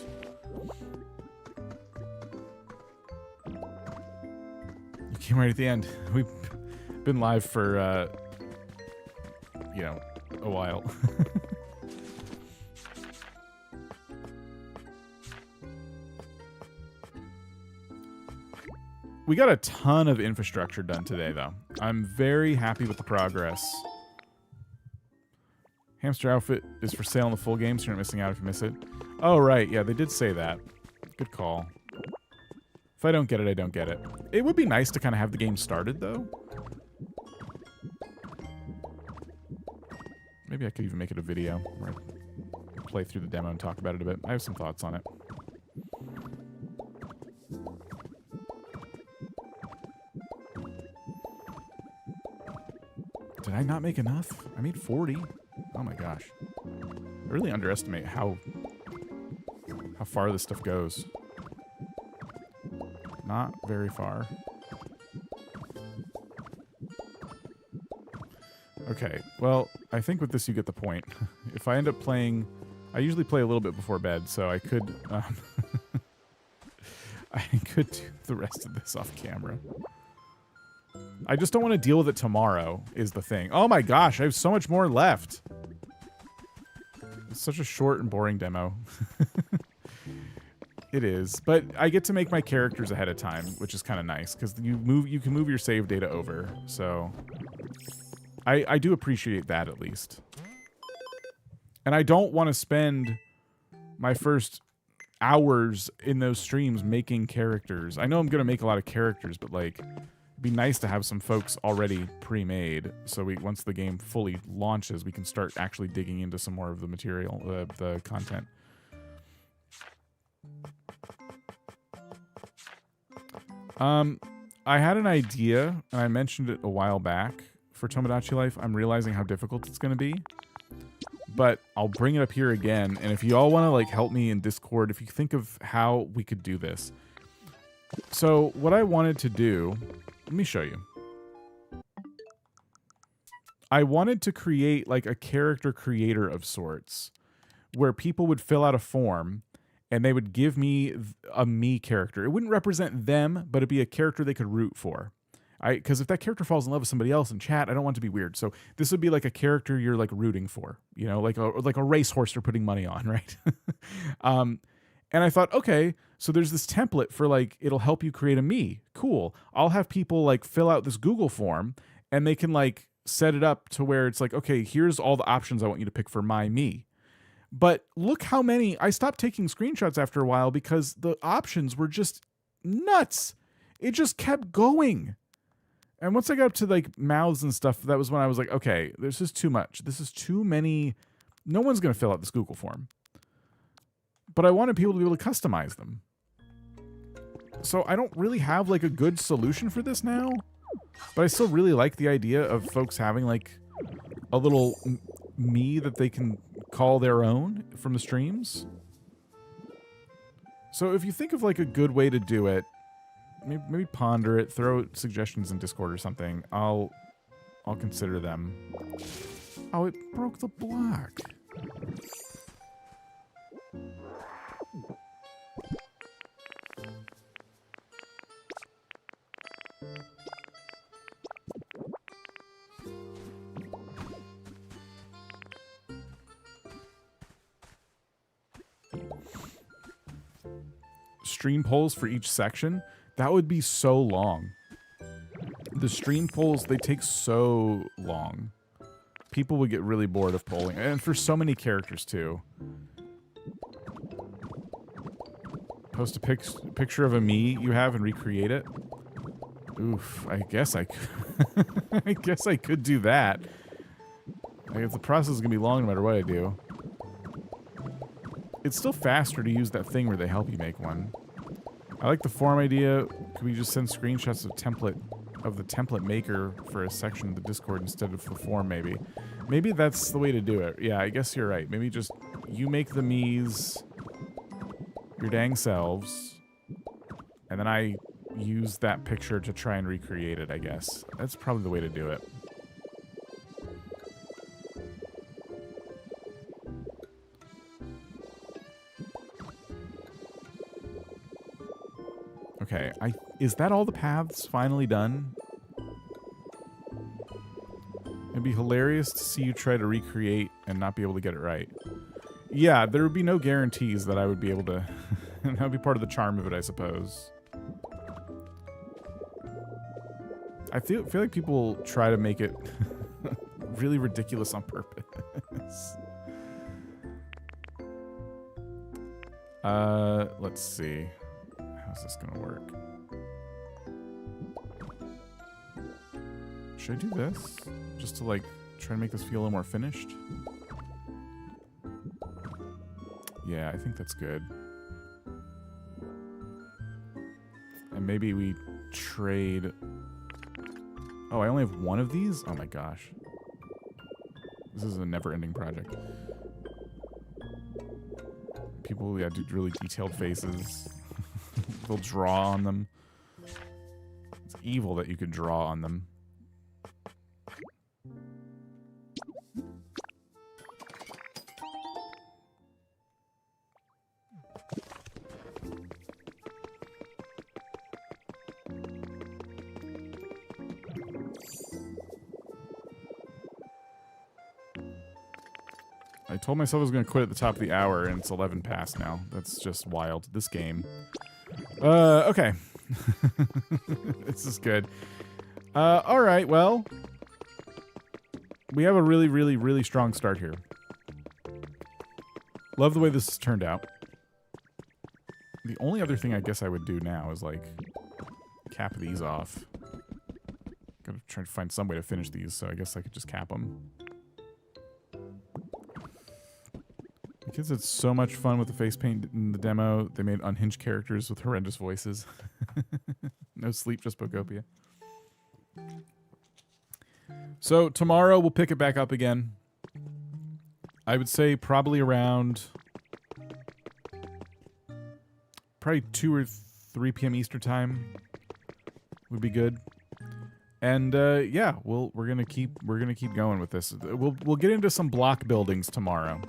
You came right at the end. We've been live for, you know, a while. We got a ton of infrastructure done today, though. I'm very happy with the progress. Hamster outfit is for sale in the full game, so you're not missing out if you miss it. Oh, right. Yeah, they did say that. Good call. If I don't get it, I don't get it. It would be nice to kind of have the game started, though. Maybe I could even make it a video where I play through the demo and talk about it a bit. I have some thoughts on it. Did I not make enough? I made 40. Oh my gosh. I really underestimate how far this stuff goes. Not very far. Okay, well, I think with this you get the point. If I end up playing... I usually play a little bit before bed, so I could... I could do the rest of this off camera. I just don't want to deal with it tomorrow, is the thing. Oh my gosh, I have so much more left. It's such a short and boring demo. It is, but I get to make my characters ahead of time, which is kind of nice, because you can move your save data over, so... I do appreciate that, at least. And I don't want to spend my first hours in those streams making characters. I know I'm going to make a lot of characters, but, like... It'd be nice to have some folks already pre-made, so once the game fully launches, we can start actually digging into some more of the material, the content. I had an idea, and I mentioned it a while back for Tomodachi Life. I'm realizing how difficult it's going to be, but I'll bring it up here again. And if you all want to like help me in Discord, if you think of how we could do this. So what I wanted to do. Let me show you. I wanted to create like a character creator of sorts where people would fill out a form and they would give me a me character. It wouldn't represent them, but it'd be a character they could root for. Because if that character falls in love with somebody else in chat, I don't want it to be weird. So this would be like a character you're like rooting for, you know, like a racehorse you're putting money on, right? And I thought, okay, so there's this template for like, it'll help you create a me. Cool. I'll have people like fill out this Google form and they can like set it up to where it's like, okay, here's all the options I want you to pick for my me. But look how many, I stopped taking screenshots after a while because the options were just nuts. It just kept going. And once I got up to like mouths and stuff, that was when I was like, okay, this is too much. This is too many. No one's going to fill out this Google form. But I wanted people to be able to customize them. So I don't really have like a good solution for this now. But I still really like the idea of folks having like a little me that they can call their own from the streams. So if you think of like a good way to do it, maybe ponder it, throw suggestions in Discord or something. I'll consider them. Oh, it broke the block. stream polls for each section, that would be so long. The stream polls, they take so long. People would get really bored of polling. And for so many characters, too. Post a picture of a me you have and recreate it. Oof, I guess I could. I guess I could do that. I guess the process is going to be long no matter what I do. It's still faster to use that thing where they help you make one. I like the form idea. Could we just send screenshots of the template maker for a section of the Discord instead of the form, maybe? Maybe that's the way to do it. Yeah, I guess you're right. Maybe just you make the me's your dang selves, and then I use that picture to try and recreate it, I guess. That's probably the way to do it. Okay, is that all the paths finally done? It'd be hilarious to see you try to recreate and not be able to get it right. Yeah, there would be no guarantees that I would be able to... That would be part of the charm of it, I suppose. I feel like people try to make it really ridiculous on purpose. Let's see. How's this gonna work? Should I do this? Just to, like, try to make this feel a little more finished? Yeah, I think that's good. And maybe we trade... Oh, I only have one of these? Oh my gosh. This is a never-ending project. People, yeah, do really detailed faces. They'll draw on them. It's evil that you could draw on them. I told myself I was going to quit at the top of the hour, and it's 11 past now. That's just wild. This game. Okay. This is good. Alright, well. We have a really, really, really strong start here. Love the way this has turned out. The only other thing I guess I would do now is, like, cap these off. Gotta try to find some way to finish these, so I guess I could just cap them. The kids had so much fun with the face paint in the demo. They made unhinged characters with horrendous voices. No sleep, just Pokopia. So tomorrow we'll pick it back up again. I would say probably around... Probably 2 or 3 p.m. Eastern time would be good. And yeah, we're gonna keep going with this. We'll get into some block buildings tomorrow.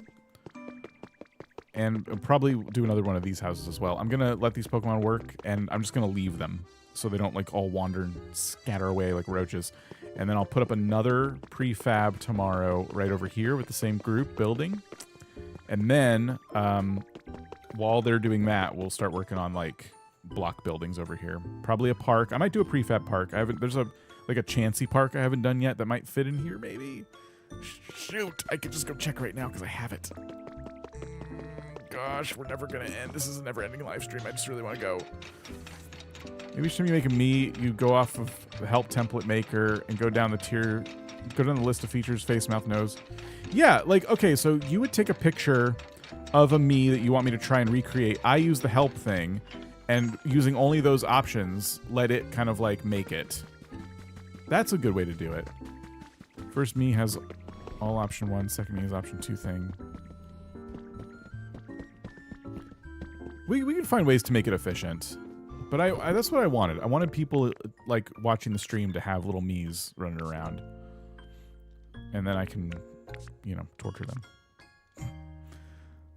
And probably do another one of these houses as well. I'm going to let these Pokemon work, and I'm just going to leave them so they don't, like, all wander and scatter away like roaches. And then I'll put up another prefab tomorrow right over here with the same group building. And then, while they're doing that, we'll start working on, like, block buildings over here. Probably a park. I might do a prefab park. There's a Chansey park I haven't done yet that might fit in here, maybe. Shoot, I could just go check right now because I have it. Gosh, we're never gonna end. This is a never-ending live stream. I just really want to go. Maybe should you make a me? You go off of the help template maker and go down the tier, go down the list of features, face, mouth, nose. Yeah, like, okay, so you would take a picture of a me that you want me to try and recreate. I use the help thing, and using only those options, let it kind of like make it. That's a good way to do it. First me has all option 1, second me has option 2 thing. We can find ways to make it efficient, but I that's what I wanted. I wanted people, like, watching the stream to have little me's running around, and then I can, you know, torture them.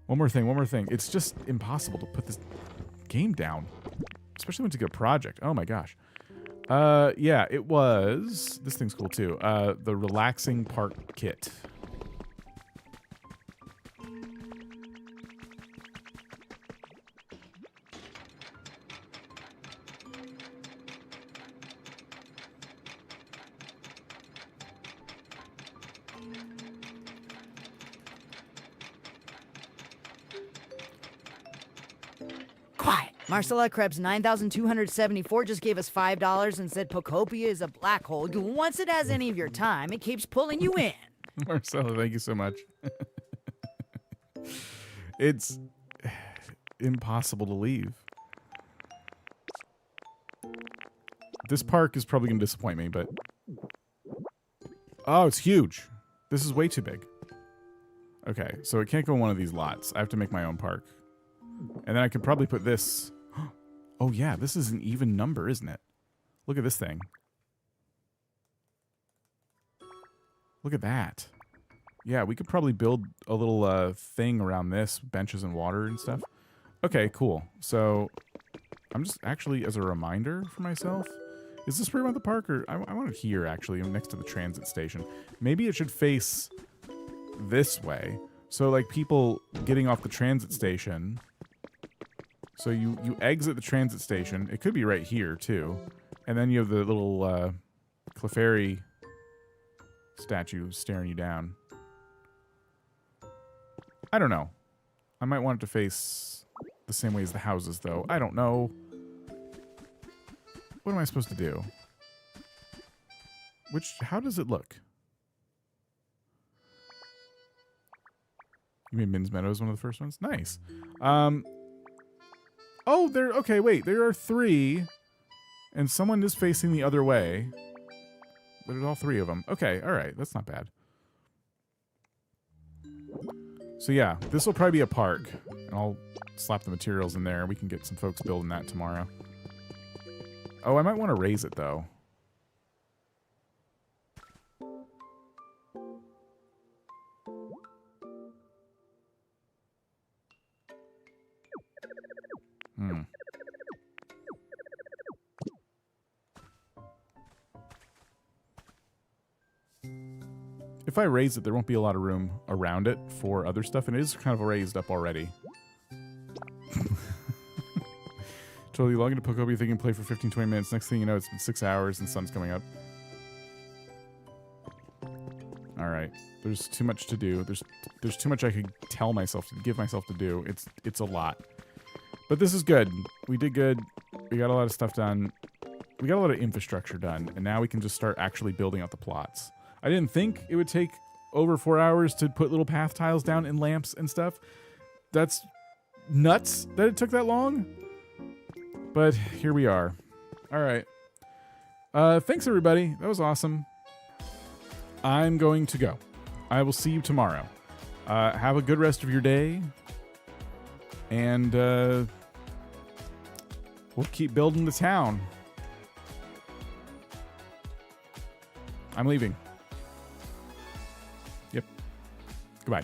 One more thing. It's just impossible to put this game down, especially when it's a good project. Oh my gosh. Yeah, it was. This thing's cool too. The relaxing park kit. Marcella Krebs 9274 just gave us $5 and said Pokopia is a black hole. Once it has any of your time, it keeps pulling you in. Marcella, thank you so much. It's impossible to leave. This park is probably going to disappoint me, but... Oh, it's huge. This is way too big. Okay, so it can't go in one of these lots. I have to make my own park. And then I could probably put this... Oh yeah, this is an even number, isn't it? Look at this thing. Look at that. Yeah, we could probably build a little thing around this, benches and water and stuff. Okay, cool. So I'm just actually, as a reminder for myself, is this where I want the park? Or I want it here, actually, next to the transit station. Maybe it should face this way. So, like, people getting off the transit station. So you exit the transit station. It could be right here, too. And then you have the little Clefairy statue staring you down. I don't know. I might want it to face the same way as the houses, though. I don't know. What am I supposed to do? How does it look? You made Min's Meadows one of the first ones? Nice. Oh, okay, wait. There are 3, and someone is facing the other way. There's all 3 of them. Okay, all right. That's not bad. So yeah, this will probably be a park. And I'll slap the materials in there. We can get some folks building that tomorrow. Oh, I might want to raise it, though. If I raise it, there won't be a lot of room around it for other stuff, and it is kind of raised up already. Totally log into Pokopia thinking play for 15, 20 minutes. Next thing you know, it's been 6 hours and the sun's coming up. Alright. There's too much to do. There's too much I could tell myself to give myself to do. It's a lot. But this is good. We did good. We got a lot of stuff done. We got a lot of infrastructure done, and now we can just start actually building out the plots. I didn't think it would take over 4 hours to put little path tiles down and lamps and stuff. That's nuts that it took that long. But here we are. All right. Thanks, everybody. That was awesome. I'm going to go. I will see you tomorrow. Have a good rest of your day. And we'll keep building the town. I'm leaving. Yep. Goodbye.